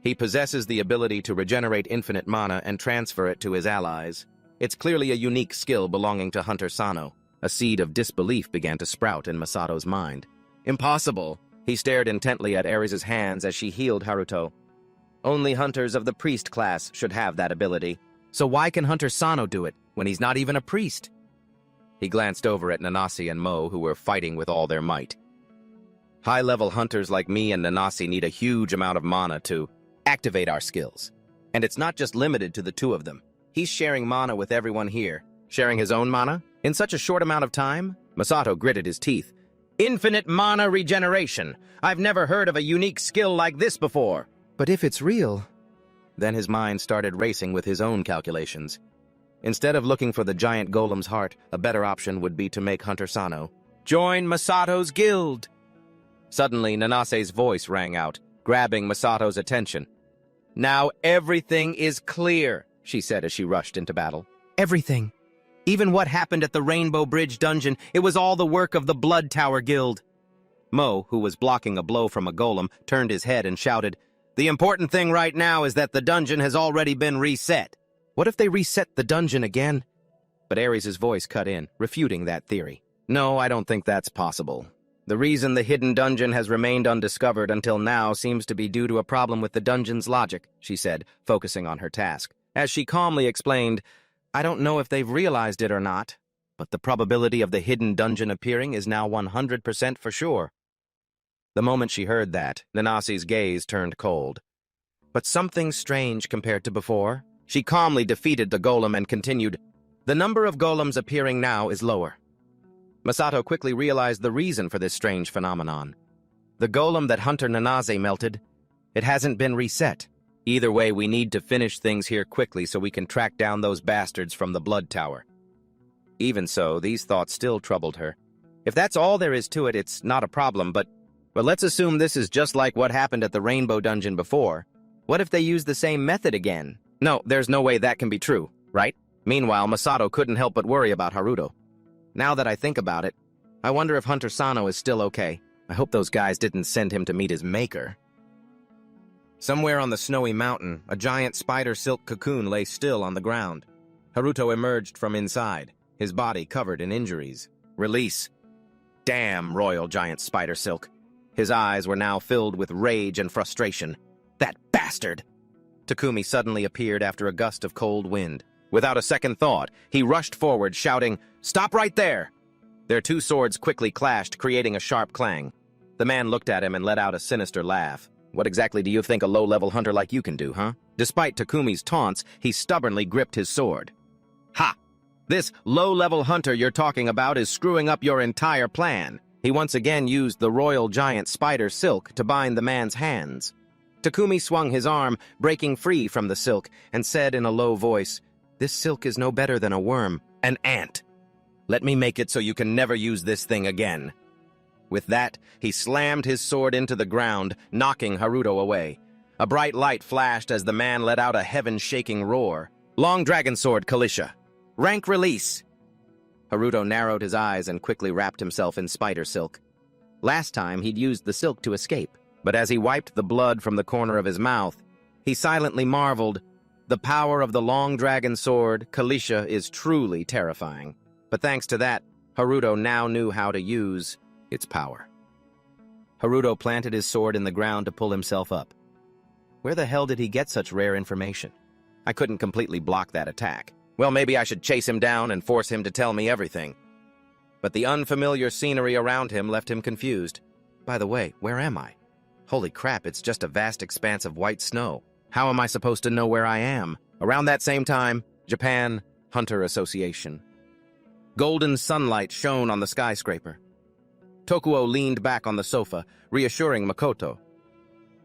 [SPEAKER 1] He possesses the ability to regenerate infinite mana and transfer it to his allies. It's clearly a unique skill belonging to Hunter Sano. A seed of disbelief began to sprout in Masato's mind. Impossible! He stared intently at Ariz's hands as she healed Haruto. Only hunters of the priest class should have that ability. So why can Hunter Sano do it, when he's not even a priest? He glanced over at Nanase and Mo, who were fighting with all their might. High-level hunters like me and Nanase need a huge amount of mana to activate our skills. And it's not just limited to the two of them. He's sharing mana with everyone here. Sharing his own mana? In such a short amount of time? Masato gritted his teeth. Infinite mana regeneration! I've never heard of a unique skill like this before! But if it's real... Then his mind started racing with his own calculations. Instead of looking for the giant golem's heart, a better option would be to make Hunter Sano join Masato's guild! Suddenly, Nanase's voice rang out, grabbing Masato's attention. Now everything is clear, she said as she rushed into battle. Everything. Even what happened at the Rainbow Bridge dungeon, it was all the work of the Blood Tower Guild. Mo, who was blocking a blow from a golem, turned his head and shouted, The important thing right now is that the dungeon has already been reset. What if they reset the dungeon again? But Ares' voice cut in, refuting that theory. No, I don't think that's possible. The reason the hidden dungeon has remained undiscovered until now seems to be due to a problem with the dungeon's logic, she said, focusing on her task. As she calmly explained, I don't know if they've realized it or not, but the probability of the hidden dungeon appearing is now 100% for sure. The moment she heard that, Nanase's gaze turned cold. But something strange compared to before. She calmly defeated the golem and continued, The number of golems appearing now is lower. Masato quickly realized the reason for this strange phenomenon. The golem that Hunter Nanase melted, it hasn't been reset. Either way, we need to finish things here quickly so we can track down those bastards from the Blood Tower. Even so, these thoughts still troubled her. If that's all there is to it, it's not a problem, but let's assume this is just like what happened at the Rainbow Dungeon before. What if they use the same method again? No, there's no way that can be true, right? Meanwhile, Masato couldn't help but worry about Haruto. Now that I think about it, I wonder if Hunter Sano is still okay. I hope those guys didn't send him to meet his maker. Somewhere on the snowy mountain, a giant spider silk cocoon lay still on the ground. Haruto emerged from inside, his body covered in injuries. Release. Damn royal giant spider silk. His eyes were now filled with rage and frustration. That bastard! Takumi suddenly appeared after a gust of cold wind. Without a second thought, he rushed forward, shouting, "Stop right there!" Their two swords quickly clashed, creating a sharp clang. The man looked at him and let out a sinister laugh. "What exactly do you think a low-level hunter like you can do, huh?" Despite Takumi's taunts, he stubbornly gripped his sword. "Ha! This low-level hunter you're talking about is screwing up your entire plan." He once again used the royal giant spider silk to bind the man's hands. Takumi swung his arm, breaking free from the silk, and said in a low voice, "This silk is no better than a worm, an ant. Let me make it so you can never use this thing again." With that, he slammed his sword into the ground, knocking Haruto away. A bright light flashed as the man let out a heaven-shaking roar. "Long Dragon Sword, Kalisha. Rank release." Haruto narrowed his eyes and quickly wrapped himself in spider silk. Last time, he'd used the silk to escape, but as he wiped the blood from the corner of his mouth, he silently marveled, "The power of the Long Dragon Sword, Kalisha, is truly terrifying." But thanks to that, Haruto now knew how to use its power. Haruto planted his sword in the ground to pull himself up. Where the hell did he get such rare information? I couldn't completely block that attack. Well, maybe I should chase him down and force him to tell me everything. But the unfamiliar scenery around him left him confused. By the way, where am I? Holy crap, it's just a vast expanse of white snow. How am I supposed to know where I am? Around that same time, Japan Hunter Association. Golden sunlight shone on the skyscraper. Tokuo leaned back on the sofa, reassuring Makoto.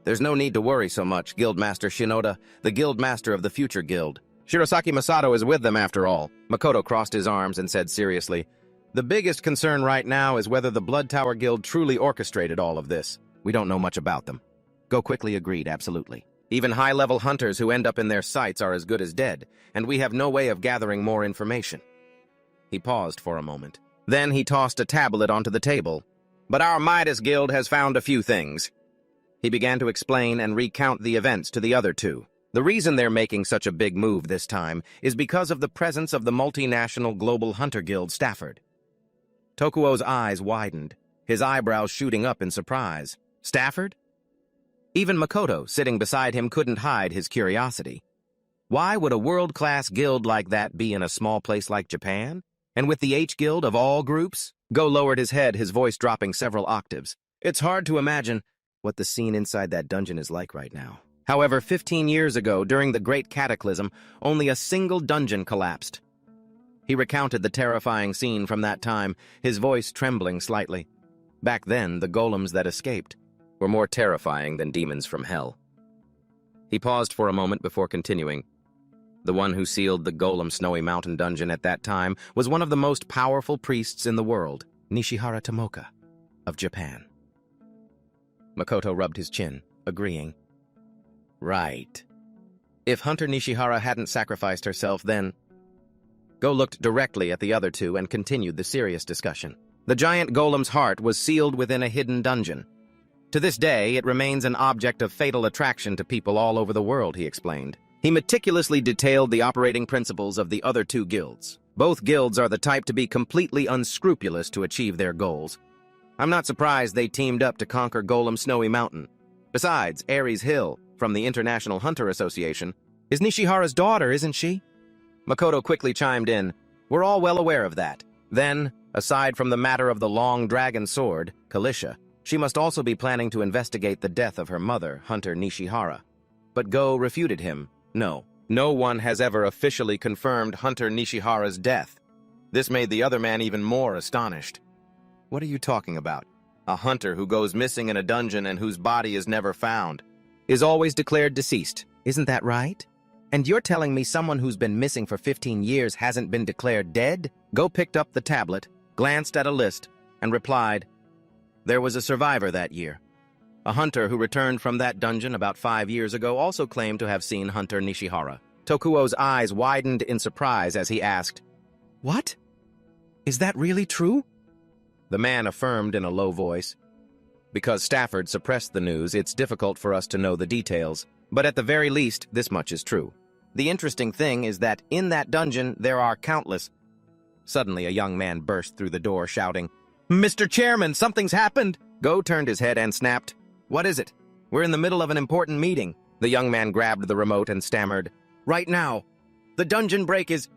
[SPEAKER 1] "There's no need to worry so much, Guildmaster Shinoda, the Guildmaster of the Future Guild. Shirosaki Masato is with them after all." Makoto crossed his arms and said seriously, "The biggest concern right now is whether the Blood Tower Guild truly orchestrated all of this. We don't know much about them." Go quickly agreed, absolutely. "Even high-level hunters who end up in their sights are as good as dead, and we have no way of gathering more information." He paused for a moment. Then he tossed a tablet onto the table. "But our Midas Guild has found a few things." He began to explain and recount the events to the other two. The reason they're making such a big move this time is because of the presence of the multinational Global Hunter Guild Stafford. Tokuo's eyes widened, his eyebrows shooting up in surprise. Stafford? Even Makoto, sitting beside him, couldn't hide his curiosity. Why would a world-class guild like that be in a small place like Japan? And with the H Guild of all groups? Go lowered his head, his voice dropping several octaves. It's hard to imagine what the scene inside that dungeon is like right now. However, 15 years ago, during the Great Cataclysm, only a single dungeon collapsed. He recounted the terrifying scene from that time, his voice trembling slightly. Back then, the golems that escaped were more terrifying than demons from hell. He paused for a moment before continuing. The one who sealed the Golem Snowy Mountain dungeon at that time was one of the most powerful priests in the world, Nishihara Tomoka, of Japan. Makoto rubbed his chin, agreeing. Right. If Hunter Nishihara hadn't sacrificed herself, then... Go looked directly at the other two and continued the serious discussion. The giant golem's heart was sealed within a hidden dungeon. To this day, it remains an object of fatal attraction to people all over the world, he explained. He meticulously detailed the operating principles of the other two guilds. Both guilds are the type to be completely unscrupulous to achieve their goals. I'm not surprised they teamed up to conquer Golem Snowy Mountain. Besides, Ares Hill, from the International Hunter Association, is Nishihara's daughter, isn't she? Makoto quickly chimed in. We're all well aware of that. Then, aside from the matter of the Long Dragon Sword, Kalisha, she must also be planning to investigate the death of her mother, Hunter Nishihara. But Go refuted him. No one has ever officially confirmed Hunter Nishihara's death. This made the other man even more astonished. What are you talking about? A hunter who goes missing in a dungeon and whose body is never found is always declared deceased. Isn't that right? And you're telling me someone who's been missing for 15 years hasn't been declared dead? Go picked up the tablet, glanced at a list, and replied, there was a survivor that year. A hunter who returned from that dungeon about 5 years ago also claimed to have seen Hunter Nishihara. Tokuo's eyes widened in surprise as he asked, What? Is that really true? The man affirmed in a low voice. Because Stafford suppressed the news, it's difficult for us to know the details. But at the very least, this much is true. The interesting thing is that in that dungeon, there are countless... Suddenly, a young man burst through the door, shouting, Mr. Chairman, something's happened! Go turned his head and snapped, What is it? We're in the middle of an important meeting. The young man grabbed the remote and stammered,
[SPEAKER 2] Right now! The dungeon break is...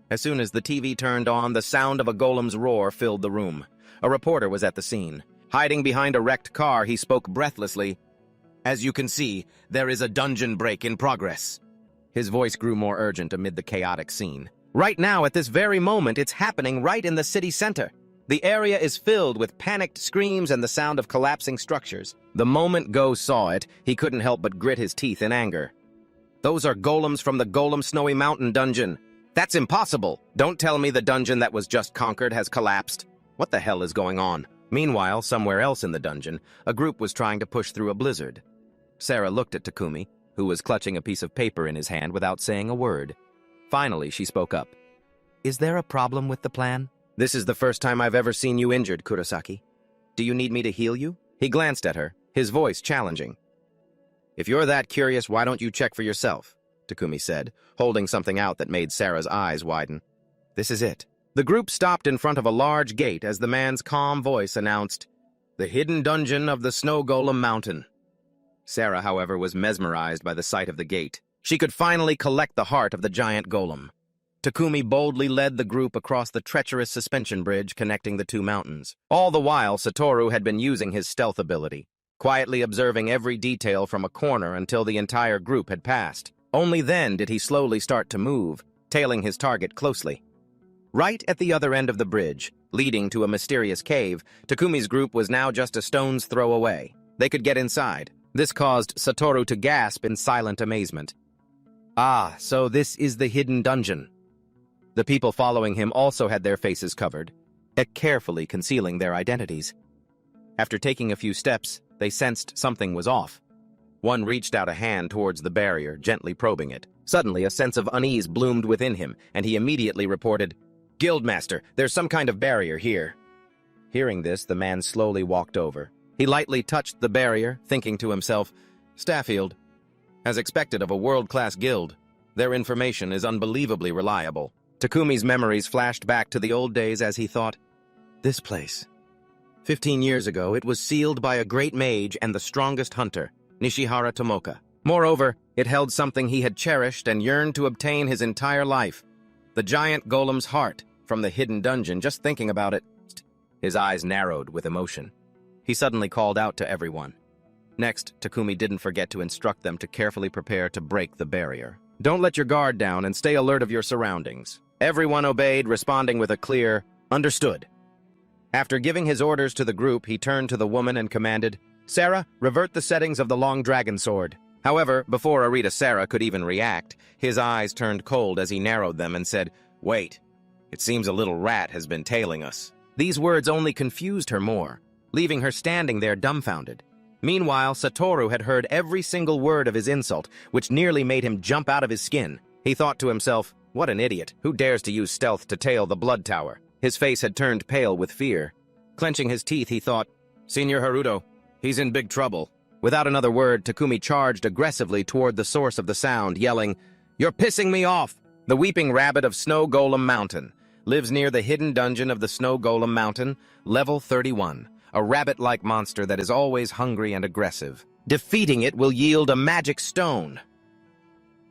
[SPEAKER 1] As soon as the TV turned on, the sound of a golem's roar filled the room. A reporter was at the scene. Hiding behind a wrecked car, he spoke breathlessly. As you can see, there is a dungeon break in progress. His voice grew more urgent amid the chaotic scene. Right now, at this very moment, it's happening right in the city center. The area is filled with panicked screams and the sound of collapsing structures. The moment Go saw it, he couldn't help but grit his teeth in anger. Those are golems from the Golem Snowy Mountain dungeon. That's impossible. Don't tell me the dungeon that was just conquered has collapsed. What the hell is going on? Meanwhile, somewhere else in the dungeon, a group was trying to push through a blizzard. Sarah looked at Takumi, who was clutching a piece of paper in his hand without saying a word. Finally, she spoke up.
[SPEAKER 2] Is there a problem with the plan?
[SPEAKER 1] This is the first time I've ever seen you injured, Kurosaki. Do you need me to heal you? He glanced at her, his voice challenging. If you're that curious, why don't you check for yourself? Takumi said, holding something out that made Sarah's eyes widen. This is it. The group stopped in front of a large gate as the man's calm voice announced, The hidden dungeon of the Snow Golem Mountain. Sarah, however, was mesmerized by the sight of the gate. She could finally collect the heart of the giant golem. Takumi boldly led the group across the treacherous suspension bridge connecting the two mountains. All the while, Satoru had been using his stealth ability, quietly observing every detail from a corner until the entire group had passed. Only then did he slowly start to move, tailing his target closely. Right at the other end of the bridge, leading to a mysterious cave, Takumi's group was now just a stone's throw away. They could get inside. This caused Satoru to gasp in silent amazement. Ah, so this is the hidden dungeon. The people following him also had their faces covered, carefully concealing their identities. After taking a few steps, they sensed something was off. One reached out a hand towards the barrier, gently probing it. Suddenly, a sense of unease bloomed within him, and he immediately reported, Guildmaster, there's some kind of barrier here. Hearing this, the man slowly walked over. He lightly touched the barrier, thinking to himself, Staffield. As expected of a world-class guild, their information is unbelievably reliable. Takumi's memories flashed back to the old days as he thought, This place. 15 years ago, it was sealed by a great mage and the strongest hunter, Nishihara Tomoka. Moreover, it held something he had cherished and yearned to obtain his entire life. The giant golem's heart from the hidden dungeon. Just thinking about it, his eyes narrowed with emotion. He suddenly called out to everyone. Next, Takumi didn't forget to instruct them to carefully prepare to break the barrier. Don't let your guard down and stay alert of your surroundings. Everyone obeyed, responding with a clear, understood. After giving his orders to the group, he turned to the woman and commanded, Sarah, revert the settings of the long dragon sword. However, before Arita Sarah could even react, his eyes turned cold as he narrowed them and said, Wait, it seems a little rat has been tailing us. These words only confused her more, leaving her standing there dumbfounded. Meanwhile, Satoru had heard every single word of his insult, which nearly made him jump out of his skin. He thought to himself, what an idiot, who dares to use stealth to tail the blood tower? His face had turned pale with fear. Clenching his teeth, he thought, Senior Haruto, he's in big trouble. Without another word, Takumi charged aggressively toward the source of the sound, yelling, You're pissing me off! The Weeping Rabbit of Snow Golem Mountain lives near the hidden dungeon of the Snow Golem Mountain, level 31. A rabbit-like monster that is always hungry and aggressive. Defeating it will yield a magic stone.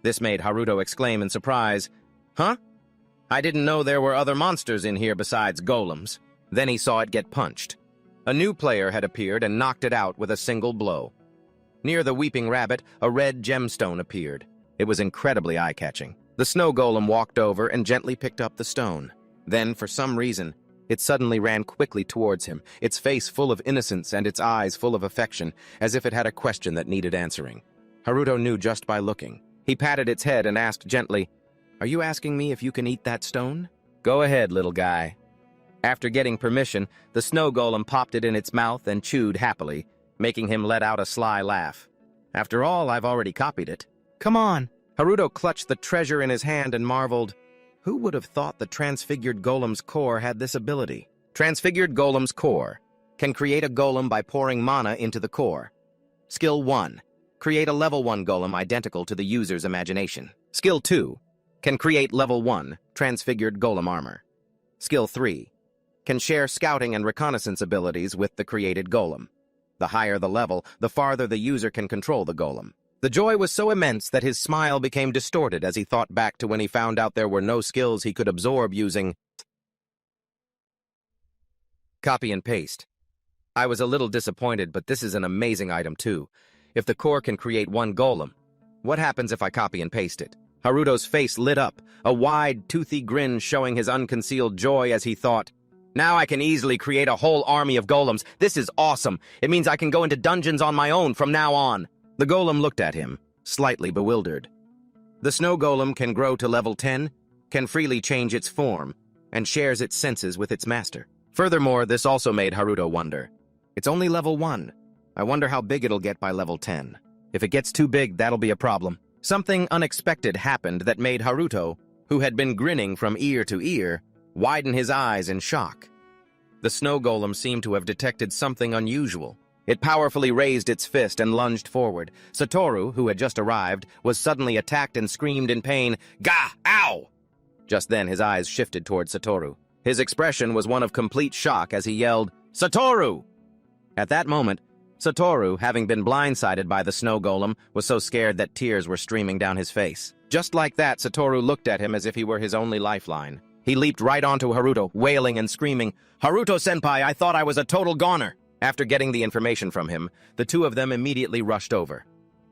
[SPEAKER 1] This made Haruto exclaim in surprise, Huh? I didn't know there were other monsters in here besides golems. Then he saw it get punched. A new player had appeared and knocked it out with a single blow. Near the Weeping Rabbit, a red gemstone appeared. It was incredibly eye-catching. The snow golem walked over and gently picked up the stone. Then, for some reason, it suddenly ran quickly towards him, its face full of innocence and its eyes full of affection, as if it had a question that needed answering. Haruto knew just by looking. He patted its head and asked gently, Are you asking me if you can eat that stone? Go ahead, little guy. After getting permission, the snow golem popped it in its mouth and chewed happily, making him let out a sly laugh. After all, I've already copied it.
[SPEAKER 2] Come on!
[SPEAKER 1] Haruto clutched the treasure in his hand and marveled, Who would have thought the Transfigured Golem's core had this ability? Transfigured Golem's core can create a golem by pouring mana into the core. Skill 1. Create a level 1 golem identical to the user's imagination. Skill 2. Can create level 1 Transfigured Golem armor. Skill 3. Can share scouting and reconnaissance abilities with the created golem. The higher the level, the farther the user can control the golem. The joy was so immense that his smile became distorted as he thought back to when he found out there were no skills he could absorb using copy and paste. I was a little disappointed, but this is an amazing item too. If the core can create one golem, what happens if I copy and paste it? Haruto's face lit up, a wide, toothy grin showing his unconcealed joy as he thought, now I can easily create a whole army of golems. This is awesome. It means I can go into dungeons on my own from now on. The golem looked at him, slightly bewildered. The snow golem can grow to level 10, can freely change its form, and shares its senses with its master. Furthermore, this also made Haruto wonder. It's only level 1. I wonder how big it'll get by level 10. If it gets too big, that'll be a problem. Something unexpected happened that made Haruto, who had been grinning from ear to ear, widen his eyes in shock. The snow golem seemed to have detected something unusual. It powerfully raised its fist and lunged forward. Satoru, who had just arrived, was suddenly attacked and screamed in pain, "Gah! Ow!" Just then his eyes shifted toward Satoru. His expression was one of complete shock as he yelled, "Satoru!" At that moment, Satoru, having been blindsided by the snow golem, was so scared that tears were streaming down his face. Just like that, Satoru looked at him as if he were his only lifeline. He leaped right onto Haruto, wailing and screaming, "Haruto-senpai, I thought I was a total goner!" After getting the information from him, the two of them immediately rushed over.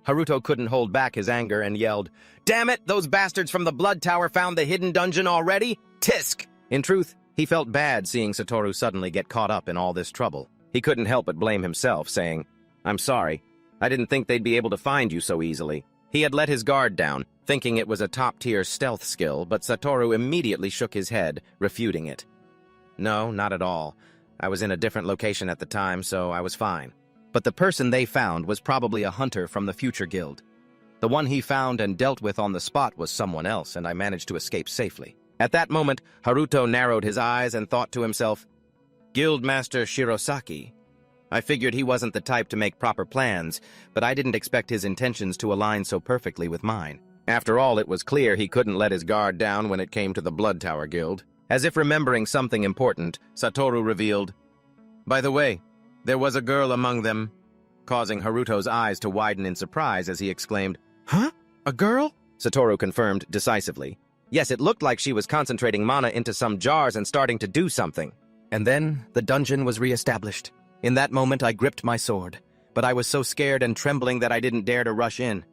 [SPEAKER 1] Haruto couldn't hold back his anger and yelled, "Damn it! Those bastards from the Blood Tower found the hidden dungeon already? Tisk!" In truth, he felt bad seeing Satoru suddenly get caught up in all this trouble. He couldn't help but blame himself, saying, "I'm sorry. I didn't think they'd be able to find you so easily." He had let his guard down, thinking it was a top-tier stealth skill, but Satoru immediately shook his head, refuting it. "No, not at all. I was in a different location at the time, so I was fine. But the person they found was probably a hunter from the Future Guild. The one he found and dealt with on the spot was someone else, and I managed to escape safely." At that moment, Haruto narrowed his eyes and thought to himself, "Guildmaster Shirosaki. I figured he wasn't the type to make proper plans, but I didn't expect his intentions to align so perfectly with mine." After all, it was clear he couldn't let his guard down when it came to the Blood Tower Guild. As if remembering something important, Satoru revealed, "By the way, there was a girl among them," causing Haruto's eyes to widen in surprise as he exclaimed, "Huh? A girl?" Satoru confirmed decisively. Yes, it looked like she was concentrating mana into some jars and starting to do something. And then the dungeon was re-established. In that moment, I gripped my sword, but I was so scared and trembling that I didn't dare to rush in.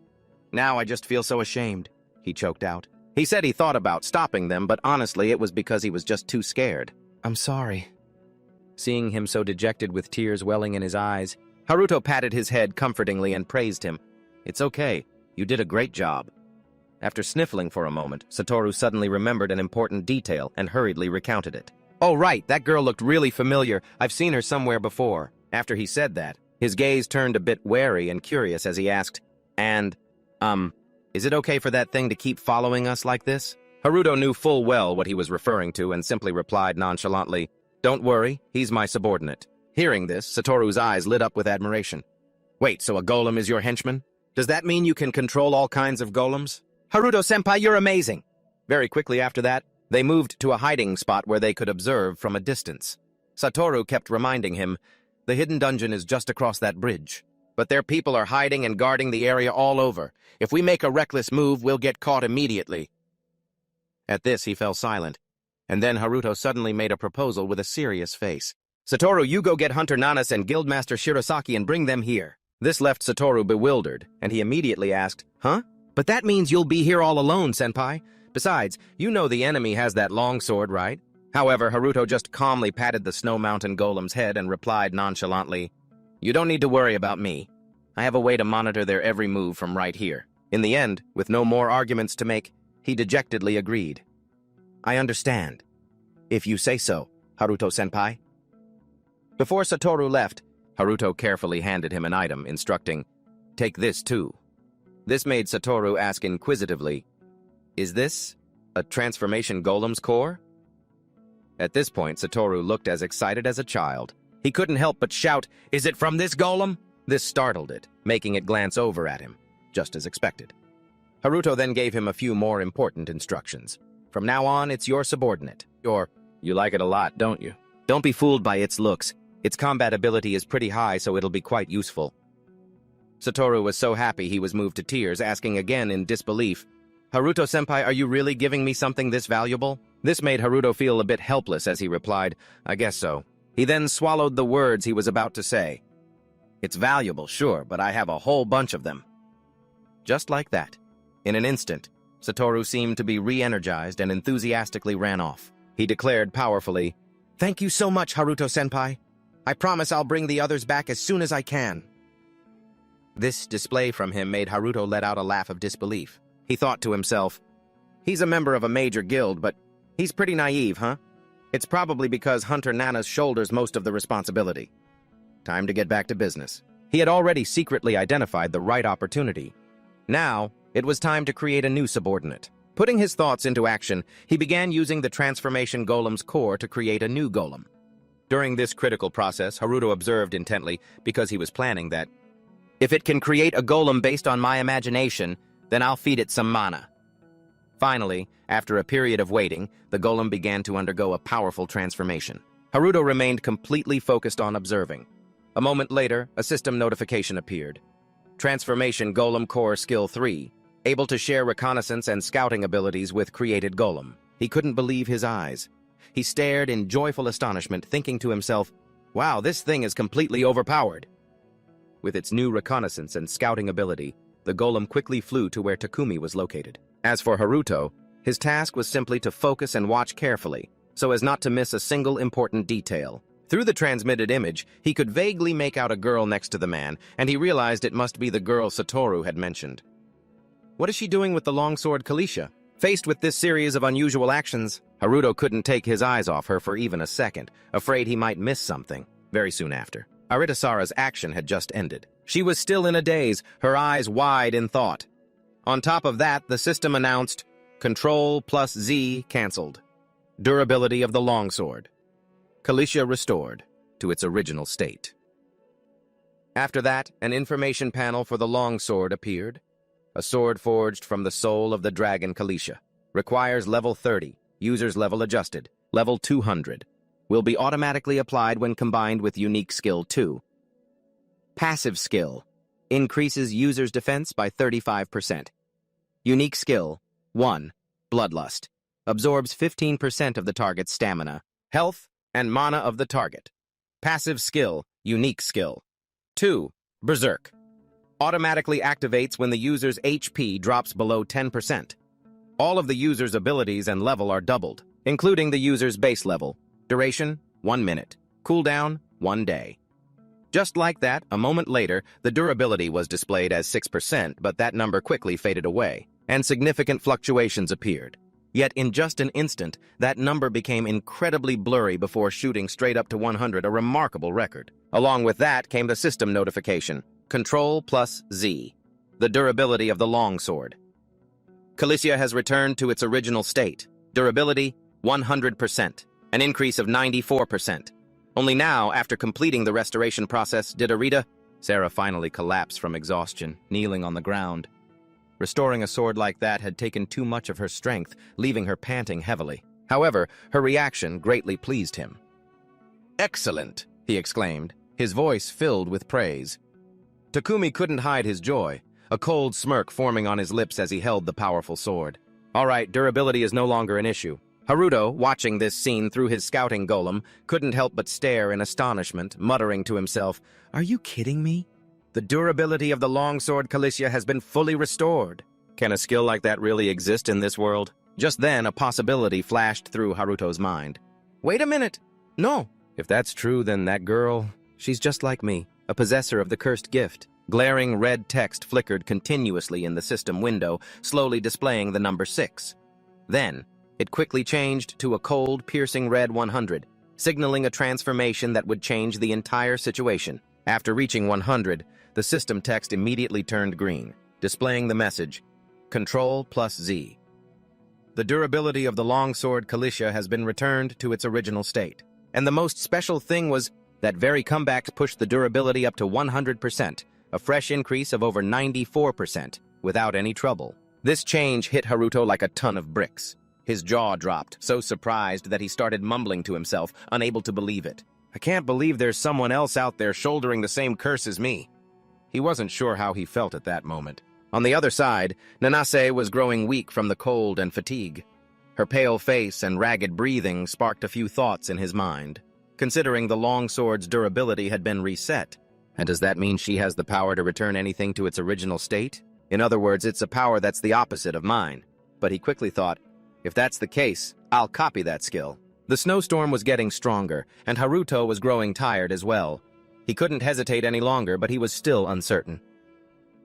[SPEAKER 1] "Now I just feel so ashamed," he choked out. He said he thought about stopping them, but honestly, it was because he was just too scared. "I'm sorry." Seeing him so dejected with tears welling in his eyes, Haruto patted his head comfortingly and praised him. "It's okay. You did a great job." After sniffling for a moment, Satoru suddenly remembered an important detail and hurriedly recounted it. "Oh, right, that girl looked really familiar. I've seen her somewhere before." After he said that, his gaze turned a bit wary and curious as he asked, Is it okay for that thing to keep following us like this?" Haruto knew full well what he was referring to and simply replied nonchalantly, "Don't worry, he's my subordinate." Hearing this, Satoru's eyes lit up with admiration. "Wait, so a golem is your henchman? Does that mean you can control all kinds of golems?" "Haruto-senpai, you're amazing!" Very quickly after that, they moved to a hiding spot where they could observe from a distance. Satoru kept reminding him, "The hidden dungeon is just across that bridge. But their people are hiding and guarding the area all over. If we make a reckless move, we'll get caught immediately." At this, he fell silent, and then Haruto suddenly made a proposal with a serious face. "Satoru, you go get Hunter Nanas and Guildmaster Shirosaki and bring them here." This left Satoru bewildered, and he immediately asked, "Huh? But that means you'll be here all alone, senpai. Besides, you know the enemy has that longsword, right?" However, Haruto just calmly patted the Snow Mountain Golem's head and replied nonchalantly, "You don't need to worry about me. I have a way to monitor their every move from right here." In the end, with no more arguments to make, he dejectedly agreed. "I understand. If you say so, Haruto-senpai." Before Satoru left, Haruto carefully handed him an item, instructing, "Take this too." This made Satoru ask inquisitively, "Is this a transformation golem's core?" At this point, Satoru looked as excited as a child. He couldn't help but shout, "Is it from this golem?" This startled it, making it glance over at him, just as expected. Haruto then gave him a few more important instructions. "From now on, it's your subordinate. You like it a lot, don't you? Don't be fooled by its looks. Its combat ability is pretty high, so it'll be quite useful." Satoru was so happy he was moved to tears, asking again in disbelief, "Haruto-senpai, are you really giving me something this valuable?" This made Haruto feel a bit helpless as he replied, "I guess so." He then swallowed the words he was about to say. "It's valuable, sure, but I have a whole bunch of them." Just like that, in an instant, Satoru seemed to be re-energized and enthusiastically ran off. He declared powerfully, "Thank you so much, Haruto-senpai. I promise I'll bring the others back as soon as I can." This display from him made Haruto let out a laugh of disbelief. He thought to himself, "He's a member of a major guild, but he's pretty naive, huh? It's probably because Hunter Nana's shoulders most of the responsibility. Time to get back to business." He had already secretly identified the right opportunity. Now, it was time to create a new subordinate. Putting his thoughts into action, he began using the transformation golem's core to create a new golem. During this critical process, Haruto observed intently because he was planning that, "If it can create a golem based on my imagination, then I'll feed it some mana." Finally, after a period of waiting, the golem began to undergo a powerful transformation. Haruto remained completely focused on observing. A moment later, a system notification appeared. Transformation Golem Core Skill 3, able to share reconnaissance and scouting abilities with created golem. He couldn't believe his eyes. He stared in joyful astonishment, thinking to himself, "Wow, this thing is completely overpowered." With its new reconnaissance and scouting ability, the golem quickly flew to where Takumi was located. As for Haruto, his task was simply to focus and watch carefully, so as not to miss a single important detail. Through the transmitted image, he could vaguely make out a girl next to the man, and he realized it must be the girl Satoru had mentioned. What is she doing with the longsword Kalisha? Faced with this series of unusual actions, Haruto couldn't take his eyes off her for even a second, afraid he might miss something. Very soon after, Aritasara's action had just ended. She was still in a daze, her eyes wide in thought. On top of that, the system announced, Ctrl+Z cancelled. Durability of the longsword. Kalisha restored to its original state. After that, an information panel for the longsword appeared. A sword forged from the soul of the dragon Kalisha. Requires level 30, user's level adjusted, level 200. Will be automatically applied when combined with unique skill 2. Passive skill. Increases user's defense by 35%. Unique skill 1. Bloodlust. Absorbs 15% of the target's stamina, health, and mana of the target. Passive skill, unique skill. 2. Berserk. Automatically activates when the user's HP drops below 10%. All of the user's abilities and level are doubled, including the user's base level. Duration, 1 minute. Cooldown, 1 day. Just like that, a moment later, the durability was displayed as 6%, but that number quickly faded away, and significant fluctuations appeared. Yet in just an instant, that number became incredibly blurry before shooting straight up to 100, a remarkable record. Along with that came the system notification, Ctrl+Z, the durability of the longsword. Kalisha has returned to its original state. Durability, 100%, an increase of 94%. Only now, after completing the restoration process, did Arita... Sarah finally collapsed from exhaustion, kneeling on the ground. Restoring a sword like that had taken too much of her strength, leaving her panting heavily. However, her reaction greatly pleased him. "Excellent!" he exclaimed, his voice filled with praise. Takumi couldn't hide his joy, a cold smirk forming on his lips as he held the powerful sword. All right, durability is no longer an issue. Haruto, watching this scene through his scouting golem, couldn't help but stare in astonishment, muttering to himself, "Are you kidding me? The durability of the longsword Kalisha has been fully restored. Can a skill like that really exist in this world?" Just then, a possibility flashed through Haruto's mind. Wait a minute! No! If that's true, then that girl, she's just like me, a possessor of the cursed gift. Glaring red text flickered continuously in the system window, slowly displaying the number 6. Then, it quickly changed to a cold, piercing red 100, signaling a transformation that would change the entire situation. After reaching 100, the system text immediately turned green, displaying the message, Ctrl+Z. The durability of the longsword Kalisha has been returned to its original state. And the most special thing was that very comebacks pushed the durability up to 100%, a fresh increase of over 94%, without any trouble. This change hit Haruto like a ton of bricks. His jaw dropped, so surprised that he started mumbling to himself, unable to believe it. I can't believe there's someone else out there shouldering the same curse as me. He wasn't sure how he felt at that moment. On the other side, Nanase was growing weak from the cold and fatigue. Her pale face and ragged breathing sparked a few thoughts in his mind, considering the longsword's durability had been reset. And does that mean she has the power to return anything to its original state? In other words, it's a power that's the opposite of mine. But he quickly thought, if that's the case, I'll copy that skill. The snowstorm was getting stronger, and Haruto was growing tired as well. He couldn't hesitate any longer, but he was still uncertain.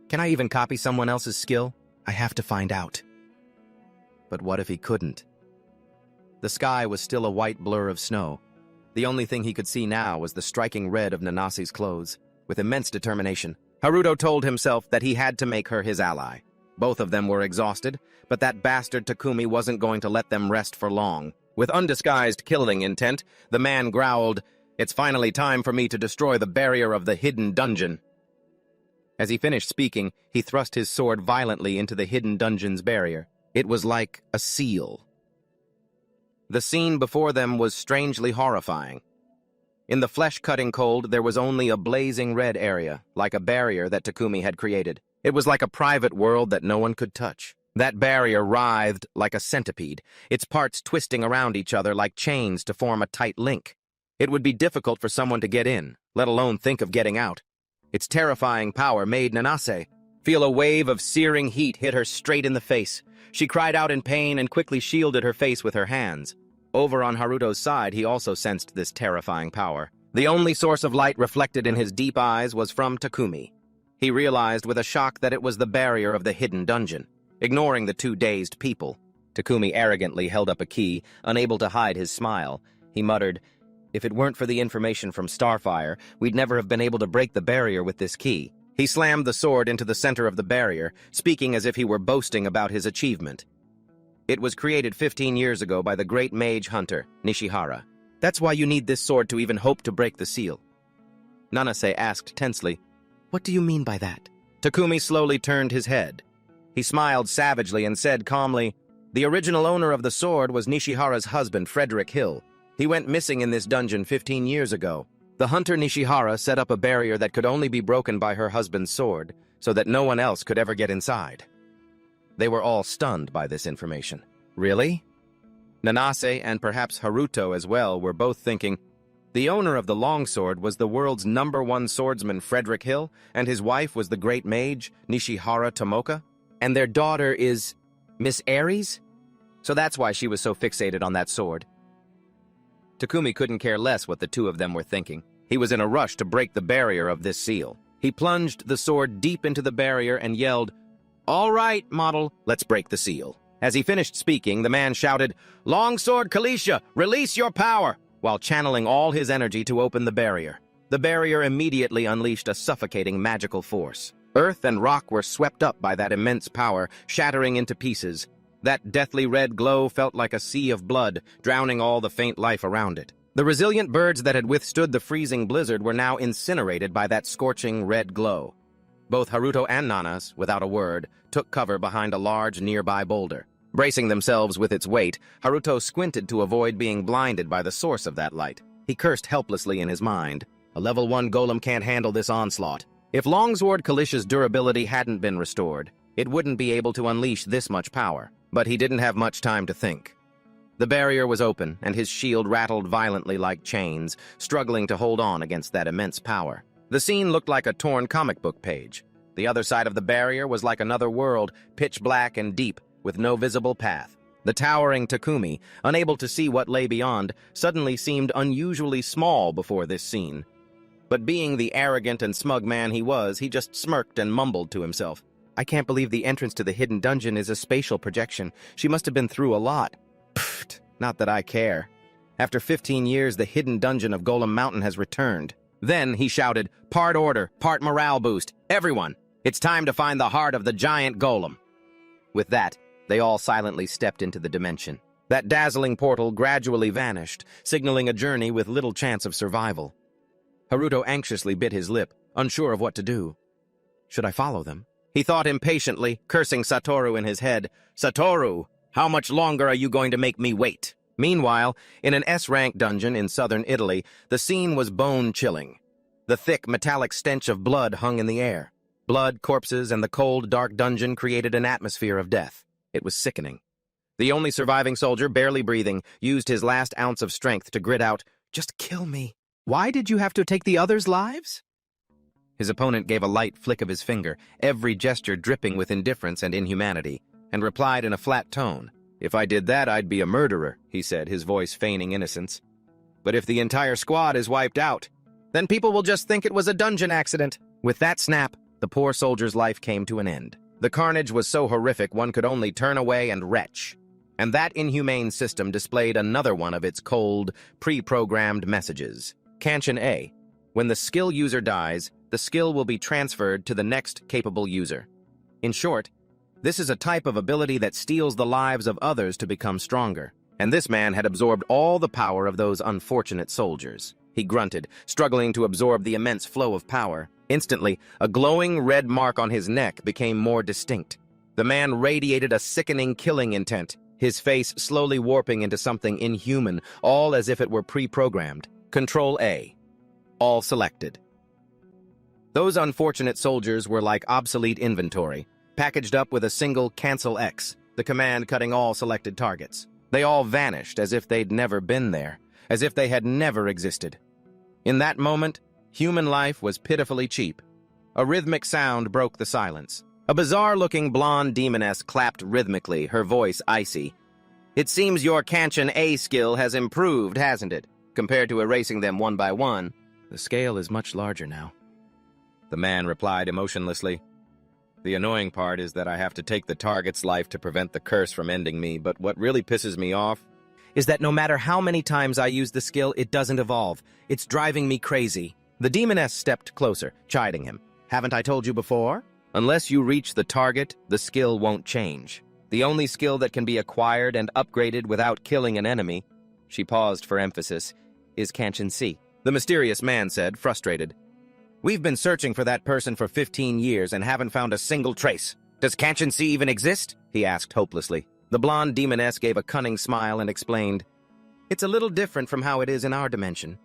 [SPEAKER 1] Can I even copy someone else's skill? I have to find out. But what if he couldn't? The sky was still a white blur of snow. The only thing he could see now was the striking red of Nanase's clothes. With immense determination, Haruto told himself that he had to make her his ally. Both of them were exhausted, but that bastard Takumi wasn't going to let them rest for long. With undisguised killing intent, the man growled, "It's finally time for me to destroy the barrier of the hidden dungeon." As he finished speaking, he thrust his sword violently into the hidden dungeon's barrier. It was like a seal. The scene before them was strangely horrifying. In the flesh-cutting cold, there was only a blazing red area, like a barrier that Takumi had created. It was like a private world that no one could touch. That barrier writhed like a centipede, its parts twisting around each other like chains to form a tight link. It would be difficult for someone to get in, let alone think of getting out. Its terrifying power made Nanase feel a wave of searing heat hit her straight in the face. She cried out in pain and quickly shielded her face with her hands. Over on Haruto's side, he also sensed this terrifying power. The only source of light reflected in his deep eyes was from Takumi. He realized with a shock that it was the barrier of the hidden dungeon. Ignoring the two dazed people, Takumi arrogantly held up a key, unable to hide his smile. He muttered, "If it weren't for the information from Starfire, we'd never have been able to break the barrier with this key." He slammed the sword into the center of the barrier, speaking as if he were boasting about his achievement. It was created 15 years ago by the great mage hunter, Nishihara. That's why you need this sword to even hope to break the seal. Nanase asked tensely, "What do you mean by that?" Takumi slowly turned his head. He smiled savagely and said calmly, "The original owner of the sword was Nishihara's husband, Frederick Hill. He went missing in this dungeon 15 years ago. The hunter Nishihara set up a barrier that could only be broken by her husband's sword, so that no one else could ever get inside." They were all stunned by this information. Really? Nanase and perhaps Haruto as well were both thinking, the owner of the longsword was the world's #1 swordsman Frederick Hill, and his wife was the great mage Nishihara Tomoka, and their daughter is Miss Aries? So that's why she was so fixated on that sword. Takumi couldn't care less what the two of them were thinking. He was in a rush to break the barrier of this seal. He plunged the sword deep into the barrier and yelled, "All right, model, let's break the seal." As he finished speaking, the man shouted, "Longsword Kalisha, release your power!" while channeling all his energy to open the barrier. The barrier immediately unleashed a suffocating magical force. Earth and rock were swept up by that immense power, shattering into pieces. That deathly red glow felt like a sea of blood, drowning all the faint life around it. The resilient birds that had withstood the freezing blizzard were now incinerated by that scorching red glow. Both Haruto and Nanase, without a word, took cover behind a large nearby boulder. Bracing themselves with its weight, Haruto squinted to avoid being blinded by the source of that light. He cursed helplessly in his mind. A level 1 golem can't handle this onslaught. If Longsword Kalisha's durability hadn't been restored, it wouldn't be able to unleash this much power. But he didn't have much time to think. The barrier was open, and his shield rattled violently like chains, struggling to hold on against that immense power. The scene looked like a torn comic book page. The other side of the barrier was like another world, pitch black and deep, with no visible path. The towering Takumi, unable to see what lay beyond, suddenly seemed unusually small before this scene. But being the arrogant and smug man he was, he just smirked and mumbled to himself, "I can't believe the entrance to the hidden dungeon is a spatial projection. She must have been through a lot. Pfft, not that I care. After 15 years, the hidden dungeon of Golem Mountain has returned." Then he shouted, "Part order, part morale boost. Everyone, it's time to find the heart of the giant golem." With that, they all silently stepped into the dimension. That dazzling portal gradually vanished, signaling a journey with little chance of survival. Haruto anxiously bit his lip, unsure of what to do. Should I follow them? He thought impatiently, cursing Satoru in his head. "Satoru, how much longer are you going to make me wait?" Meanwhile, in an S-rank dungeon in southern Italy, the scene was bone-chilling. The thick, metallic stench of blood hung in the air. Blood, corpses, and the cold, dark dungeon created an atmosphere of death. It was sickening. The only surviving soldier, barely breathing, used his last ounce of strength to grit out, "Just kill me."
[SPEAKER 2] Why did you have to take the others' lives?
[SPEAKER 1] His opponent gave a light flick of his finger, every gesture dripping with indifference and inhumanity, and replied in a flat tone. "If I did that, I'd be a murderer," he said, his voice feigning innocence. "But if the entire squad is wiped out, then people will just think it was a dungeon accident." With that snap, the poor soldier's life came to an end. The carnage was so horrific one could only turn away and retch. And that inhumane system displayed another one of its cold, pre-programmed messages. Canchin A. When the skill user dies, the skill will be transferred to the next capable user. In short, this is a type of ability that steals the lives of others to become stronger. And this man had absorbed all the power of those unfortunate soldiers. He grunted, struggling to absorb the immense flow of power. Instantly, a glowing red mark on his neck became more distinct. The man radiated a sickening killing intent, his face slowly warping into something inhuman, all as if it were pre-programmed. Ctrl+A. All selected. Those unfortunate soldiers were like obsolete inventory, packaged up with a single Cancel X, the command cutting all selected targets. They all vanished as if they'd never been there, as if they had never existed. In that moment, human life was pitifully cheap. A rhythmic sound broke the silence. A bizarre-looking blonde demoness clapped rhythmically, her voice icy. "It seems your Canchin A skill has improved, hasn't it? Compared to erasing them one by one."
[SPEAKER 2] "The scale is much larger now,"
[SPEAKER 1] the man replied emotionlessly. "The annoying part is that I have to take the target's life to prevent the curse from ending me, but what really pisses me off
[SPEAKER 2] is that no matter how many times I use the skill, it doesn't evolve. It's driving me crazy."
[SPEAKER 1] The demoness stepped closer, chiding him. "Haven't I told you before? Unless you reach the target, the skill won't change. The only skill that can be acquired and upgraded without killing an enemy," she paused for emphasis, "is Canchin C." The mysterious man said, frustrated. "We've been searching for that person for 15 years and haven't found a single trace. Does Canchin C even exist?" he asked hopelessly. The blonde demoness gave a cunning smile and explained, "It's a little different from how it is in our dimension.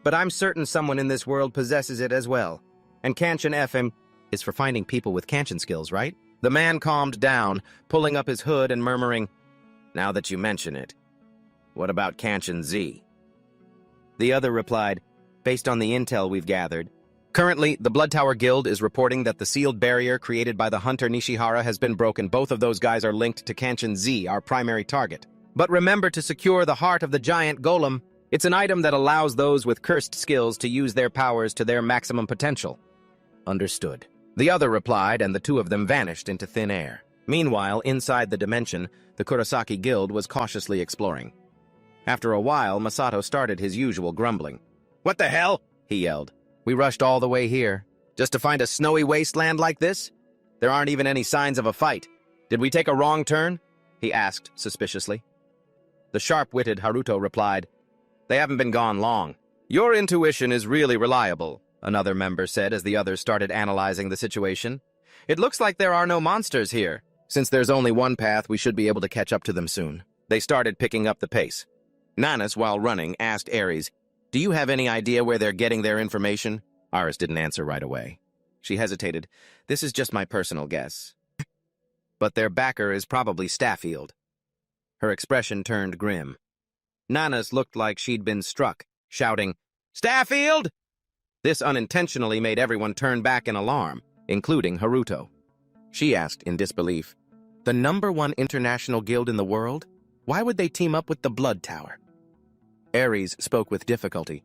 [SPEAKER 1] But I'm certain someone in this world possesses it as well. And Canchin FM is for finding people with Canchin skills, right?" The man calmed down, pulling up his hood and murmuring, "Now that you mention it, what about Canchin Z?" The other replied, "Based on the intel we've gathered, currently, the Blood Tower Guild is reporting that the sealed barrier created by the hunter Nishihara has been broken. Both of those guys are linked to Canchin Z, our primary target. But remember to secure the heart of the giant golem. It's an item that allows those with cursed skills to use their powers to their maximum potential." "Understood." The other replied, and the two of them vanished into thin air. Meanwhile, inside the dimension, the Kurosaki Guild was cautiously exploring. After a while, Masato started his usual grumbling. "What the hell?" he yelled. "We rushed all the way here, just to find a snowy wasteland like this? There aren't even any signs of a fight. Did we take a wrong turn?" he asked suspiciously. The sharp-witted Haruto replied, "They haven't been gone long." "Your intuition is really reliable," another member said as the others started analyzing the situation. "It looks like there are no monsters here. Since there's only one path, we should be able to catch up to them soon." They started picking up the pace. Nanas, while running, asked Ares, "Do you have any idea where they're getting their information?" Ares didn't answer right away. She hesitated. "This is just my personal guess. But their backer is probably Staffield." Her expression turned grim. Nanas looked like she'd been struck, shouting, "Staffield!" This unintentionally made everyone turn back in alarm, including Haruto. She asked in disbelief, "The #1 international guild in the world? Why would they team up with the Blood Tower?" Ares spoke with difficulty.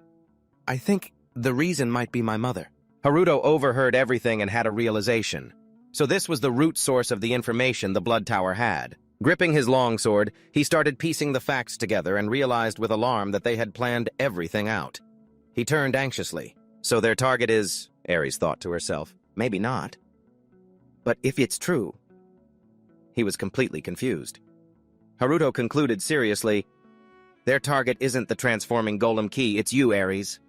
[SPEAKER 1] "I think the reason might be my mother." Haruto overheard everything and had a realization. So this was the root source of the information the Blood Tower had. Gripping his longsword, he started piecing the facts together and realized with alarm that they had planned everything out. He turned anxiously. "So their target is," Ares thought to herself, "maybe not. But if it's true..." He was completely confused. Haruto concluded seriously, "Their target isn't the transforming golem key, it's you, Ares.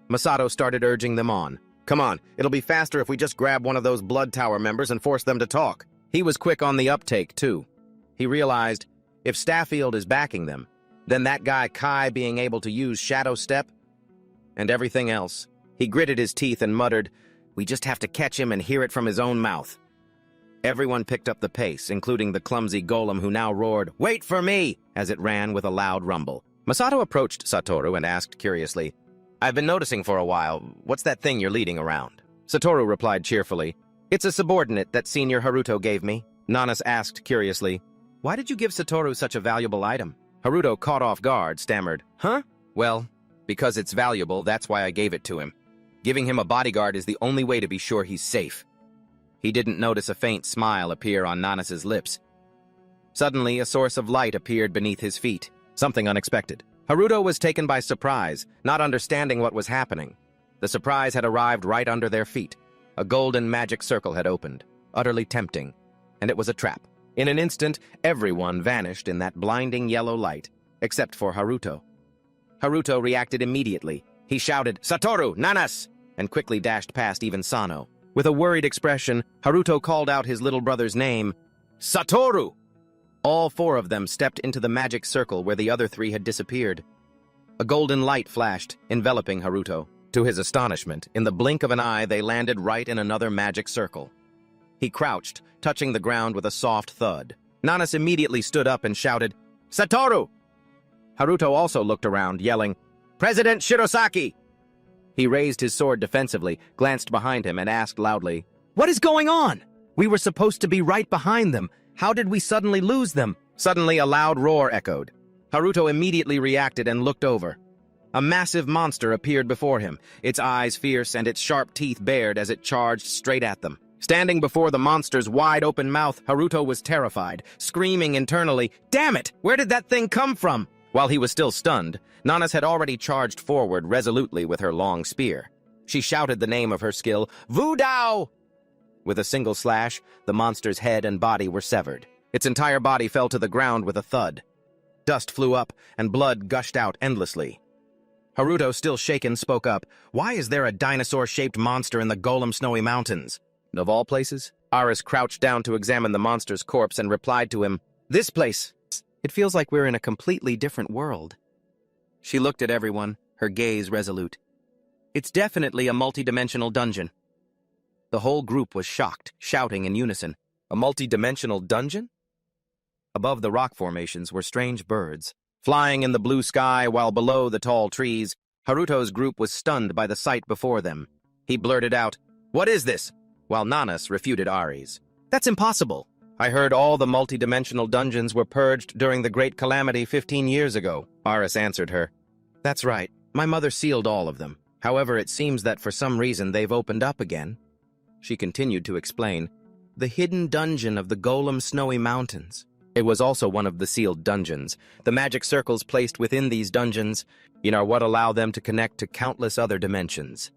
[SPEAKER 1] Masato started urging them on. "Come on, it'll be faster if we just grab one of those Blood Tower members and force them to talk." He was quick on the uptake, too. He realized, if Staffield is backing them, then that guy Kai being able to use Shadow Step, and everything else. He gritted his teeth and muttered, "We just have to catch him and hear it from his own mouth." Everyone picked up the pace, including the clumsy golem who now roared, "Wait for me!" as it ran with a loud rumble. Masato approached Satoru and asked curiously, "I've been noticing for a while, what's that thing you're leading around?" Satoru replied cheerfully, "It's a subordinate that Senior Haruto gave me." Nanas asked curiously, "Why did you give Satoru such a valuable item?" Haruto, caught off guard, stammered, "Huh? Well, because it's valuable, that's why I gave it to him. Giving him a bodyguard is the only way to be sure he's safe." He didn't notice a faint smile appear on Nanas's lips. Suddenly, a source of light appeared beneath his feet, something unexpected. Haruto was taken by surprise, not understanding what was happening. The surprise had arrived right under their feet. A golden magic circle had opened, utterly tempting, and it was a trap. In an instant, everyone vanished in that blinding yellow light, except for Haruto. Haruto reacted immediately. He shouted, "Satoru, Nanas!" and quickly dashed past even Sano. With a worried expression, Haruto called out his little brother's name, "Satoru!" All four of them stepped into the magic circle where the other three had disappeared. A golden light flashed, enveloping Haruto. To his astonishment, in the blink of an eye, they landed right in another magic circle. He crouched, touching the ground with a soft thud. Nanas immediately stood up and shouted, "Satoru!" Haruto also looked around, yelling, "President Shirosaki!" He raised his sword defensively, glanced behind him, and asked loudly, "What is going on? We were supposed to be right behind them. How did we suddenly lose them?" Suddenly, a loud roar echoed. Haruto immediately reacted and looked over. A massive monster appeared before him, its eyes fierce and its sharp teeth bared as it charged straight at them. Standing before the monster's wide-open mouth, Haruto was terrified, screaming internally, "Damn it! Where did that thing come from?" While he was still stunned, Nanas had already charged forward resolutely with her long spear. She shouted the name of her skill, "Vudao!" With a single slash, the monster's head and body were severed. Its entire body fell to the ground with a thud. Dust flew up, and blood gushed out endlessly. Haruto, still shaken, spoke up, "Why is there a dinosaur-shaped monster in the Golem Snowy Mountains?" Of all places, Aris crouched down to examine the monster's corpse and replied to him, "This place. It feels like we're in a completely different world." She looked at everyone, her gaze resolute. "It's definitely a multi-dimensional dungeon." The whole group was shocked, shouting in unison, "A multi-dimensional dungeon?" Above the rock formations were strange birds, flying in the blue sky while below the tall trees. Haruto's group was stunned by the sight before them. He blurted out, "What is this?" while Nanas refuted Ari's. "That's impossible. I heard all the multi-dimensional dungeons were purged during the Great Calamity 15 years ago." Aris answered her, "That's right. My mother sealed all of them. However, it seems that for some reason they've opened up again." She continued to explain, "The hidden dungeon of the Golem Snowy Mountains." It was also one of the sealed dungeons. The magic circles placed within these dungeons are what allow them to connect to countless other dimensions.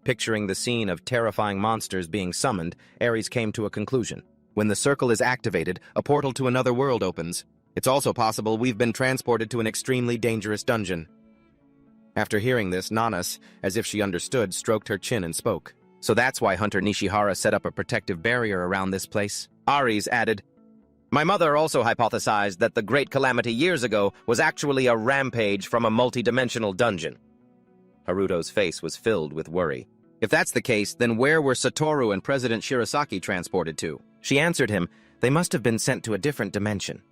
[SPEAKER 1] Picturing the scene of terrifying monsters being summoned, Ares came to a conclusion. When the circle is activated, a portal to another world opens. It's also possible we've been transported to an extremely dangerous dungeon. After hearing this, Nanas, as if she understood, stroked her chin and spoke. "So that's why Hunter Nishihara set up a protective barrier around this place." Ares added, "My mother also hypothesized that the Great Calamity years ago was actually a rampage from a multi-dimensional dungeon." Haruto's face was filled with worry. If that's the case, then where were Satoru and President Shirosaki transported to? She answered him, "They must have been sent to a different dimension."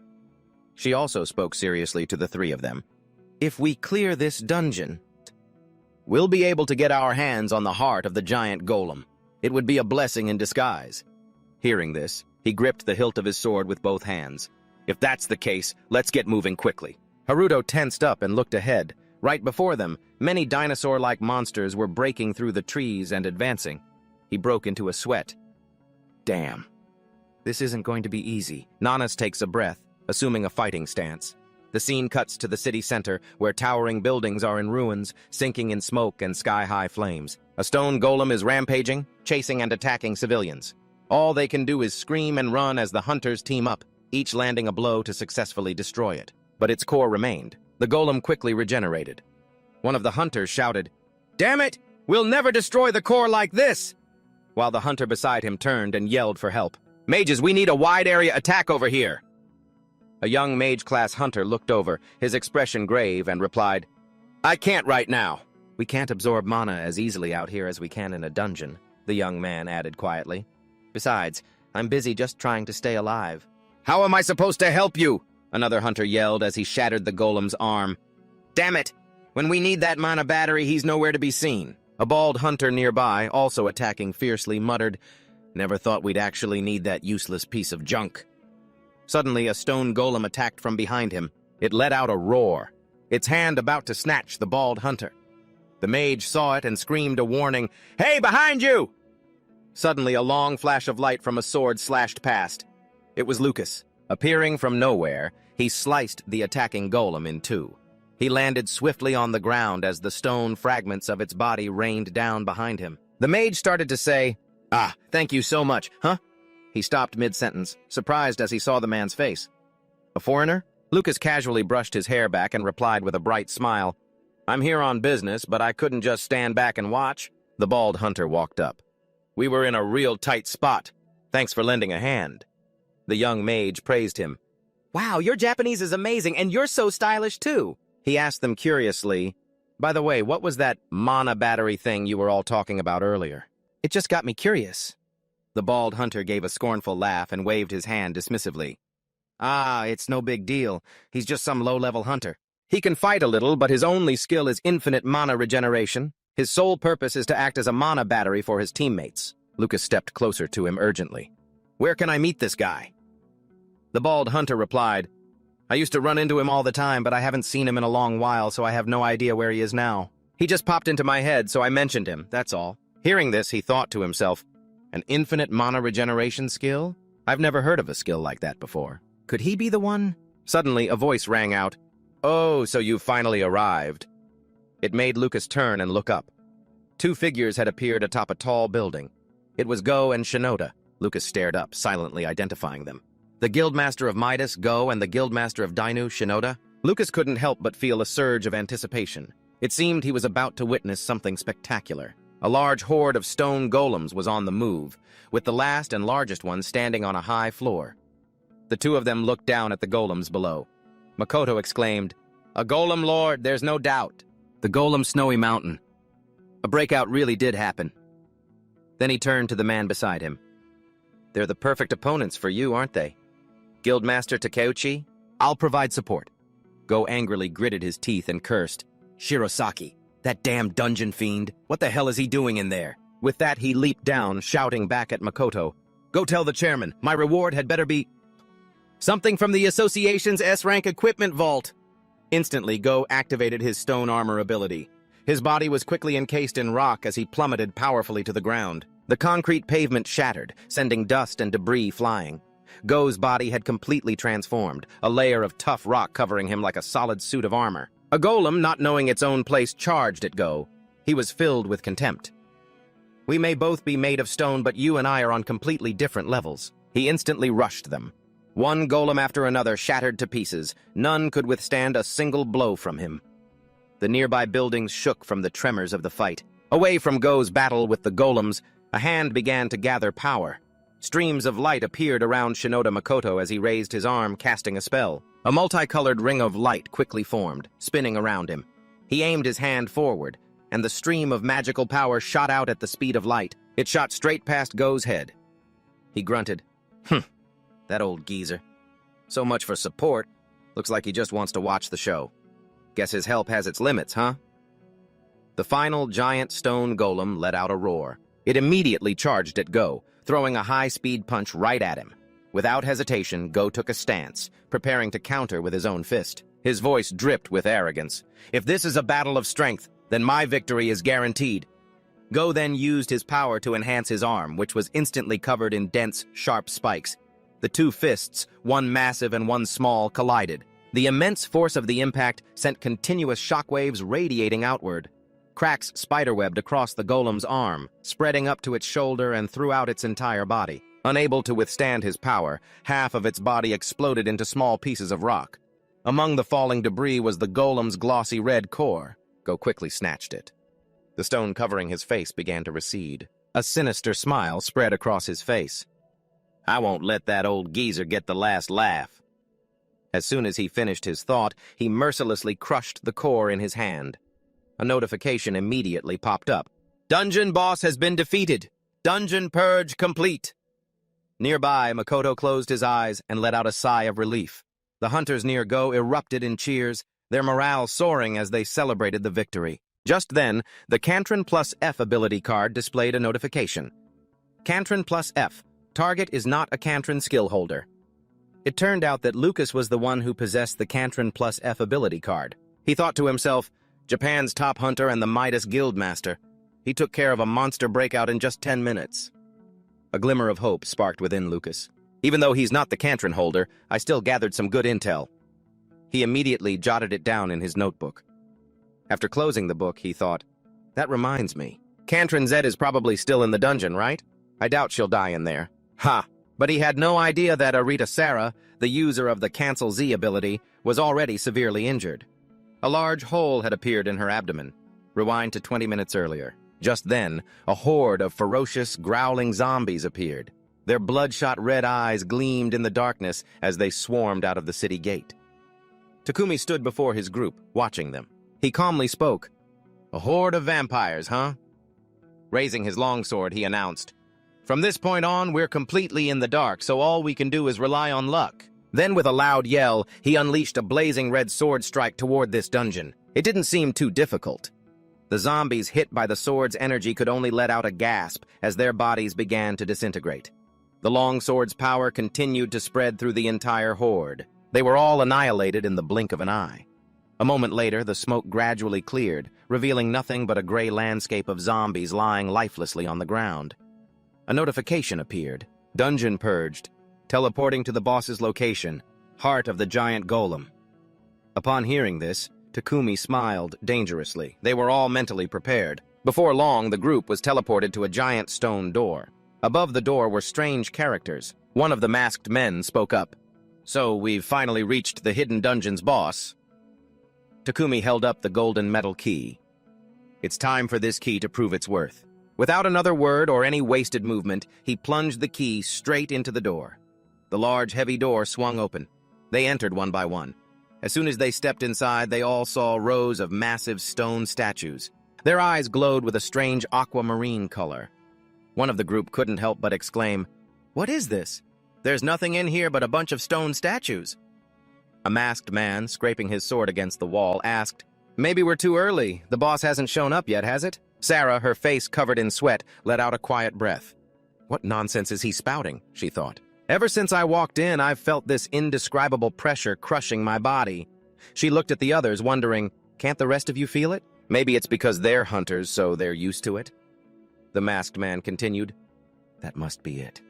[SPEAKER 1] She also spoke seriously to the three of them. "If we clear this dungeon, we'll be able to get our hands on the heart of the giant golem. It would be a blessing in disguise." Hearing this, he gripped the hilt of his sword with both hands. "If that's the case, let's get moving quickly." Haruto tensed up and looked ahead. Right before them, many dinosaur-like monsters were breaking through the trees and advancing. He broke into a sweat. "Damn. This isn't going to be easy." Nanas takes a breath, assuming a fighting stance. The scene cuts to the city center, where towering buildings are in ruins, sinking in smoke and sky-high flames. A stone golem is rampaging, chasing and attacking civilians. All they can do is scream and run as the hunters team up, each landing a blow to successfully destroy it. But its core remained. The golem quickly regenerated. One of the hunters shouted, "Damn it! We'll never destroy the core like this!" While the hunter beside him turned and yelled for help. "Mages, we need a wide-area attack over here!" A young mage-class hunter looked over, his expression grave, and replied, "I can't right now. We can't absorb mana as easily out here as we can in a dungeon, the young man added quietly. Besides, I'm busy just trying to stay alive. How am I supposed to help you? Another hunter yelled as he shattered the golem's arm. Damn it! When we need that mana battery, he's nowhere to be seen. A bald hunter nearby, also attacking fiercely, muttered, Never thought we'd actually need that useless piece of junk. Suddenly, a stone golem attacked from behind him. It let out a roar, its hand about to snatch the bald hunter. The mage saw it and screamed a warning, Hey, behind you! Suddenly, a long flash of light from a sword slashed past. It was Lucas. Appearing from nowhere, he sliced the attacking golem in two. He landed swiftly on the ground as the stone fragments of its body rained down behind him. The mage started to say, Thank you so much, huh? He stopped mid-sentence, surprised as he saw the man's face. A foreigner? Lucas casually brushed his hair back and replied with a bright smile, I'm here on business, but I couldn't just stand back and watch. The bald hunter walked up. We were in a real tight spot. Thanks for lending a hand. The young mage praised him. Wow, your Japanese is amazing, and you're so stylish too. He asked them curiously, By the way, what was that mana battery thing you were all talking about earlier? It just got me curious. The bald hunter gave a scornful laugh and waved his hand dismissively. It's no big deal. He's just some low-level hunter. He can fight a little, but his only skill is infinite mana regeneration. His sole purpose is to act as a mana battery for his teammates. Lucas stepped closer to him urgently. Where can I meet this guy? The bald hunter replied, I used to run into him all the time, but I haven't seen him in a long while, so I have no idea where he is now. He just popped into my head, so I mentioned him, that's all. Hearing this, he thought to himself, an infinite mana regeneration skill? I've never heard of a skill like that before. Could he be the one? Suddenly, a voice rang out. Oh, so you've finally arrived. It made Lucas turn and look up. Two figures had appeared atop a tall building. It was Go and Shinoda. Lucas stared up, silently identifying them. The Guildmaster of Midas, Go, and the Guildmaster of Dainu, Shinoda. Lucas couldn't help but feel a surge of anticipation. It seemed he was about to witness something spectacular. A large horde of stone golems was on the move, with the last and largest one standing on a high floor. The two of them looked down at the golems below. Makoto exclaimed, A golem lord, there's no doubt. The golem snowy mountain. A breakout really did happen. Then he turned to the man beside him. They're the perfect opponents for you, aren't they? Guildmaster Takeuchi, I'll provide support. Go angrily gritted his teeth and cursed. Shirosaki, that damn dungeon fiend, what the hell is he doing in there? With that, he leaped down, shouting back at Makoto. Go tell the chairman, my reward had better be something from the association's S-rank equipment vault. Instantly, Go activated his stone armor ability. His body was quickly encased in rock as he plummeted powerfully to the ground. The concrete pavement shattered, sending dust and debris flying. Go's body had completely transformed, a layer of tough rock covering him like a solid suit of armor. A golem, not knowing its own place, charged at Go. He was filled with contempt. We may both be made of stone, but you and I are on completely different levels. He instantly rushed them. One golem after another shattered to pieces. None could withstand a single blow from him. The nearby buildings shook from the tremors of the fight. Away from Go's battle with the golems, a hand began to gather power. Streams of light appeared around Shinoda Makoto as he raised his arm, casting a spell. A multicolored ring of light quickly formed, spinning around him. He aimed his hand forward, and the stream of magical power shot out at the speed of light. It shot straight past Go's head. He grunted, that old geezer. So much for support. Looks like he just wants to watch the show. Guess his help has its limits, huh? The final giant stone golem let out a roar. It immediately charged at Go, throwing a high-speed punch right at him. Without hesitation, Go took a stance, preparing to counter with his own fist. His voice dripped with arrogance. If this is a battle of strength, then my victory is guaranteed. Go then used his power to enhance his arm, which was instantly covered in dense, sharp spikes. The two fists, one massive and one small, collided. The immense force of the impact sent continuous shockwaves radiating outward. Cracks spiderwebbed across the golem's arm, spreading up to its shoulder and throughout its entire body. Unable to withstand his power, half of its body exploded into small pieces of rock. Among the falling debris was the golem's glossy red core. Go quickly snatched it. The stone covering his face began to recede. A sinister smile spread across his face. I won't let that old geezer get the last laugh. As soon as he finished his thought, he mercilessly crushed the core in his hand. A notification immediately popped up. Dungeon boss has been defeated. Dungeon purge complete. Nearby, Makoto closed his eyes and let out a sigh of relief. The hunters near Go erupted in cheers, their morale soaring as they celebrated the victory. Just then, the Ctrl+F ability card displayed a notification. Ctrl+F. Target is not a Ctrl skill holder. It turned out that Lucas was the one who possessed the Ctrl+F ability card. He thought to himself, Japan's top hunter and the Midas Guildmaster. He took care of a monster breakout in just 10 minutes. A glimmer of hope sparked within Lucas. Even though he's not the Cantron holder, I still gathered some good intel. He immediately jotted it down in his notebook. After closing the book, he thought, that reminds me. Cantron Z is probably still in the dungeon, right? I doubt she'll die in there. Ha! But he had no idea that Arita Sarah, the user of the Cancel Z ability, was already severely injured. A large hole had appeared in her abdomen. Rewind to 20 minutes earlier. Just then, a horde of ferocious, growling zombies appeared. Their bloodshot red eyes gleamed in the darkness as they swarmed out of the city gate. Takumi stood before his group, watching them. He calmly spoke. A horde of vampires, huh? Raising his longsword, he announced, From this point on, we're completely in the dark, so all we can do is rely on luck. Then with a loud yell, he unleashed a blazing red sword strike toward this dungeon. It didn't seem too difficult. The zombies hit by the sword's energy could only let out a gasp as their bodies began to disintegrate. The longsword's power continued to spread through the entire horde. They were all annihilated in the blink of an eye. A moment later, the smoke gradually cleared, revealing nothing but a gray landscape of zombies lying lifelessly on the ground. A notification appeared. Dungeon purged. Teleporting to the boss's location, heart of the giant golem. Upon hearing this, Takumi smiled dangerously. They were all mentally prepared. Before long, the group was teleported to a giant stone door. Above the door were strange characters. One of the masked men spoke up. So we've finally reached the hidden dungeon's boss. Takumi held up the golden metal key. It's time for this key to prove its worth. Without another word or any wasted movement, he plunged the key straight into the door. The large, heavy door swung open. They entered one by one. As soon as they stepped inside, they all saw rows of massive stone statues. Their eyes glowed with a strange aquamarine color. One of the group couldn't help but exclaim, What is this? There's nothing in here but a bunch of stone statues. A masked man, scraping his sword against the wall, asked, Maybe we're too early. The boss hasn't shown up yet, has it? Sarah, her face covered in sweat, let out a quiet breath. What nonsense is he spouting, she thought. Ever since I walked in, I've felt this indescribable pressure crushing my body. She looked at the others, wondering, can't the rest of you feel it? Maybe it's because they're hunters, so they're used to it. The masked man continued, That must be it.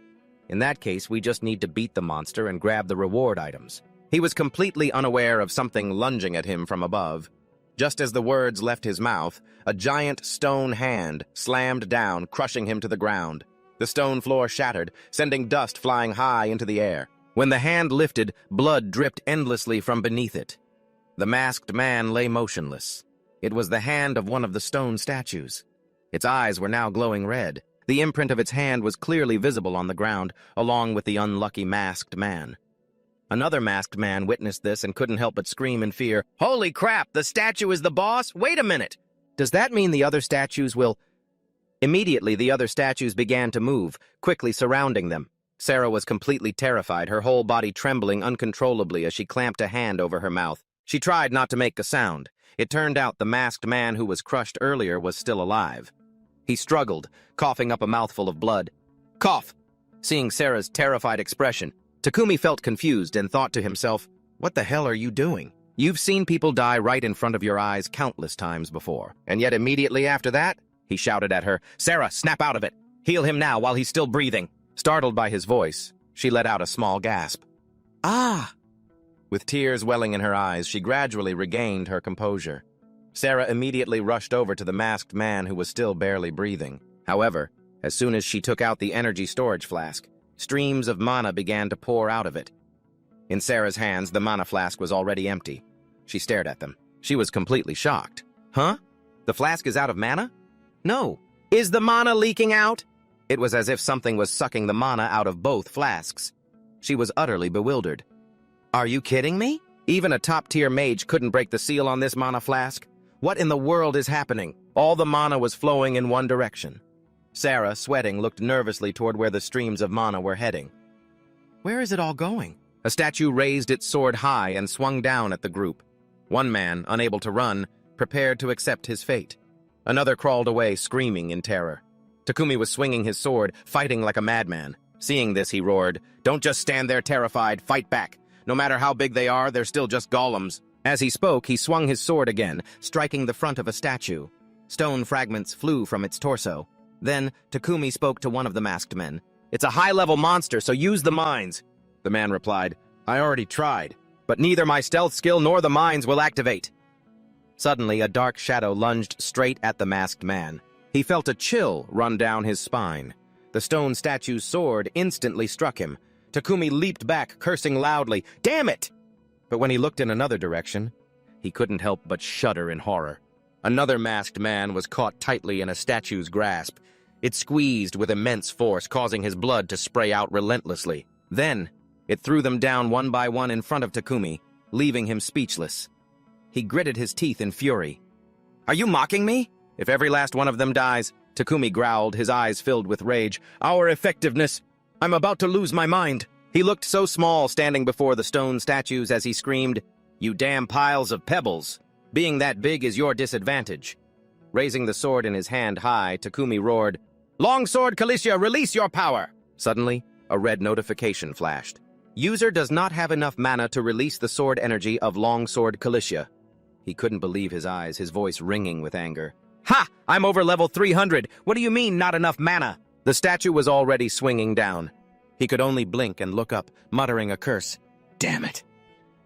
[SPEAKER 1] In that case, we just need to beat the monster and grab the reward items. He was completely unaware of something lunging at him from above. Just as the words left his mouth, a giant stone hand slammed down, crushing him to the ground. The stone floor shattered, sending dust flying high into the air. When the hand lifted, blood dripped endlessly from beneath it. The masked man lay motionless. It was the hand of one of the stone statues. Its eyes were now glowing red. The imprint of its hand was clearly visible on the ground, along with the unlucky masked man. Another masked man witnessed this and couldn't help but scream in fear, Holy crap, the statue is the boss? Wait a minute! Does that mean the other statues will... Immediately, the other statues began to move, quickly surrounding them. Sarah was completely terrified, her whole body trembling uncontrollably as she clamped a hand over her mouth. She tried not to make a sound. It turned out the masked man who was crushed earlier was still alive. He struggled, coughing up a mouthful of blood. Cough! Seeing Sarah's terrified expression, Takumi felt confused and thought to himself, What the hell are you doing? You've seen people die right in front of your eyes countless times before. And yet immediately after that, he shouted at her, Sarah, snap out of it! Heal him now while he's still breathing! Startled by his voice, she let out a small gasp. Ah! With tears welling in her eyes, she gradually regained her composure. Sarah immediately rushed over to the masked man who was still barely breathing. However, as soon as she took out the energy storage flask, streams of mana began to pour out of it. In Sarah's hands, the mana flask was already empty. She stared at them. She was completely shocked. Huh? The flask is out of mana? No. Is the mana leaking out? It was as if something was sucking the mana out of both flasks. She was utterly bewildered. Are you kidding me? Even a top-tier mage couldn't break the seal on this mana flask. What in the world is happening? All the mana was flowing in one direction. Sarah, sweating, looked nervously toward where the streams of mana were heading.
[SPEAKER 2] Where is it all going?
[SPEAKER 1] A statue raised its sword high and swung down at the group. One man, unable to run, prepared to accept his fate. Another crawled away, screaming in terror. Takumi was swinging his sword, fighting like a madman. Seeing this, he roared, "Don't just stand there terrified, fight back. No matter how big they are, they're still just golems." As he spoke, he swung his sword again, striking the front of a statue. Stone fragments flew from its torso. Then, Takumi spoke to one of the masked men. "It's a high-level monster, so use the mines." The man replied, "I already tried, but neither my stealth skill nor the mines will activate." Suddenly, a dark shadow lunged straight at the masked man. He felt a chill run down his spine. The stone statue's sword instantly struck him. Takumi leaped back, cursing loudly, "Damn it!" But when he looked in another direction, he couldn't help but shudder in horror. Another masked man was caught tightly in a statue's grasp. It squeezed with immense force, causing his blood to spray out relentlessly. Then, it threw them down one by one in front of Takumi, leaving him speechless. He gritted his teeth in fury. "Are you mocking me? If every last one of them dies," Takumi growled, his eyes filled with rage. "Our effectiveness! I'm about to lose my mind." He looked so small standing before the stone statues as he screamed, "You damn piles of pebbles! Being that big is your disadvantage." Raising the sword in his hand high, Takumi roared, "Longsword Calicia, release your power!" Suddenly, a red notification flashed. User does not have enough mana to release the sword energy of Longsword Calicia. He couldn't believe his eyes, his voice ringing with anger. "Ha! I'm over level 300! What do you mean, not enough mana?" The statue was already swinging down. He could only blink and look up, muttering a curse. "Damn it!"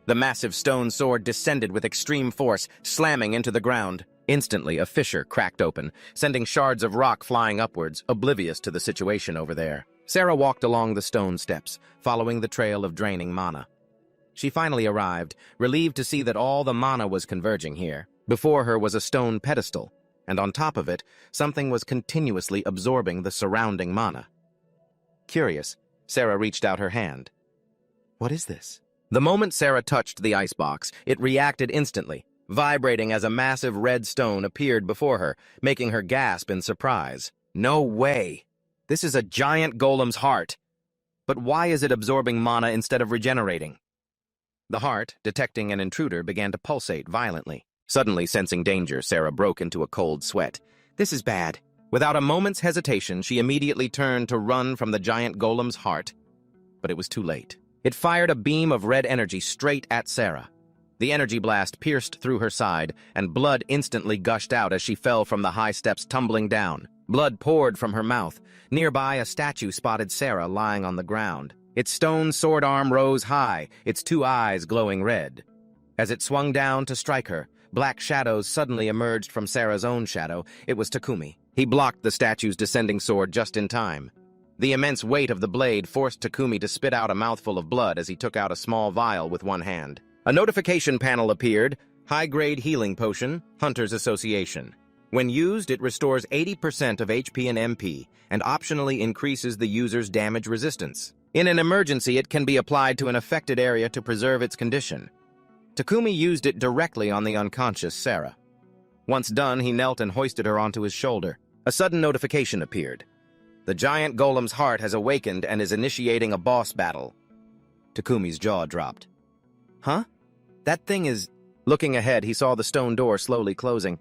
[SPEAKER 1] The massive stone sword descended with extreme force, slamming into the ground. Instantly, a fissure cracked open, sending shards of rock flying upwards, oblivious to the situation over there. Sarah walked along the stone steps, following the trail of draining mana. She finally arrived, relieved to see that all the mana was converging here. Before her was a stone pedestal, and on top of it, something was continuously absorbing the surrounding mana. Curious, Sarah reached out her hand. "What is this?" The moment Sarah touched the icebox, it reacted instantly, vibrating as a massive red stone appeared before her, making her gasp in surprise. "No way! This is a giant golem's heart. But why is it absorbing mana instead of regenerating?" The heart, detecting an intruder, began to pulsate violently. Suddenly sensing danger, Sarah broke into a cold sweat. "This is bad." Without a moment's hesitation, she immediately turned to run from the giant golem's heart. But it was too late. It fired a beam of red energy straight at Sarah. The energy blast pierced through her side, and blood instantly gushed out as she fell from the high steps tumbling down. Blood poured from her mouth. Nearby, a statue spotted Sarah lying on the ground. Its stone sword arm rose high, its two eyes glowing red. As it swung down to strike her, black shadows suddenly emerged from Sarah's own shadow. It was Takumi. He blocked the statue's descending sword just in time. The immense weight of the blade forced Takumi to spit out a mouthful of blood as he took out a small vial with one hand. A notification panel appeared. High-grade healing potion, Hunter's Association. When used, it restores 80% of HP and MP, and optionally increases the user's damage resistance. In an emergency, it can be applied to an affected area to preserve its condition. Takumi used it directly on the unconscious Sarah. Once done, he knelt and hoisted her onto his shoulder. A sudden notification appeared. The giant golem's heart has awakened and is initiating a boss battle. Takumi's jaw dropped. "Huh? That thing is..." Looking ahead, he saw the stone door slowly closing.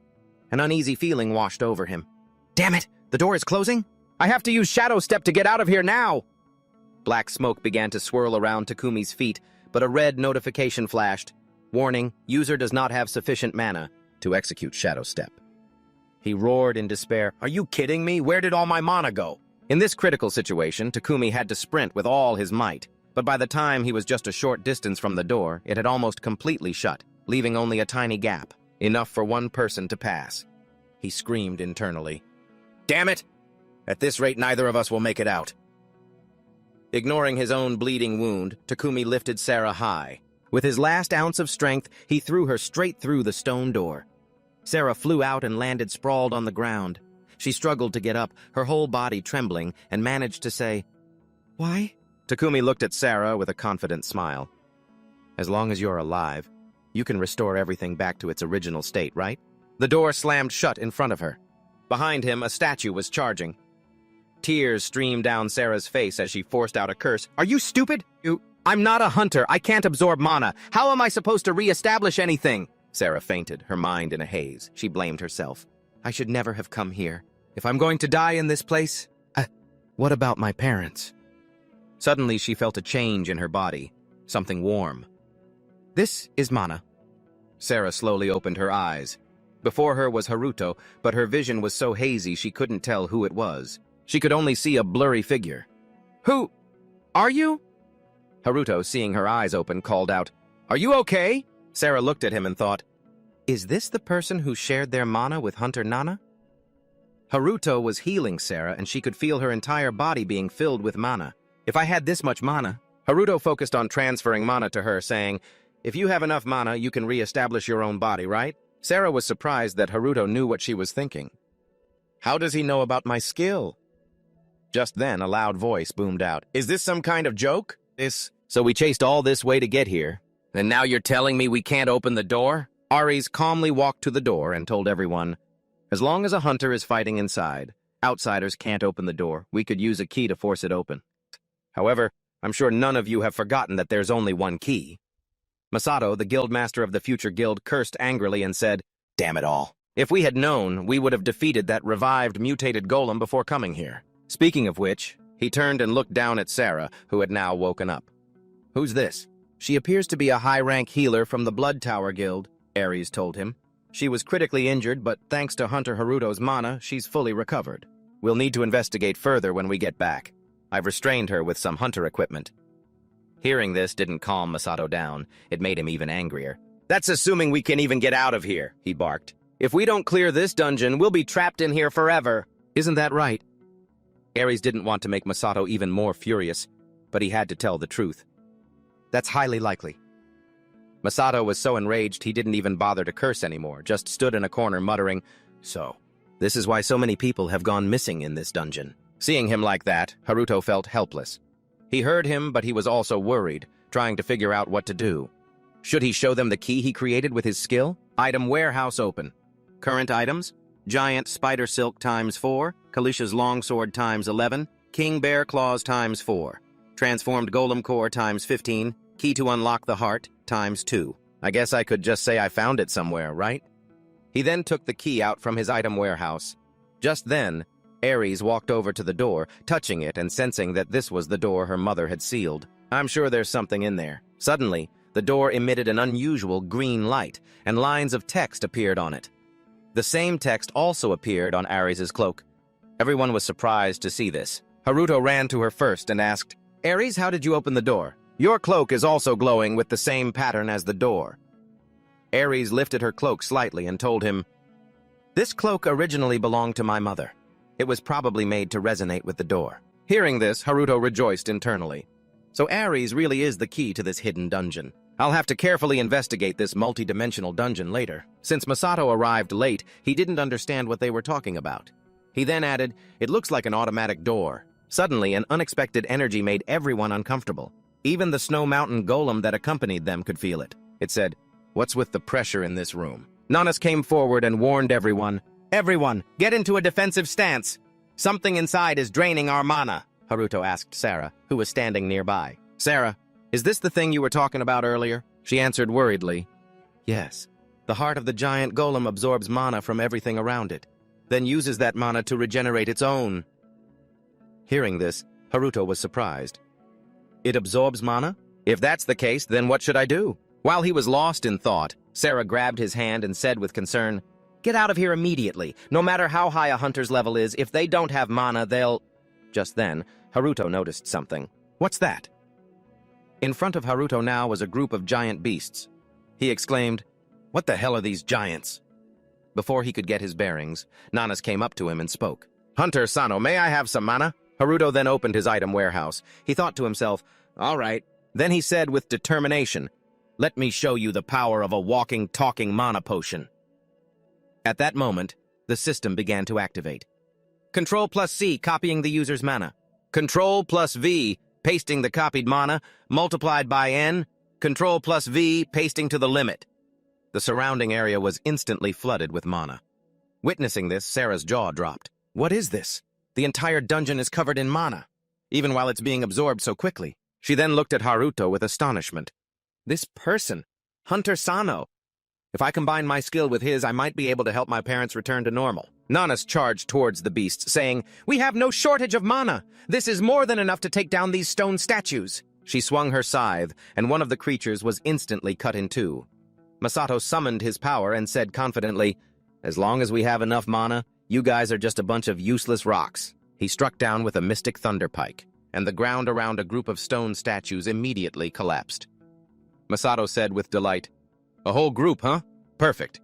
[SPEAKER 1] An uneasy feeling washed over him. "Damn it! The door is closing? I have to use Shadow Step to get out of here now!" Black smoke began to swirl around Takumi's feet, but a red notification flashed. Warning, user does not have sufficient mana to execute Shadow Step. He roared in despair. "Are you kidding me? Where did all my mana go?" In this critical situation, Takumi had to sprint with all his might, but by the time he was just a short distance from the door, it had almost completely shut, leaving only a tiny gap, enough for one person to pass. He screamed internally. "Damn it! At this rate, neither of us will make it out." Ignoring his own bleeding wound, Takumi lifted Sarah high. With his last ounce of strength, he threw her straight through the stone door. Sarah flew out and landed sprawled on the ground. She struggled to get up, her whole body trembling, and managed to say, "Why?" Takumi looked at Sarah with a confident smile. "As long as you're alive, you can restore everything back to its original state, right? The door slammed shut in front of her. Behind him, a statue was charging. Tears streamed down Sarah's face as she forced out a curse. "Are you stupid? I'm not a hunter. I can't absorb mana. How am I supposed to re-establish anything?" Sarah fainted, her mind in a haze. She blamed herself.
[SPEAKER 2] I should never have come here. If I'm going to die in this place, what about my parents?
[SPEAKER 1] Suddenly, she felt a change in her body, something warm.
[SPEAKER 2] This is mana.
[SPEAKER 1] Sarah slowly opened her eyes. Before her was Haruto, but her vision was so hazy she couldn't tell who it was. She could only see a blurry figure.
[SPEAKER 2] Who are you?
[SPEAKER 1] Haruto, seeing her eyes open, called out, "Are you okay?" Sarah looked at him and thought,
[SPEAKER 2] Is this the person who shared their mana with Hunter Nana?
[SPEAKER 1] Haruto was healing Sarah, and she could feel her entire body being filled with mana.
[SPEAKER 2] If I had this much mana...
[SPEAKER 1] Haruto focused on transferring mana to her, saying, "If you have enough mana, you can re-establish your own body, right?" Sarah was surprised that Haruto knew what she was thinking. "How does he know about my skill?" Just then, a loud voice boomed out. "Is this some kind of joke? So we chased all this way to get here, and now you're telling me we can't open the door?" Ares calmly walked to the door and told everyone, "As long as a hunter is fighting inside, outsiders can't open the door. We could use a key to force it open. However, I'm sure none of you have forgotten that there's only one key." Masato, the guildmaster of the future guild, cursed angrily and said, "Damn it all. If we had known, we would have defeated that revived, mutated golem before coming here." Speaking of which, he turned and looked down at Sarah, who had now woken up. "Who's this?" "She appears to be a high-rank healer from the Blood Tower Guild," Ares told him. "She was critically injured, but thanks to Hunter Haruto's mana, she's fully recovered. We'll need to investigate further when we get back. I've restrained her with some hunter equipment." Hearing this didn't calm Masato down. It made him even angrier. "That's assuming we can even get out of here," he barked. "If we don't clear this dungeon, we'll be trapped in here forever."
[SPEAKER 2] "Isn't that right?"
[SPEAKER 1] Ares didn't want to make Masato even more furious, but he had to tell the truth.
[SPEAKER 2] "That's highly likely."
[SPEAKER 1] Masato was so enraged he didn't even bother to curse anymore, just stood in a corner muttering, "So, this is why so many people have gone missing in this dungeon." Seeing him like that, Haruto felt helpless. He heard him, but he was also worried, trying to figure out what to do. Should he show them the key he created with his skill? Item warehouse open. Current items: Giant Spider Silk ×4, Kalisha's Longsword ×11, King Bear Claws ×4, Transformed Golem Core ×15, Key to Unlock the Heart ×2. I guess I could just say I found it somewhere, right? He then took the key out from his item warehouse. Just then, Ares walked over to the door, touching it and sensing that this was the door her mother had sealed. "I'm sure there's something in there." Suddenly, the door emitted an unusual green light, and lines of text appeared on it. The same text also appeared on Ares' cloak. Everyone was surprised to see this. Haruto ran to her first and asked, "Ares, how did you open the door? Your cloak is also glowing with the same pattern as the door." Ares lifted her cloak slightly and told him, "This cloak originally belonged to my mother. It was probably made to resonate with the door." Hearing this, Haruto rejoiced internally. So Ares really is the key to this hidden dungeon. I'll have to carefully investigate this multi-dimensional dungeon later. Since Masato arrived late, he didn't understand what they were talking about. He then added, "It looks like an automatic door." Suddenly, an unexpected energy made everyone uncomfortable. Even the Snow Mountain golem that accompanied them could feel it. It said, "What's with the pressure in this room?" Nanas came forward and warned everyone, "Everyone, get into a defensive stance. Something inside is draining our mana." Haruto asked Sarah, who was standing nearby. "Sarah, is this the thing you were talking about earlier?" She answered worriedly, "Yes. The heart of the giant golem absorbs mana from everything around it, then uses that mana to regenerate its own." Hearing this, Haruto was surprised. "It absorbs mana? If that's the case, then what should I do?" While he was lost in thought, Sarah grabbed his hand and said with concern, "Get out of here immediately. No matter how high a hunter's level is, if they don't have mana, they'll..." Just then, Haruto noticed something. "What's that?" In front of Haruto now was a group of giant beasts. He exclaimed, "What the hell are these giants?" Before he could get his bearings, Nanas came up to him and spoke. "Hunter Sano, may I have some mana?" Haruto then opened his item warehouse. He thought to himself, "All right." Then he said with determination, "Let me show you the power of a walking, talking mana potion." At that moment, the system began to activate. Ctrl+C, copying the user's mana. Ctrl+V, pasting the copied mana, multiplied by n. Ctrl+V, pasting to the limit. The surrounding area was instantly flooded with mana. Witnessing this, Sarah's jaw dropped.
[SPEAKER 2] What is this? The entire dungeon is covered in mana, even while it's being absorbed so quickly.
[SPEAKER 1] She then looked at Haruto with astonishment.
[SPEAKER 2] This person, Hunter Sano. If I combine my skill with his, I might be able to help my parents return to normal.
[SPEAKER 1] Nanas charged towards the beast, saying, "We have no shortage of mana. This is more than enough to take down these stone statues." She swung her scythe, and one of the creatures was instantly cut in two. Masato summoned his power and said confidently, "As long as we have enough mana, you guys are just a bunch of useless rocks." He struck down with a mystic thunder pike, and the ground around a group of stone statues immediately collapsed. Masato said with delight, "A whole group, huh? Perfect.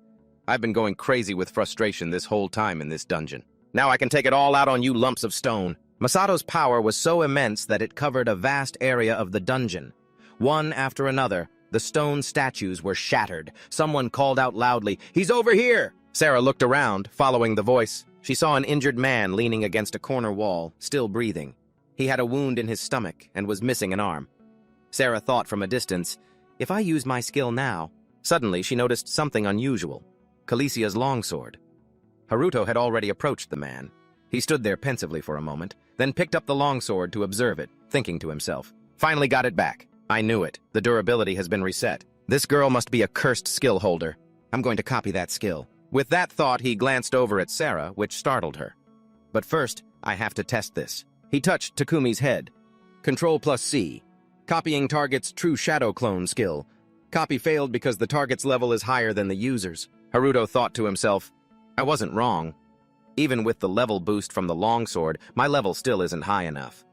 [SPEAKER 1] I've been going crazy with frustration this whole time in this dungeon. Now I can take it all out on you lumps of stone." Masato's power was so immense that it covered a vast area of the dungeon. One after another, the stone statues were shattered. Someone called out loudly, "He's over here!" Sarah looked around, following the voice. She saw an injured man leaning against a corner wall, still breathing. He had a wound in his stomach and was missing an arm. Sarah thought from a distance, "If I use my skill now..." Suddenly, she noticed something unusual. Calicia's longsword. Haruto had already approached the man. He stood there pensively for a moment, then picked up the longsword to observe it, thinking to himself, "Finally got it back. I knew it. The durability has been reset. This girl must be a cursed skill holder. I'm going to copy that skill." With that thought, he glanced over at Sarah, which startled her. "But first, I have to test this." He touched Takumi's head. Ctrl+C. Copying target's true shadow clone skill. Copy failed because the target's level is higher than the user's. Haruto thought to himself, "I wasn't wrong. Even with the level boost from the longsword, my level still isn't high enough."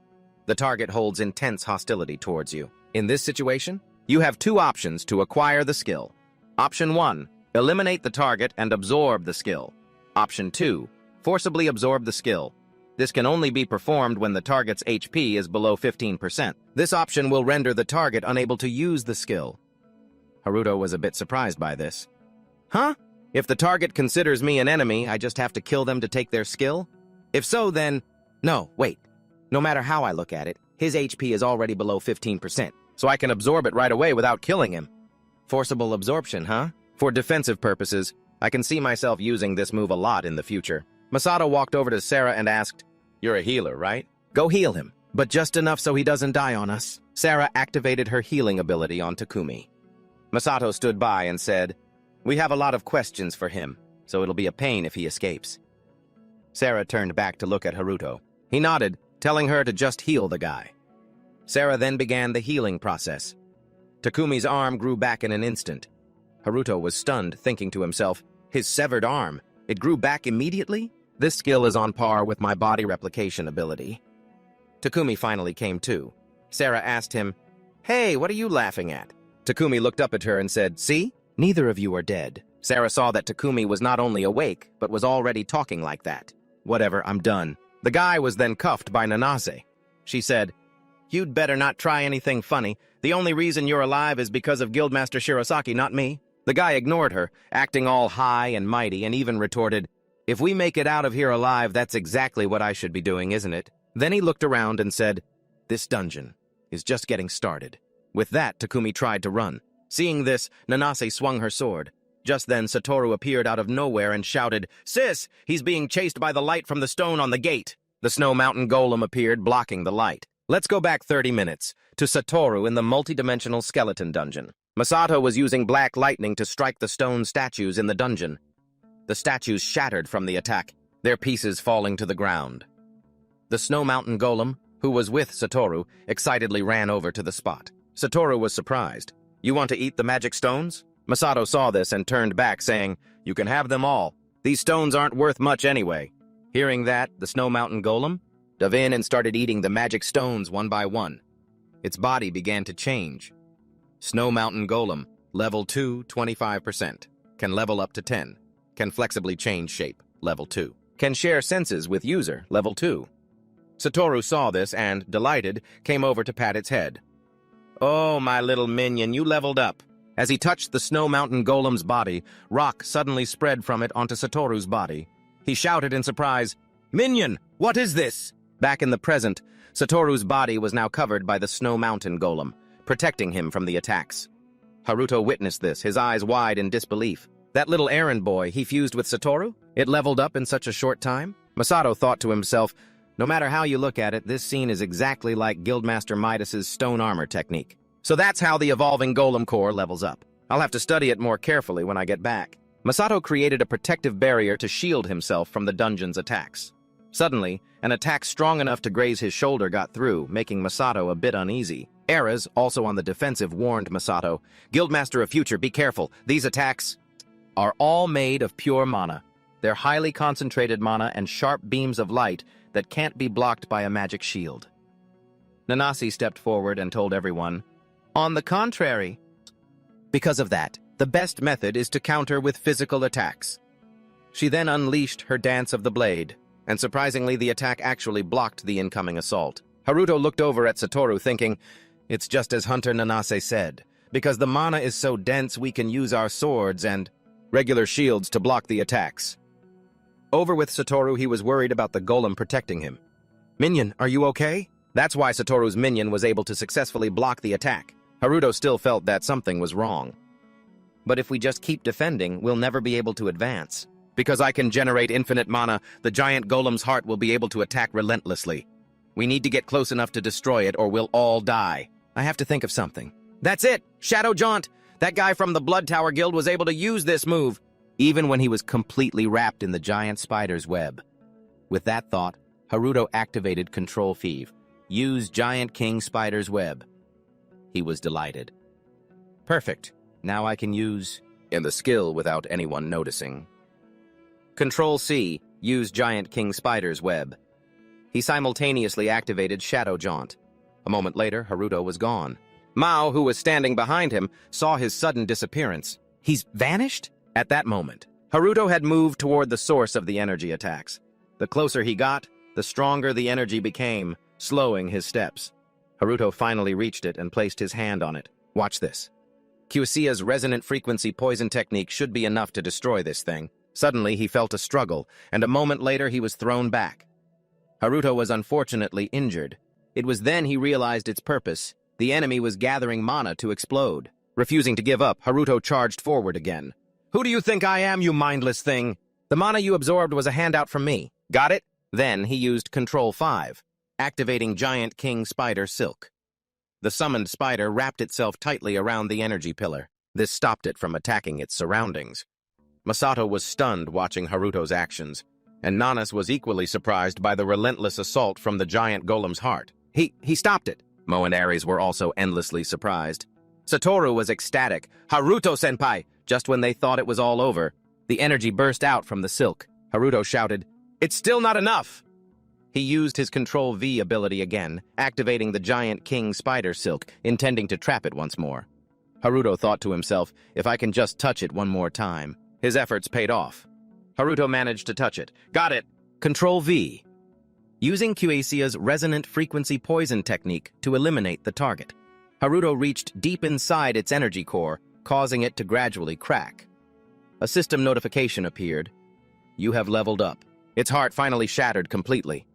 [SPEAKER 1] The target holds intense hostility towards you. In this situation, you have two options to acquire the skill. Option 1, eliminate the target and absorb the skill. Option 2, forcibly absorb the skill. This can only be performed when the target's HP is below 15%. This option will render the target unable to use the skill. Haruto was a bit surprised by this. Huh? If the target considers me an enemy, I just have to kill them to take their skill? If so, then... No, wait. No matter how I look at it, his HP is already below 15%, so I can absorb it right away without killing him. Forcible absorption, huh? For defensive purposes, I can see myself using this move a lot in the future. Masato walked over to Sarah and asked, "You're a healer, right? Go heal him, but just enough so he doesn't die on us." Sarah activated her healing ability on Takumi. Masato stood by and said, "We have a lot of questions for him, so it'll be a pain if he escapes." Sarah turned back to look at Haruto. He nodded, telling her to just heal the guy. Sarah then began the healing process. Takumi's arm grew back in an instant. Haruto was stunned, thinking to himself, "His severed arm, it grew back immediately? This skill is on par with my body replication ability." Takumi finally came to. Sarah asked him, "Hey, what are you laughing at?" Takumi looked up at her and said, "See? Neither of you are dead." Sarah saw that Takumi was not only awake, but was already talking like that. "Whatever, I'm done." The guy was then cuffed by Nanase. She said, "You'd better not try anything funny. The only reason you're alive is because of Guildmaster Shirosaki, not me." The guy ignored her, acting all high and mighty, and even retorted, "If we make it out of here alive, that's exactly what I should be doing, isn't it?" Then he looked around and said, "This dungeon is just getting started." With that, Takumi tried to run. Seeing this, Nanase swung her sword. Just then, Satoru appeared out of nowhere and shouted, "Sis, he's being chased by the light from the stone on the gate." The Snow Mountain Golem appeared, blocking the light. Let's go back 30 minutes, to Satoru in the multi-dimensional skeleton dungeon. Masato was using black lightning to strike the stone statues in the dungeon. The statues shattered from the attack, their pieces falling to the ground. The Snow Mountain Golem, who was with Satoru, excitedly ran over to the spot. Satoru was surprised. "You want to eat the magic stones?" Masato saw this and turned back, saying, "You can have them all. These stones aren't worth much anyway." Hearing that, the Snow Mountain Golem dove in and started eating the magic stones one by one. Its body began to change. Snow Mountain Golem, level 2, 25%. Can level up to 10. Can flexibly change shape, level 2. Can share senses with user, level 2. Satoru saw this and, delighted, came over to pat its head. "Oh, my little minion, you leveled up." As he touched the Snow Mountain Golem's body, rock suddenly spread from it onto Satoru's body. He shouted in surprise, "Minion, what is this?" Back in the present, Satoru's body was now covered by the Snow Mountain Golem, protecting him from the attacks. Haruto witnessed this, his eyes wide in disbelief. That little errand boy, he fused with Satoru? It leveled up in such a short time? Masato thought to himself, no matter how you look at it, this scene is exactly like Guildmaster Midas's stone armor technique. So that's how the evolving golem core levels up. I'll have to study it more carefully when I get back. Masato created a protective barrier to shield himself from the dungeon's attacks. Suddenly, an attack strong enough to graze his shoulder got through, making Masato a bit uneasy. Eras, also on the defensive, warned Masato, Guildmaster of Future, be careful. These attacks are all made of pure mana. They're highly concentrated mana and sharp beams of light that can't be blocked by a magic shield. Nanase stepped forward and told everyone, on the contrary. Because of that, the best method is to counter with physical attacks. She then unleashed her Dance of the Blade, and surprisingly the attack actually blocked the incoming assault. Haruto looked over at Satoru thinking, it's just as Hunter Nanase said. Because the mana is so dense we can use our swords and regular shields to block the attacks. Over with Satoru, he was worried about the golem protecting him. Minion, are you okay? That's why Satoru's minion was able to successfully block the attack. Haruto still felt that something was wrong. But if we just keep defending, we'll never be able to advance. Because I can generate infinite mana, the giant golem's heart will be able to attack relentlessly. We need to get close enough to destroy it or we'll all die. I have to think of something. That's it! Shadow Jaunt! That guy from the Blood Tower Guild was able to use this move, even when he was completely wrapped in the giant spider's web. With that thought, Haruto activated Ctrl+V. Use Giant King Spider's web. He was delighted. Perfect. Now I can use in the skill without anyone noticing. Ctrl+C. Use Giant King Spider's web. He simultaneously activated Shadow Jaunt. A moment later, Haruto was gone. Mao, who was standing behind him, saw his sudden disappearance. He's vanished? At that moment, Haruto had moved toward the source of the energy attacks. The closer he got, the stronger the energy became, slowing his steps. Haruto finally reached it and placed his hand on it. Watch this. Kyuusia's resonant frequency poison technique should be enough to destroy this thing. Suddenly, he felt a struggle, and a moment later he was thrown back. Haruto was unfortunately injured. It was then he realized its purpose. The enemy was gathering mana to explode. Refusing to give up, Haruto charged forward again. Who do you think I am, you mindless thing? The mana you absorbed was a handout from me. Got it? Then he used Ctrl+V, activating Giant King Spider Silk. The summoned spider wrapped itself tightly around the energy pillar. This stopped it from attacking its surroundings. Masato was stunned watching Haruto's actions, and Nanas was equally surprised by the relentless assault from the giant golem's heart. He stopped it. Mo and Ares were also endlessly surprised. Satoru was ecstatic. Haruto-senpai! Just when they thought it was all over, the energy burst out from the silk. Haruto shouted, it's still not enough! He used his Ctrl+V ability again, activating the Giant King Spider Silk, intending to trap it once more. Haruto thought to himself, if I can just touch it one more time. His efforts paid off. Haruto managed to touch it. Got it! Ctrl+V. Using Kyuusia's resonant frequency poison technique to eliminate the target. Haruto reached deep inside its energy core, causing it to gradually crack. A system notification appeared. You have leveled up. Its heart finally shattered completely.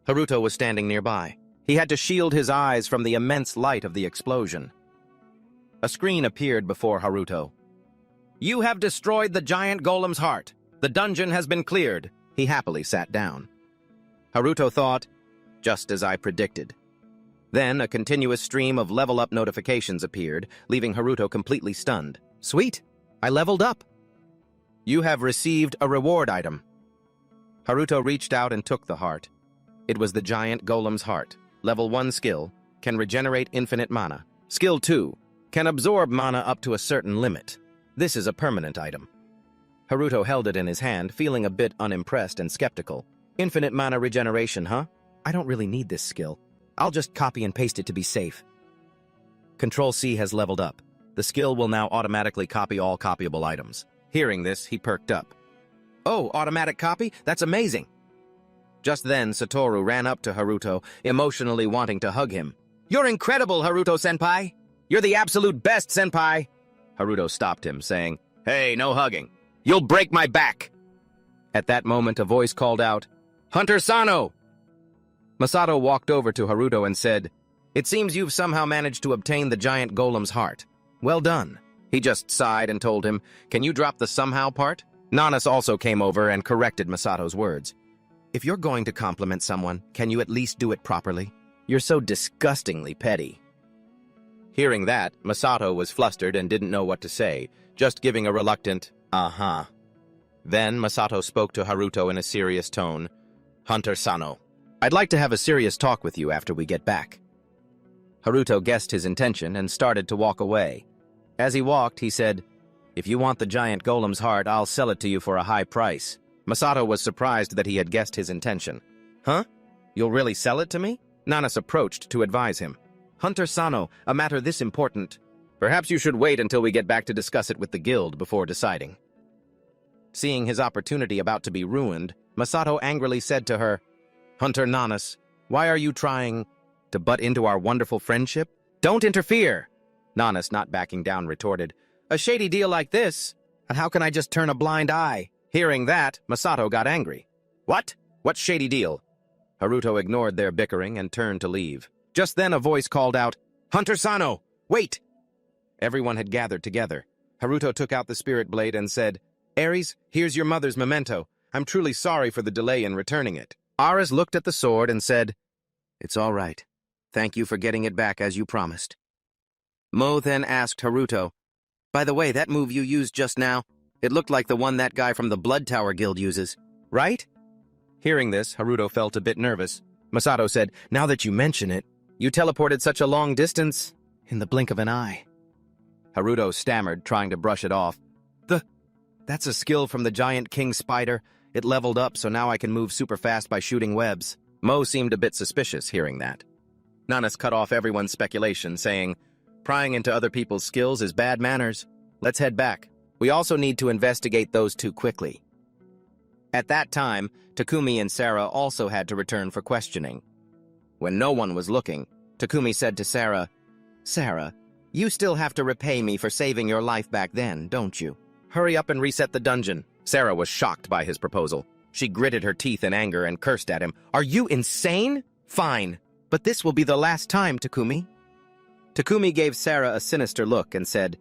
[SPEAKER 1] Haruto was standing nearby. He had to shield his eyes from the immense light of the explosion. A screen appeared before Haruto. You have destroyed the giant golem's heart. The dungeon has been cleared. He happily sat down. Haruto thought, just as I predicted. Then a continuous stream of level-up notifications appeared, leaving Haruto completely stunned. Sweet! I leveled up! You have received a reward item. Haruto reached out and took the heart. It was the giant golem's heart. Level 1 skill, can regenerate infinite mana. Skill 2, can absorb mana up to a certain limit. This is a permanent item. Haruto held it in his hand, feeling a bit unimpressed and skeptical. Infinite mana regeneration, huh? I don't really need this skill. I'll just copy and paste it to be safe. Ctrl+C has leveled up. The skill will now automatically copy all copyable items. Hearing this, he perked up. Oh, automatic copy? That's amazing! Just then, Satoru ran up to Haruto, emotionally wanting to hug him. You're incredible, Haruto-senpai! You're the absolute best, senpai! Haruto stopped him, saying, Hey, no hugging. You'll break my back! At that moment, a voice called out, Hunter Sano! Masato walked over to Haruto and said, It seems you've somehow managed to obtain the giant golem's heart. Well done. He just sighed and told him, "Can you drop the somehow part?" Nanas also came over and corrected Masato's words. "If you're going to compliment someone, can you at least do it properly? You're so disgustingly petty." Hearing that, Masato was flustered and didn't know what to say, just giving a reluctant, "Uh-huh." Then Masato spoke to Haruto in a serious tone. "Hunter Sano, I'd like to have a serious talk with you after we get back." Haruto guessed his intention and started to walk away. As he walked, he said, "If you want the giant golem's heart, I'll sell it to you for a high price." Masato was surprised that he had guessed his intention. "Huh? You'll really sell it to me?" Nanas approached to advise him. "Hunter Sano, a matter this important. Perhaps you should wait until we get back to discuss it with the guild before deciding." Seeing his opportunity about to be ruined, Masato angrily said to her, "Hunter Nanas, why are you trying to butt into our wonderful friendship? Don't interfere!" Nanas, not backing down, retorted, "A shady deal like this? How can I just turn a blind eye?" Hearing that, Masato got angry. "What? What shady deal?" Haruto ignored their bickering and turned to leave. Just then a voice called out, "Hunter Sano, wait!" Everyone had gathered together. Haruto took out the spirit blade and said, "Ares, here's your mother's memento. I'm truly sorry for the delay in returning it." Ares looked at the sword and said, "It's all right. Thank you for getting it back as you promised." Mo then asked Haruto, "By the way, that move you used just now, it looked like the one that guy from the Blood Tower Guild uses, right?" Hearing this, Haruto felt a bit nervous. Masato said, "Now that you mention it, you teleported such a long distance in the blink of an eye." Haruto stammered, trying to brush it off. That's a skill from the giant king spider. It leveled up, so now I can move super fast by shooting webs." Mo seemed a bit suspicious hearing that. Nanas cut off everyone's speculation, saying, "Prying into other people's skills is bad manners. Let's head back. We also need to investigate those two quickly." At that time, Takumi and Sarah also had to return for questioning. When no one was looking, Takumi said to Sarah, "Sarah, you still have to repay me for saving your life back then, don't you? Hurry up and reset the dungeon." Sarah was shocked by his proposal. She gritted her teeth in anger and cursed at him. "Are you insane? Fine, but this will be the last time, Takumi." Takumi gave Sarah a sinister look and said,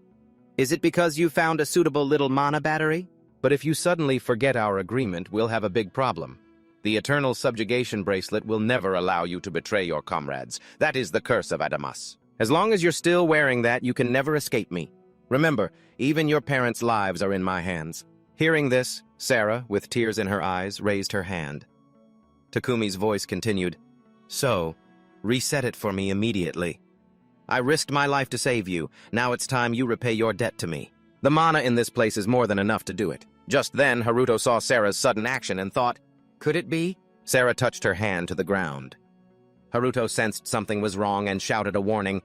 [SPEAKER 1] "Is it because you found a suitable little mana battery? But if you suddenly forget our agreement, we'll have a big problem. The eternal subjugation bracelet will never allow you to betray your comrades. That is the curse of Adamas. As long as you're still wearing that, you can never escape me. Remember, even your parents' lives are in my hands." Hearing this, Sarah, with tears in her eyes, raised her hand. Takumi's voice continued, "So, reset it for me immediately. I risked my life to save you. Now it's time you repay your debt to me. The mana in this place is more than enough to do it." Just then, Haruto saw Sarah's sudden action and thought, "Could it be?" Sarah touched her hand to the ground. Haruto sensed something was wrong and shouted a warning.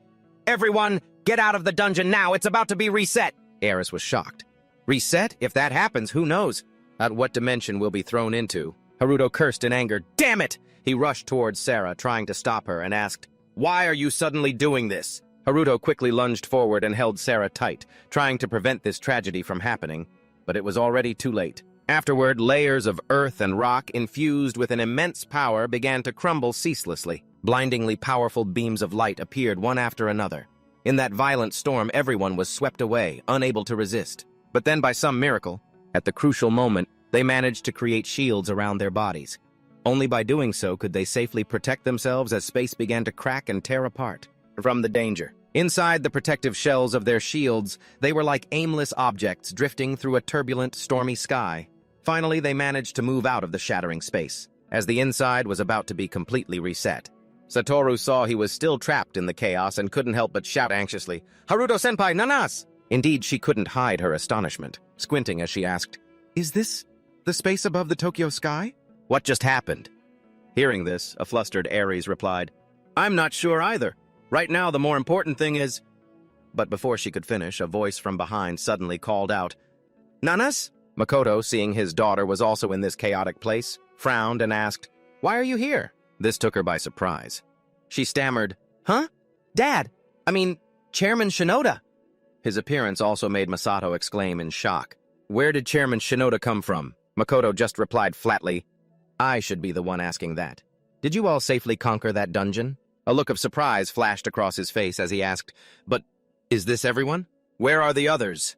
[SPEAKER 1] "Everyone, get out of the dungeon now! It's about to be reset!" Ares was shocked. "Reset? If that happens, who knows at what dimension we'll be thrown into?" Haruto cursed in anger. "Damn it!" He rushed towards Sarah, trying to stop her, and asked, "Why are you suddenly doing this?" Haruto quickly lunged forward and held Sarah tight, trying to prevent this tragedy from happening, but it was already too late. Afterward, layers of earth and rock infused with an immense power began to crumble ceaselessly. Blindingly powerful beams of light appeared one after another. In that violent storm, everyone was swept away, unable to resist. But then, by some miracle, at the crucial moment, they managed to create shields around their bodies. Only by doing so could they safely protect themselves as space began to crack and tear apart from the danger. Inside the protective shells of their shields, they were like aimless objects drifting through a turbulent, stormy sky. Finally, they managed to move out of the shattering space, as the inside was about to be completely reset. Satoru saw he was still trapped in the chaos and couldn't help but shout anxiously, "Haruto-senpai, Nanas!" Indeed, she couldn't hide her astonishment, squinting as she asked, "Is this the space above the Tokyo sky? What just happened?" Hearing this, a flustered Ares replied, "I'm not sure either. Right now, the more important thing is—" But before she could finish, a voice from behind suddenly called out, "Nanas?" Makoto, seeing his daughter was also in this chaotic place, frowned and asked, "Why are you here?" This took her by surprise. She stammered, "Huh? Dad! Chairman Shinoda!" His appearance also made Masato exclaim in shock. "Where did Chairman Shinoda come from?" Makoto just replied flatly, "I should be the one asking that. Did you all safely conquer that dungeon?" A look of surprise flashed across his face as he asked, "But is this everyone?" Where are the others?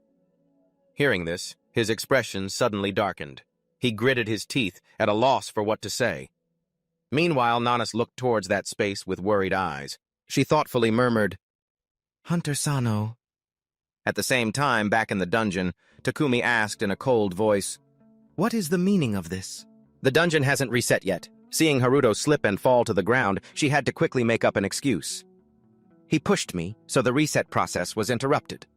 [SPEAKER 1] Hearing this, his expression suddenly darkened. He gritted his teeth, at a loss for what to say. Meanwhile, Nanas looked towards that space with worried eyes. She thoughtfully murmured, "Hunter Sano." At the same time, back in the dungeon, Takumi asked in a cold voice, "What is the meaning of this?" The dungeon hasn't reset yet. Seeing Haruto slip and fall to the ground, she had to quickly make up an excuse. "He pushed me, so the reset process was interrupted."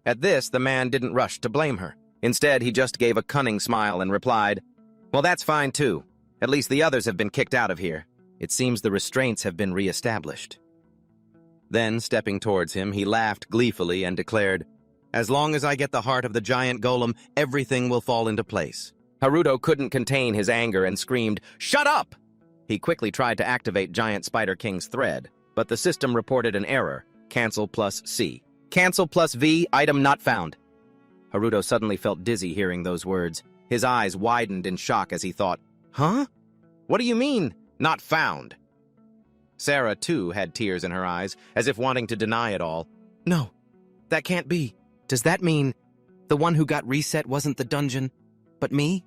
[SPEAKER 1] At this, the man didn't rush to blame her. Instead, he just gave a cunning smile and replied, "Well, that's fine too. At least the others have been kicked out of here. It seems the restraints have been re-established." Then, stepping towards him, he laughed gleefully and declared, "As long as I get the heart of the giant golem, everything will fall into place." Haruto couldn't contain his anger and screamed, "Shut up!" He quickly tried to activate Giant Spider King's thread, but the system reported an error, Ctrl+C. Ctrl+V, item not found. Haruto suddenly felt dizzy hearing those words. His eyes widened in shock as he thought, "Huh? What do you mean, not found?" Sarah, too, had tears in her eyes, as if wanting to deny it all. "No, that can't be. Does that mean the one who got reset wasn't the dungeon, but me?"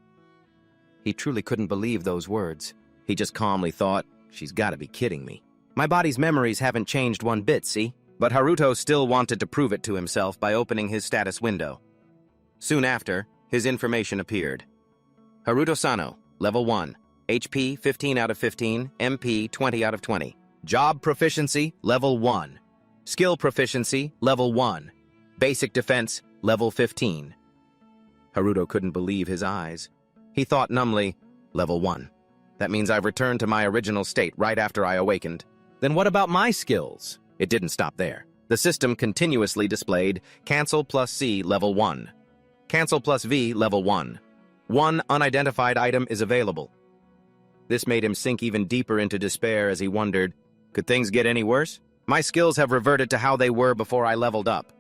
[SPEAKER 1] He truly couldn't believe those words. He just calmly thought, "She's gotta be kidding me. My body's memories haven't changed one bit, see?" But Haruto still wanted to prove it to himself by opening his status window. Soon after, his information appeared. Haruto Sano, level 1, HP 15 out of 15, MP 20 out of 20. Job proficiency, level 1. Skill proficiency, level 1. Basic defense, level 15. Haruto couldn't believe his eyes. He thought numbly, level 1. That means I've returned to my original state right after I awakened. Then what about my skills? It didn't stop there. The system continuously displayed Ctrl+C level 1. Ctrl+V level 1. One unidentified item is available. This made him sink even deeper into despair as he wondered, could things get any worse? My skills have reverted to how they were before I leveled up.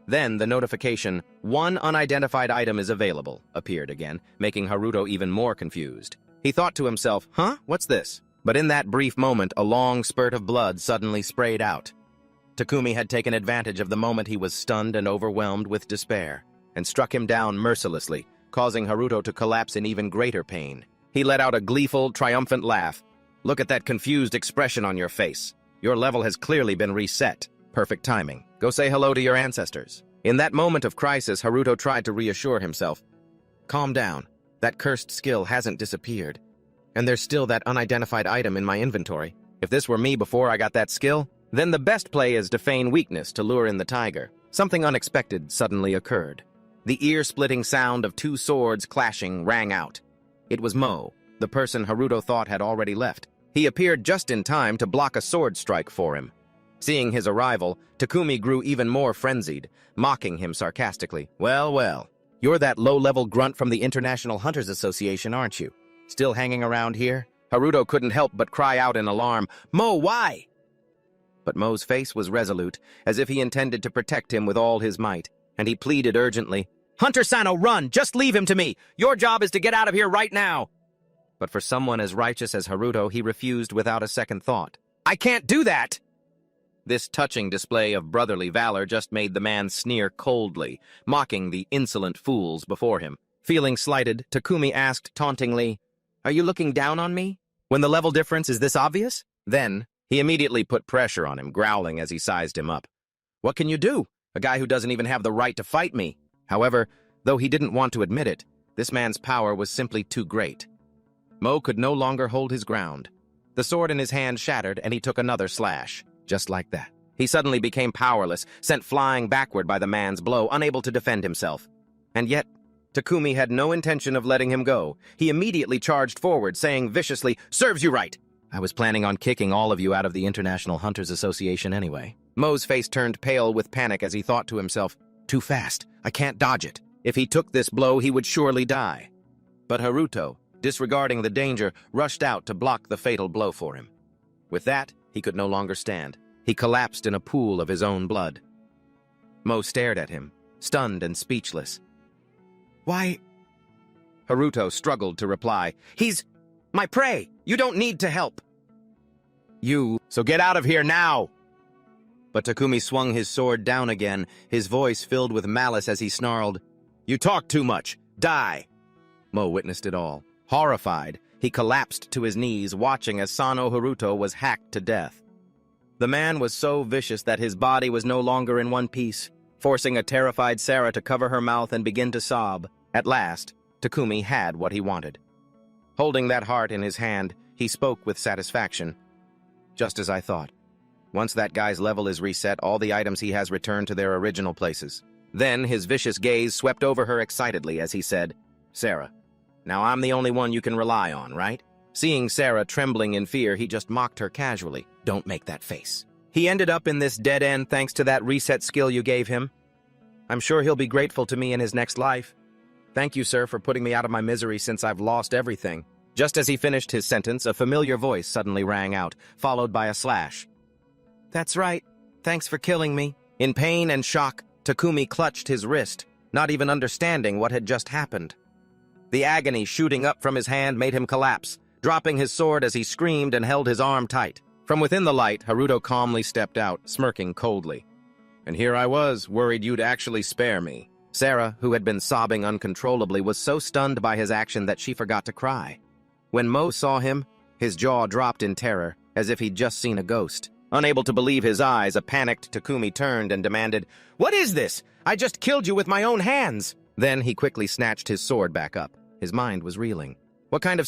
[SPEAKER 1] Then the notification, "One unidentified item is available," appeared again, making Haruto even more confused. He thought to himself, "Huh? What's this?" But in that brief moment, a long spurt of blood suddenly sprayed out. Takumi had taken advantage of the moment he was stunned and overwhelmed with despair, and struck him down mercilessly, causing Haruto to collapse in even greater pain. He let out a gleeful, triumphant laugh. "Look at that confused expression on your face. Your level has clearly been reset. Perfect timing. Go say hello to your ancestors." In that moment of crisis, Haruto tried to reassure himself. "Calm down. That cursed skill hasn't disappeared. And there's still that unidentified item in my inventory. If this were me before I got that skill, then the best play is to feign weakness to lure in the tiger." Something unexpected suddenly occurred. The ear-splitting sound of two swords clashing rang out. It was Mo, the person Haruto thought had already left. He appeared just in time to block a sword strike for him. Seeing his arrival, Takumi grew even more frenzied, mocking him sarcastically. "Well, well, you're that low-level grunt from the International Hunters Association, aren't you? Still hanging around here?" Haruto couldn't help but cry out in alarm, "Mo, why?" But Mo's face was resolute, as if he intended to protect him with all his might, and he pleaded urgently, "Hunter Sano, run! Just leave him to me! Your job is to get out of here right now!" But for someone as righteous as Haruto, he refused without a second thought. "I can't do that!" This touching display of brotherly valor just made the man sneer coldly, mocking the insolent fools before him. Feeling slighted, Takumi asked tauntingly, "Are you looking down on me? When the level difference is this obvious?" Then, he immediately put pressure on him, growling as he sized him up. "What can you do? A guy who doesn't even have the right to fight me." However, though he didn't want to admit it, this man's power was simply too great. Mo could no longer hold his ground. The sword in his hand shattered, and he took another slash. Just like that. He suddenly became powerless, sent flying backward by the man's blow, unable to defend himself. And yet, Takumi had no intention of letting him go. He immediately charged forward, saying viciously, "Serves you right! I was planning on kicking all of you out of the International Hunters Association anyway." Mo's face turned pale with panic as he thought to himself, "Too fast. I can't dodge it. If he took this blow, he would surely die." But Haruto, disregarding the danger, rushed out to block the fatal blow for him. With that, he could no longer stand. He collapsed in a pool of his own blood. Mo stared at him, stunned and speechless. "Why?" Haruto struggled to reply. "He's my prey! You don't need to help!" So get out of here now!"
[SPEAKER 2] But Takumi swung his sword down again, his voice filled with malice as he snarled, "You talk too much! Die!" Mo witnessed it all. Horrified, he collapsed to his knees, watching as Sano Haruto was hacked to death. The man was so vicious that his body was no longer in one piece, forcing a terrified Sarah to cover her mouth and begin to sob. At last, Takumi had what he wanted. Holding that heart in his hand, he spoke with satisfaction. "Just as I thought. Once that guy's level is reset, all the items he has returned to their original places." Then his vicious gaze swept over her excitedly as he said, "Sarah, now I'm the only one you can rely on, right?" Seeing Sarah trembling in fear, he just mocked her casually. "Don't make that face. He ended up in this dead end thanks to that reset skill you gave him. I'm sure he'll be grateful to me in his next life. Thank you, sir, for putting me out of my misery since I've lost everything." Just as he finished his sentence, a familiar voice suddenly rang out, followed by a slash. "That's right. Thanks for killing me." In pain and shock, Takumi clutched his wrist, not even understanding what had just happened. The agony shooting up from his hand made him collapse, dropping his sword as he screamed and held his arm tight. From within the light, Haruto calmly stepped out, smirking coldly. "And here I was, worried you'd actually spare me." Sarah, who had been sobbing uncontrollably, was so stunned by his action that she forgot to cry. When Mo saw him, his jaw dropped in terror, as if he'd just seen a ghost. Unable to believe his eyes, a panicked Takumi turned and demanded, "What is this? I just killed you with my own hands!" Then he quickly snatched his sword back up. His mind was reeling. What kind of